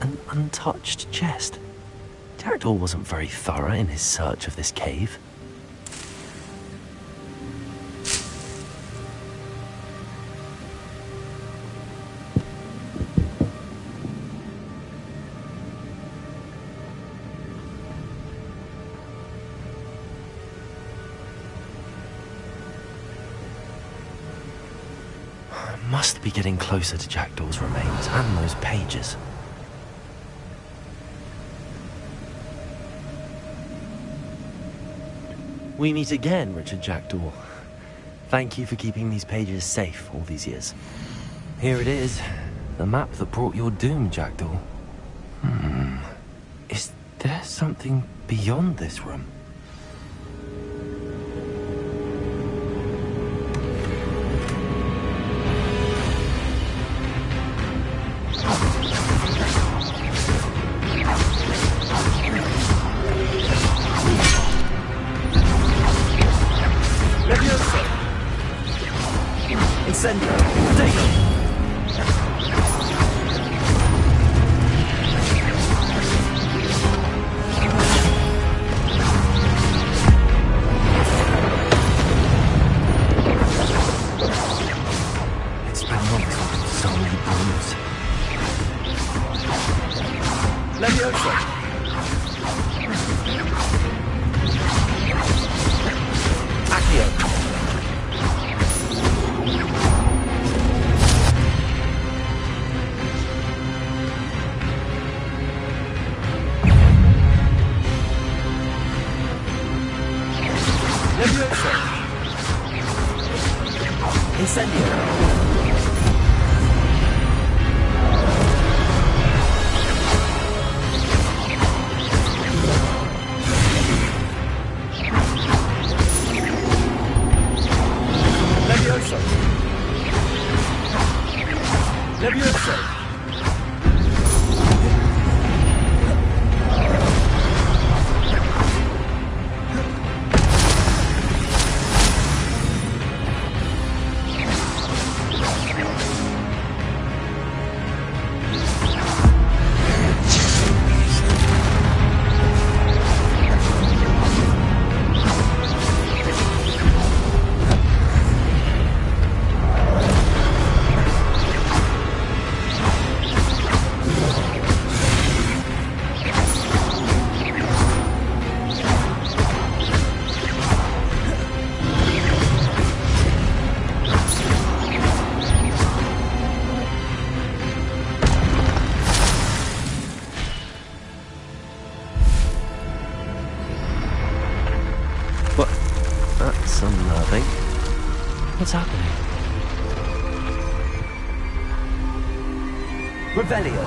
An untouched chest. Jackdaw wasn't very thorough in his search of this cave. I must be getting closer to Jackdaw's remains and those pages. We meet again, Richard Jackdaw. Thank you for keeping these pages safe all these years. Here it is, the map that brought your doom, Jackdaw. Is there something beyond this room? Incendio. Levioso. Levioso. That's unnerving. What's happening? Revelio.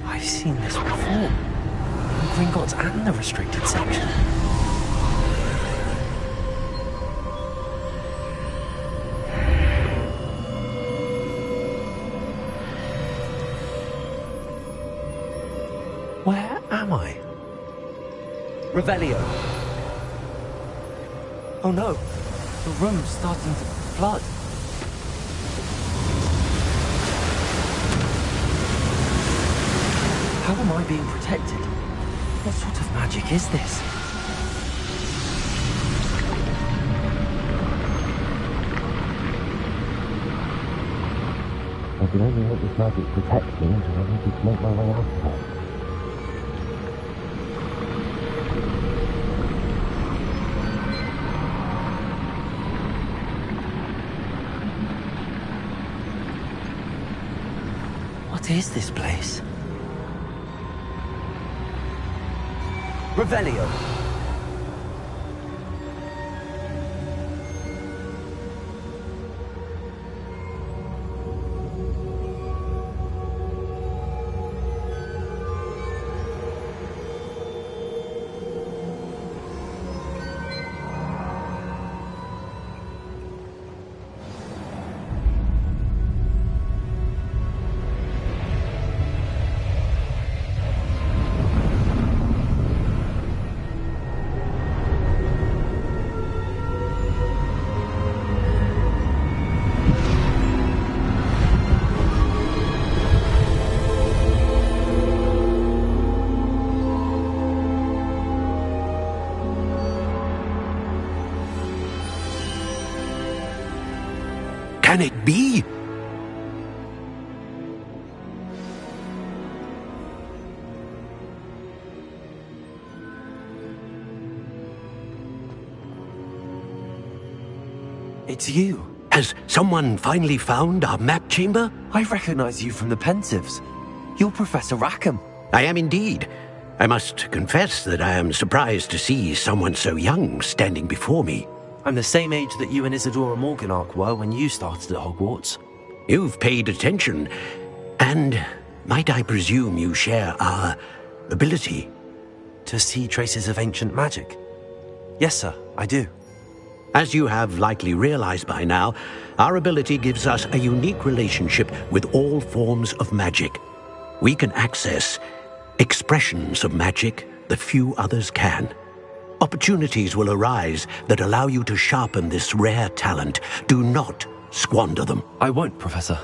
I've seen this before. The Gringotts and the restricted section. Where am I? Revelio. Oh no, the room's starting to flood. How am I being protected? What sort of magic is this? I can only hope this magic protects me until I'm able to make my way out of here. What is this place? Revelio. Can it be? It's you. Has someone finally found our map chamber? I recognize you from the Pensives. You're Professor Rackham. I am indeed. I must confess that I am surprised to see someone so young standing before me. I'm the same age that you and Isadora Morganach were when you started at Hogwarts. You've paid attention, and might I presume you share our ability? To see traces of ancient magic? Yes, sir, I do. As you have likely realized by now, our ability gives us a unique relationship with all forms of magic. We can access expressions of magic that few others can. Opportunities will arise that allow you to sharpen this rare talent. Do not squander them. I won't, Professor.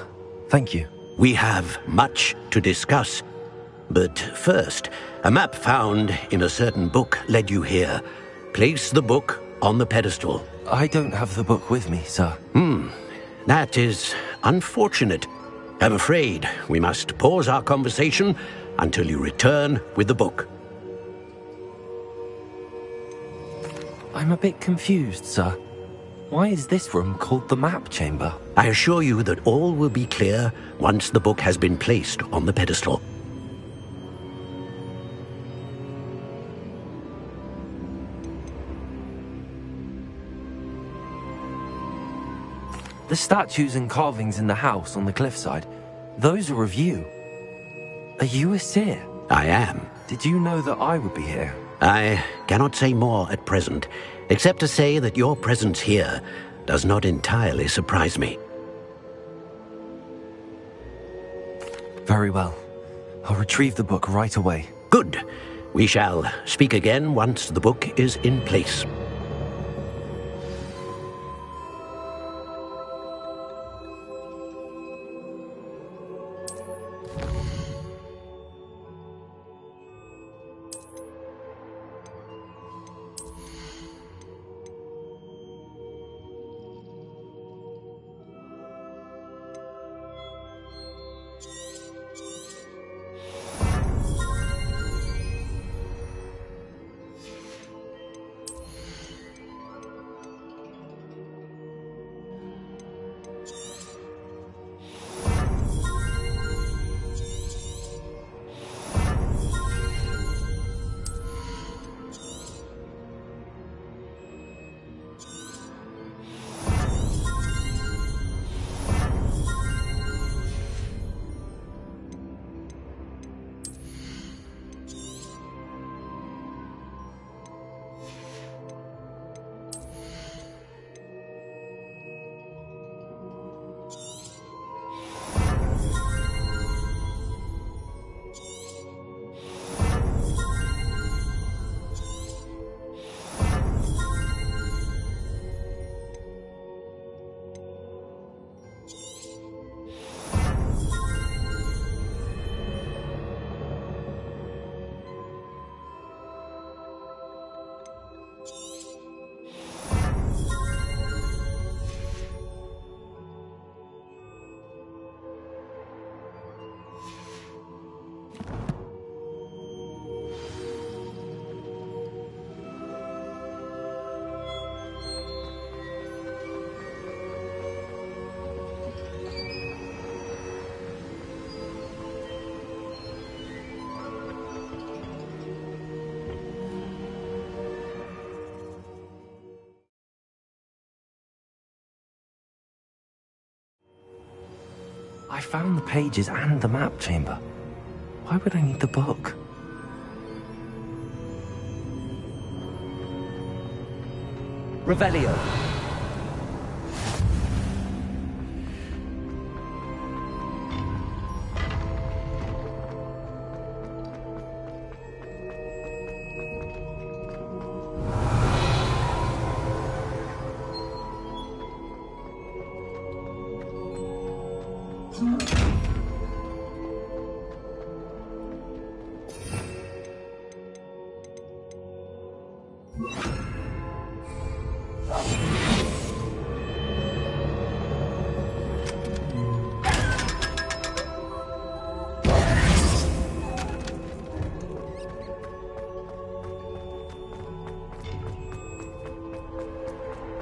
Thank you. We have much to discuss. But first, a map found in a certain book led you here. Place the book on the pedestal. I don't have the book with me, sir. That is unfortunate. I'm afraid we must pause our conversation until you return with the book. I'm a bit confused, sir. Why is this room called the map chamber? I assure you that all will be clear once the book has been placed on the pedestal. The statues and carvings in the house on the cliffside, those are of you. Are you a seer? I am. Did you know that I would be here? I cannot say more at present, except to say that your presence here does not entirely surprise me. Very well. I'll retrieve the book right away. Good. We shall speak again once the book is in place. I found the pages and the map chamber. Why would I need the book? Revelio.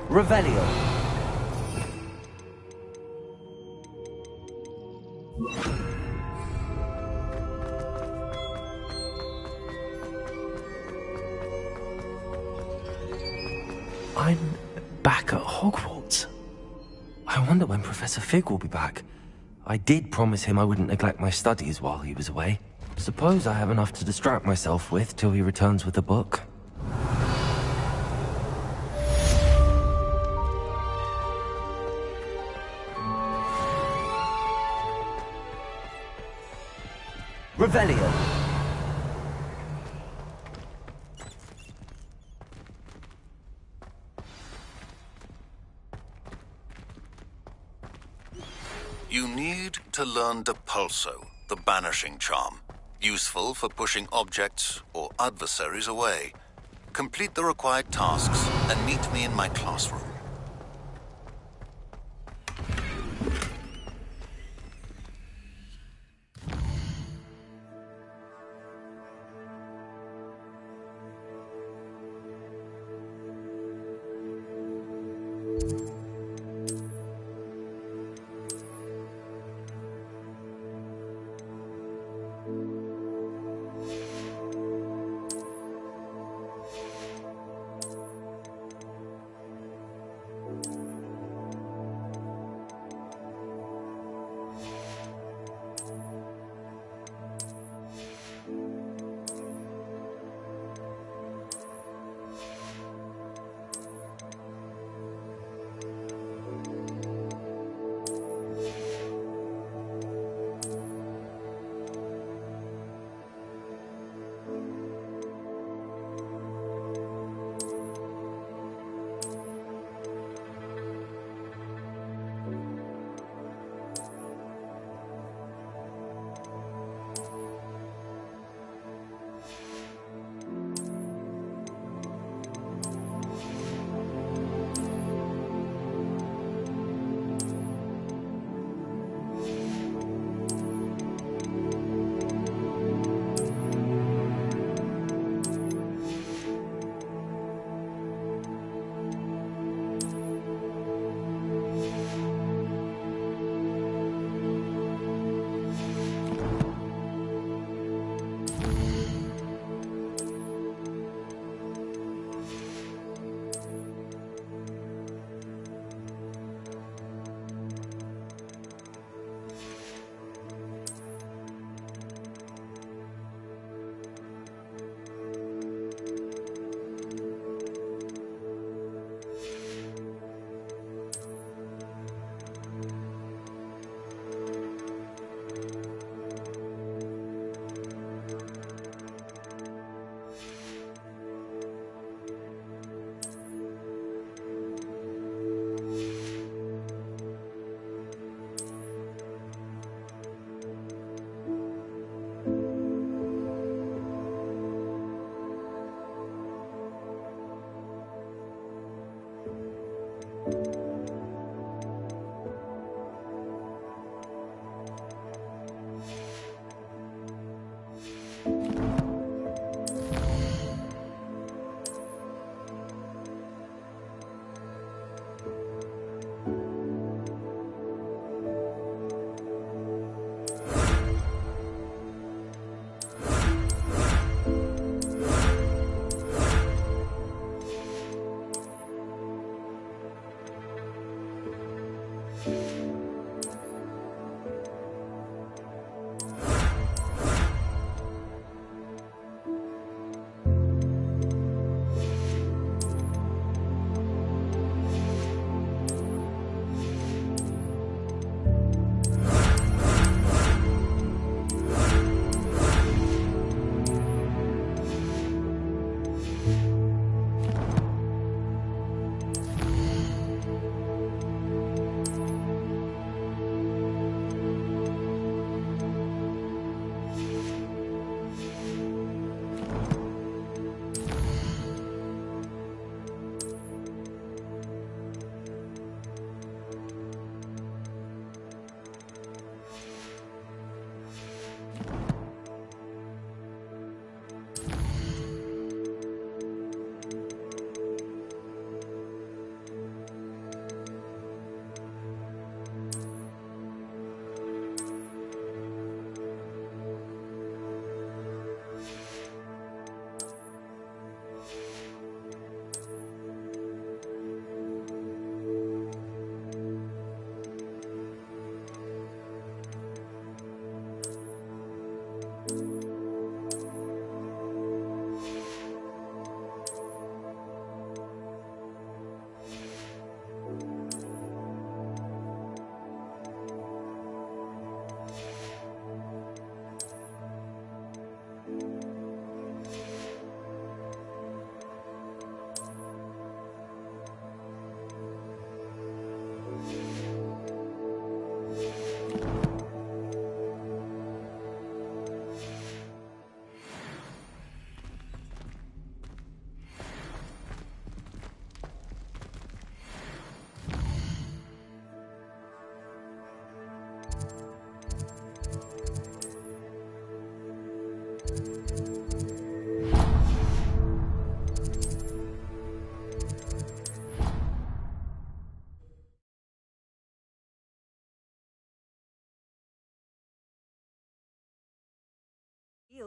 Revelio. I'm back at Hogwarts. I wonder when Professor Fig will be back. I did promise him I wouldn't neglect my studies while he was away. Suppose I have enough to distract myself with till he returns with the book. Revelio. You need to learn Depulso, the banishing charm. Useful for pushing objects or adversaries away. complete the required tasks and meet me in my classroom.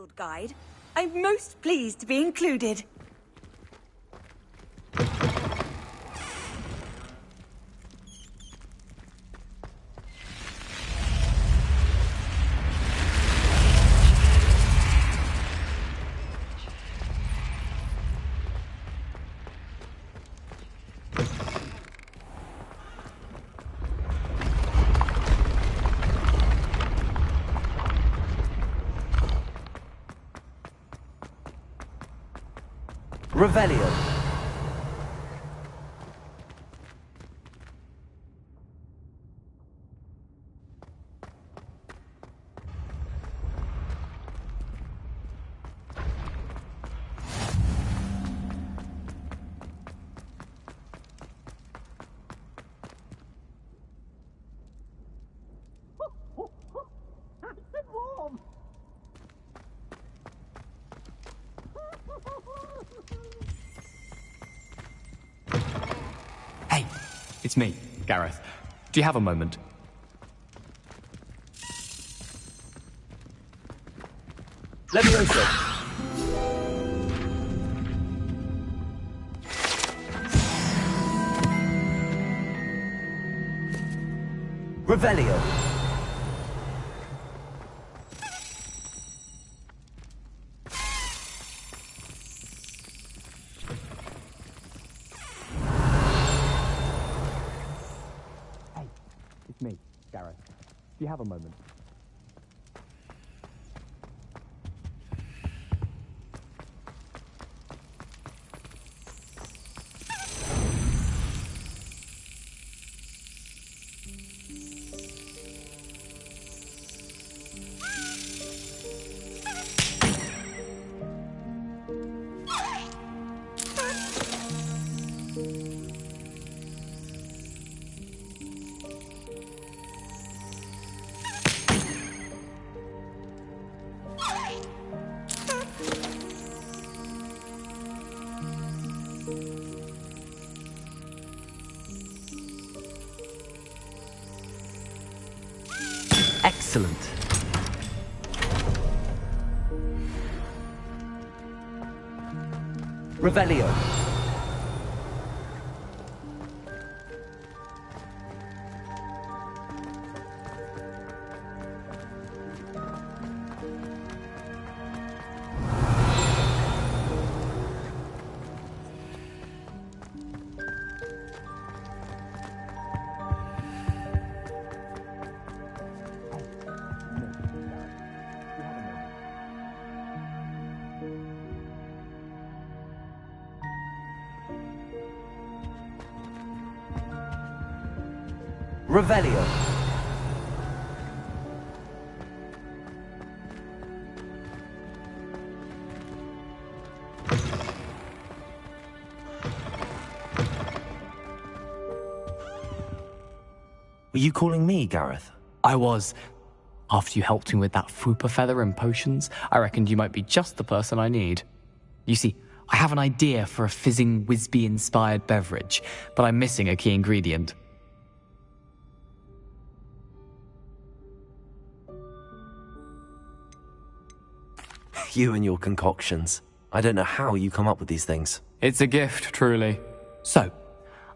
detailed guide. I'm most pleased to be included. Revelio. Hey, it's me, Gareth. Do you have a moment? Levioso. Revelio. It's me, Gareth. Do you have a moment? Excellent. Revelio. Revelio. Were you calling me, Gareth? I was. After you helped me with that Fupa feather and potions, I reckoned you might be just the person I need. You see, I have an idea for a fizzing Wisby-inspired beverage, but I'm missing a key ingredient. You and your concoctions. I don't know how you come up with these things. It's a gift, truly. So,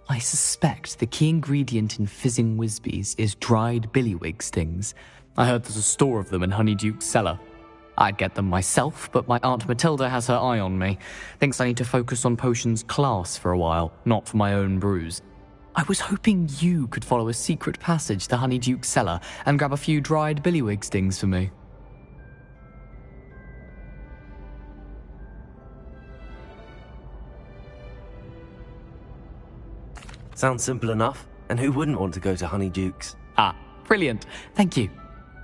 I suspect the key ingredient in fizzing Wisbies is dried billywig stings. I heard there's a store of them in Honeyduke's cellar. I'd get them myself, but my Aunt Matilda has her eye on me. Thinks I need to focus on potions class for a while, not for my own brews. I was hoping you could follow a secret passage to Honeyduke's cellar and grab a few dried billywig stings for me. Sounds simple enough. And who wouldn't want to go to Honeyduke's? Ah, brilliant. Thank you.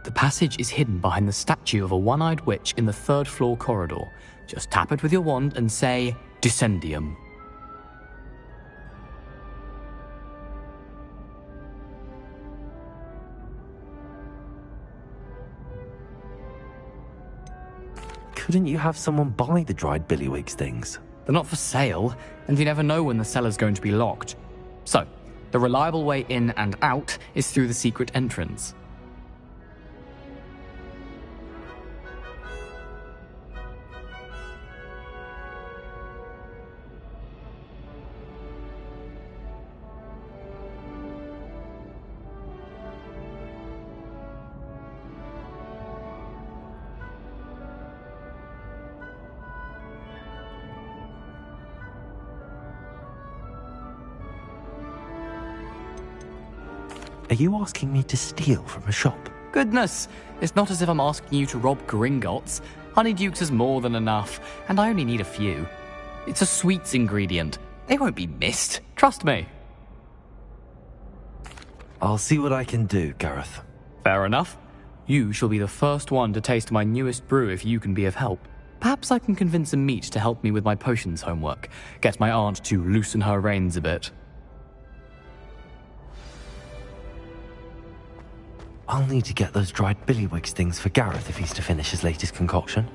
The passage is hidden behind the statue of a one-eyed witch in the third-floor corridor. Just tap it with your wand and say, Descendium. Couldn't you have someone buy the dried billywig stings? They're not for sale, and you never know when the cellar's going to be locked. So, the reliable way in and out is through the secret entrance. Are you asking me to steal from a shop? Goodness, it's not as if I'm asking you to rob Gringotts. Honeydukes is more than enough, and I only need a few. It's a sweets ingredient. They won't be missed. Trust me. I'll see what I can do, Gareth. Fair enough. You shall be the first one to taste my newest brew if you can be of help. Perhaps I can convince a meat to help me with my potions homework. Get my aunt to loosen her reins a bit. I'll need to get those dried billywigs things for Gareth if he's to finish his latest concoction.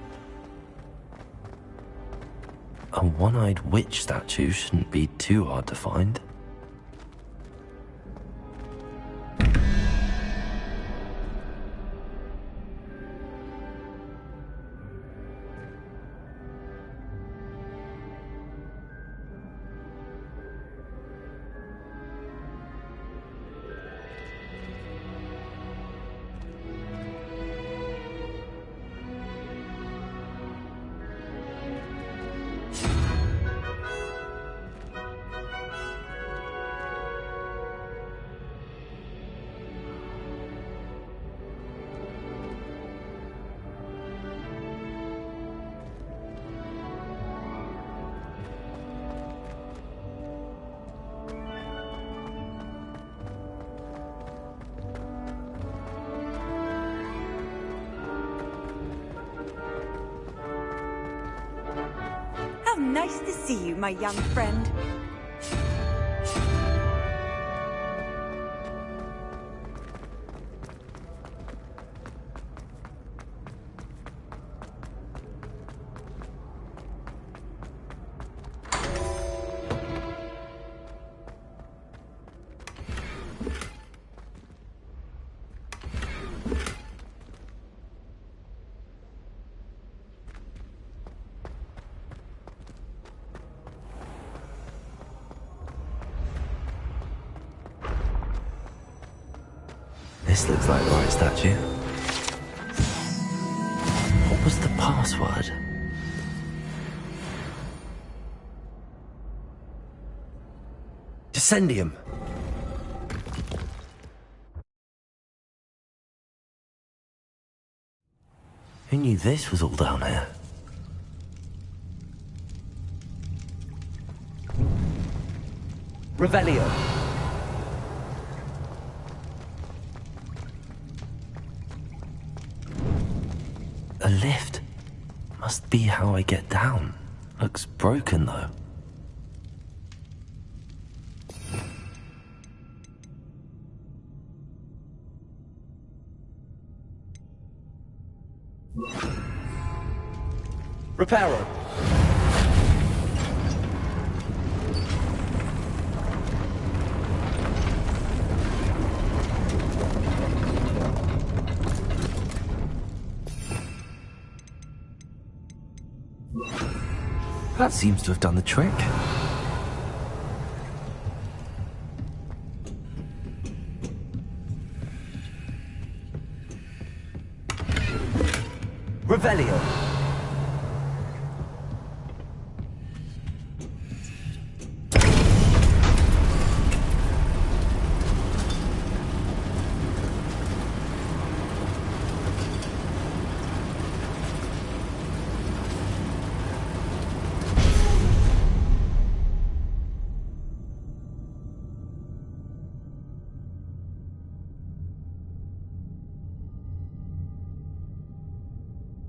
A one-eyed witch statue shouldn't be too hard to find. How nice to see you, my young friend. This looks like the right statue. What was the password? Descendium. Who knew this was all down here? Revelio. A lift. Must be how I get down. Looks broken though. Reparo. That seems to have done the trick. Revelio.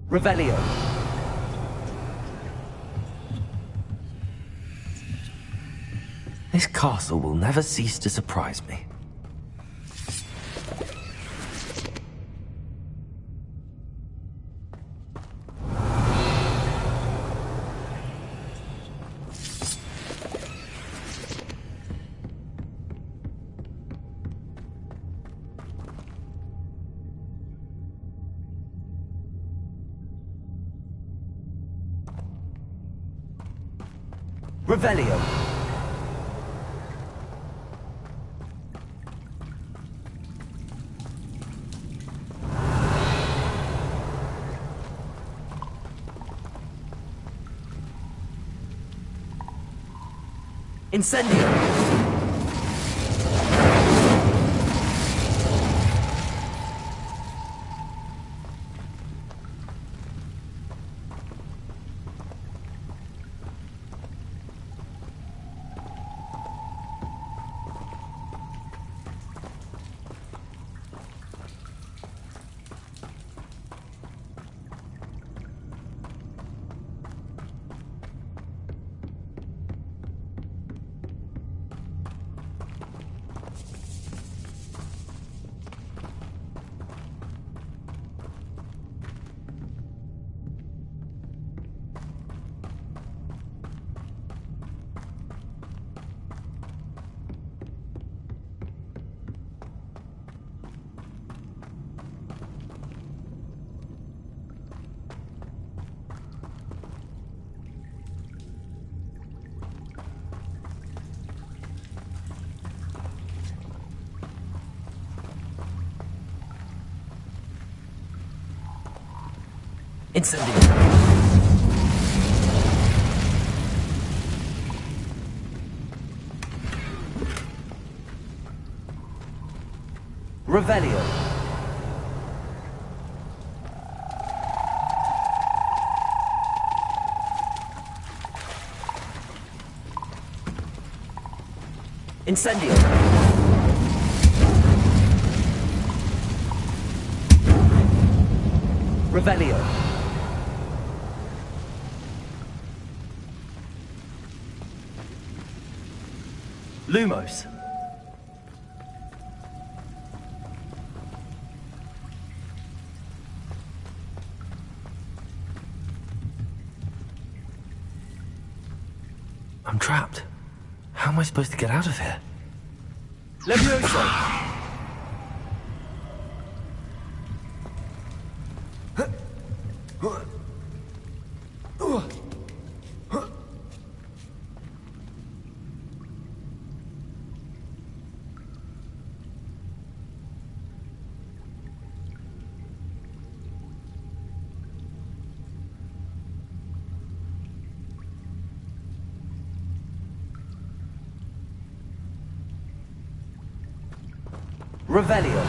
Revelio. This castle will never cease to surprise me. Revelio. Incendio. Incendio. Revelio. Incendio. Revelio. Lumos. I'm trapped. How am I supposed to get out of here? Levioso! Revelio.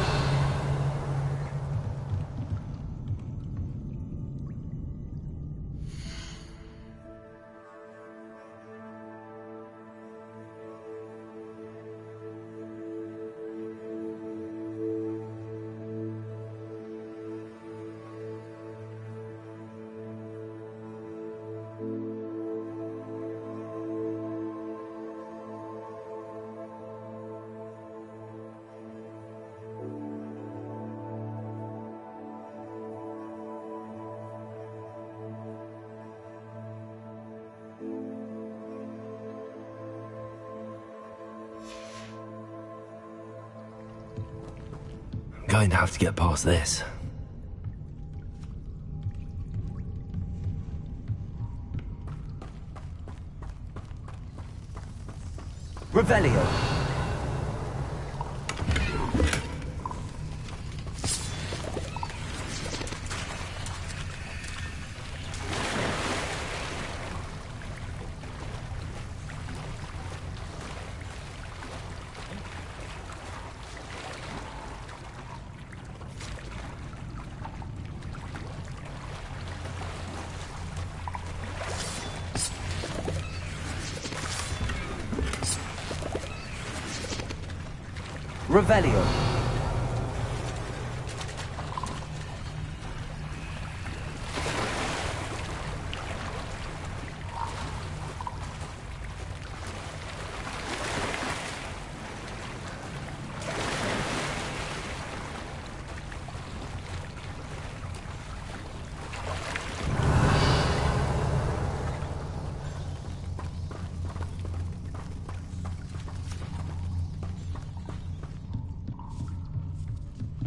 Going to have to get past this. Revelio. Revelio.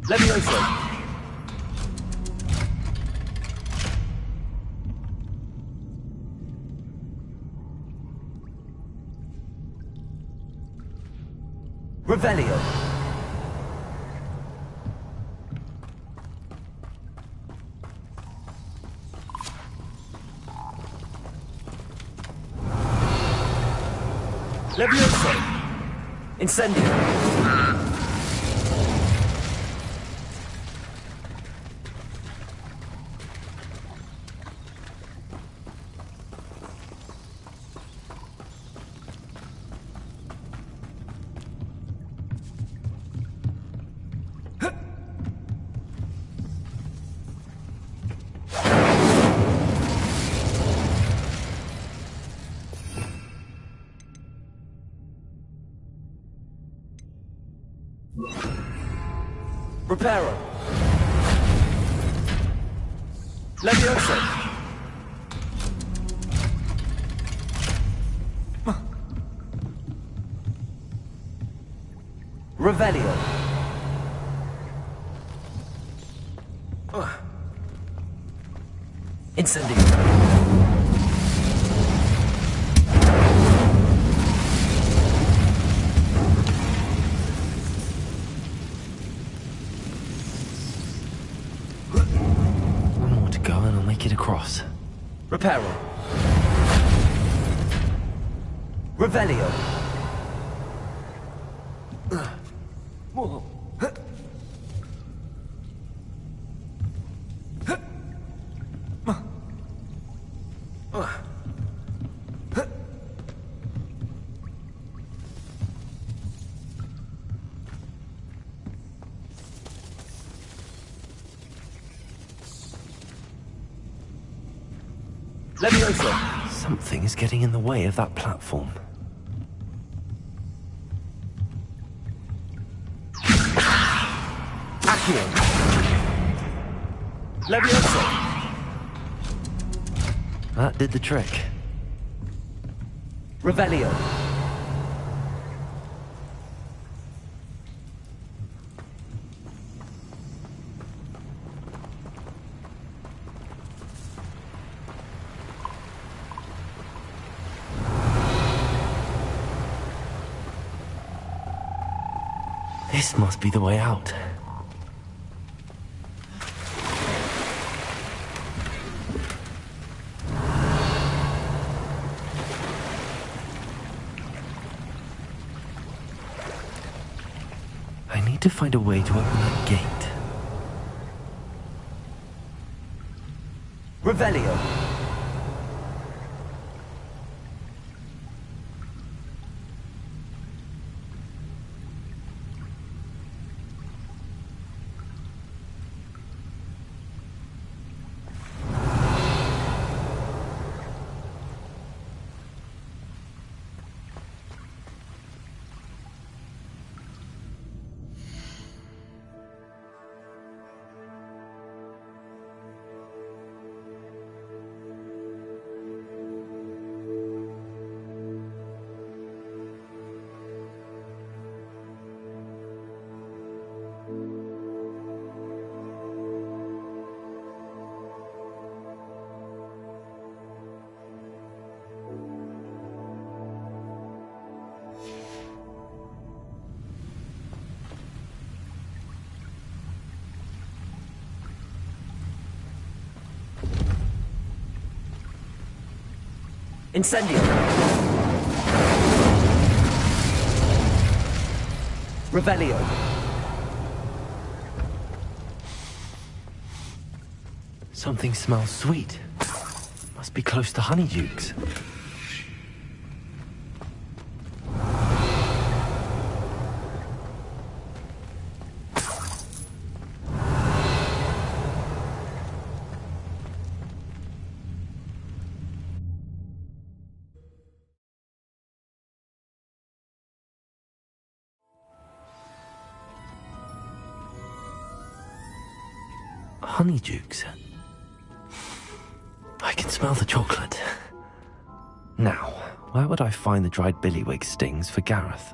Levioso. Revelio. Levioso. Incendio. Reparo. Levioso. Revelio. Incendio. Make it Reparo. Revelio. Levioso. Something is getting in the way of that platform. Accio. Levioso. That did the trick. Revelio. This must be the way out. I need to find a way to open that gate. Revelio. Incendio. Revelio. Something smells sweet. Must be close to Honeydukes. Honeydukes. I can smell the chocolate. Now, where would I find the dried billywig stings for Gareth?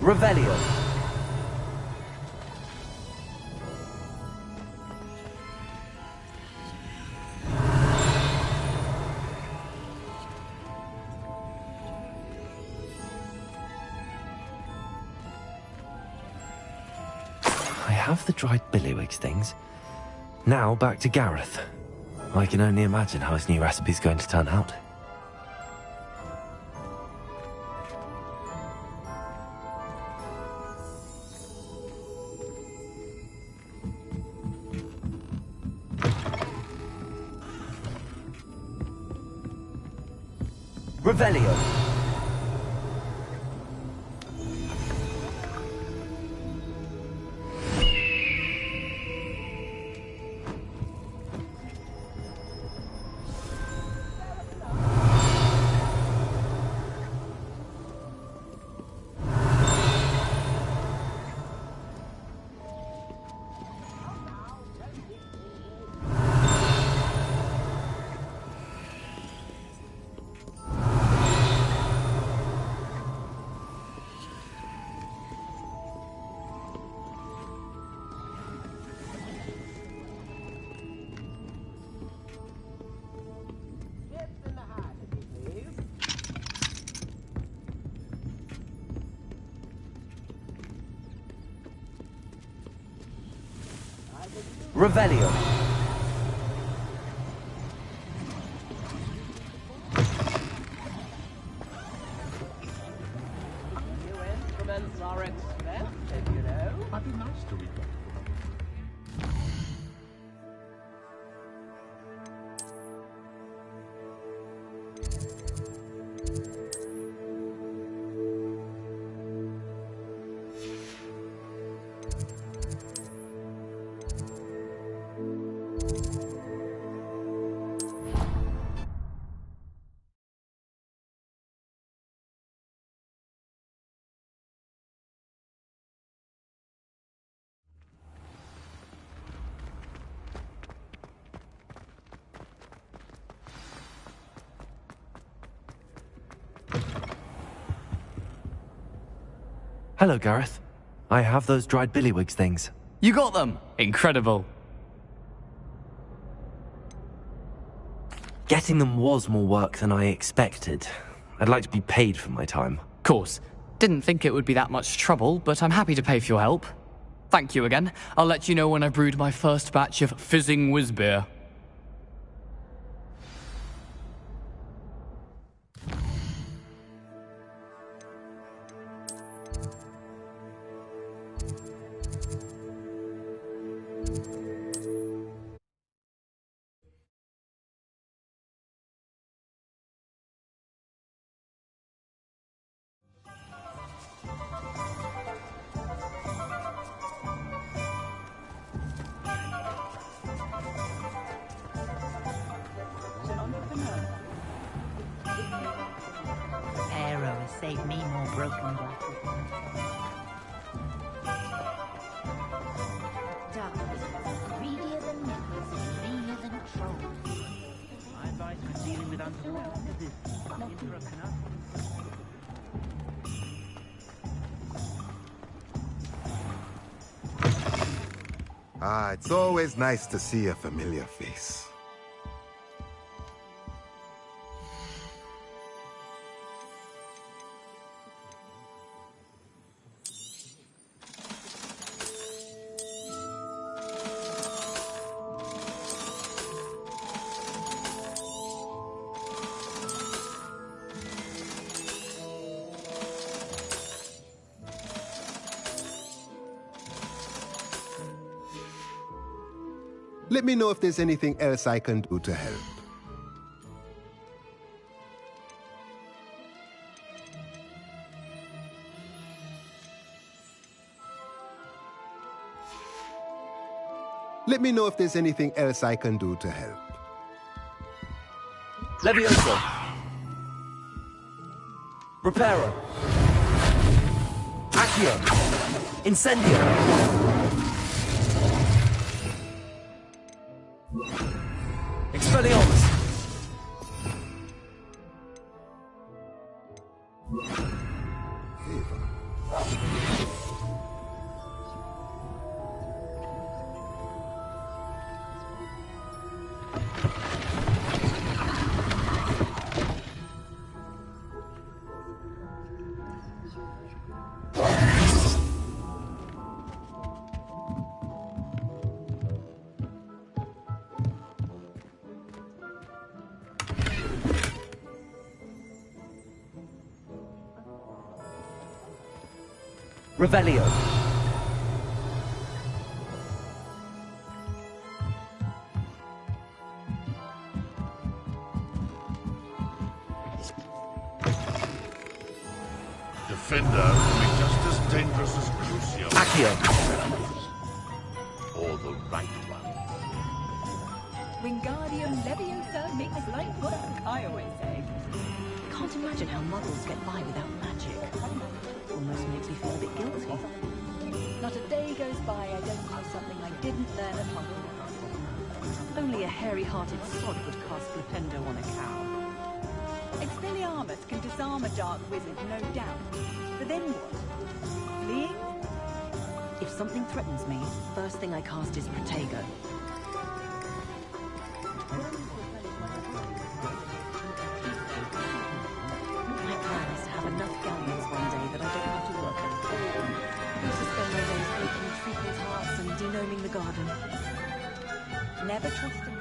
Revelio. I have the dried billywig stings. Now back to Gareth. I can only imagine how his new recipe's going to turn out. Revelio. Revelio. New instruments are expensive, you know. I'd be nice to read them. Hello, Gareth. I have those dried billywigs things. You got them! Incredible. Getting them was more work than I expected. I'd like to be paid for my time. Course. Didn't think it would be that much trouble, but I'm happy to pay for your help. Thank you again. I'll let you know when I've brewed my first batch of fizzing whiz beer. Aero has saved me more broken glasses. Greedier than nippers, meaner than trolls. My advice when dealing with underwater is interrupt enough. Ah, it's always nice to see a familiar face. Let me know if there's anything else I can do to help. Let me know if there's anything else I can do to help. Levioso. Reparo. Accio. Incendio. Expelliarmus! Revelio. Defender will be just as dangerous as Crucio. Accio. Or the right one. Wingardium Leviosa makes light work, I always say. Can't imagine how muggles get by without magic. Almost makes me feel a bit guilty. Not a day goes by I don't know something I didn't learn at Hogwarts. Only a hairy-hearted sod would cast Flipendo on a cow. Expelliarmus can disarm a dark wizard, no doubt. But then what? Fleeing? If something threatens me, first thing I cast is Protego. My plan is to have enough galleons one day that I don't have to work at all. To spend my days breaking treacle hearts and denoming the garden. Never trust a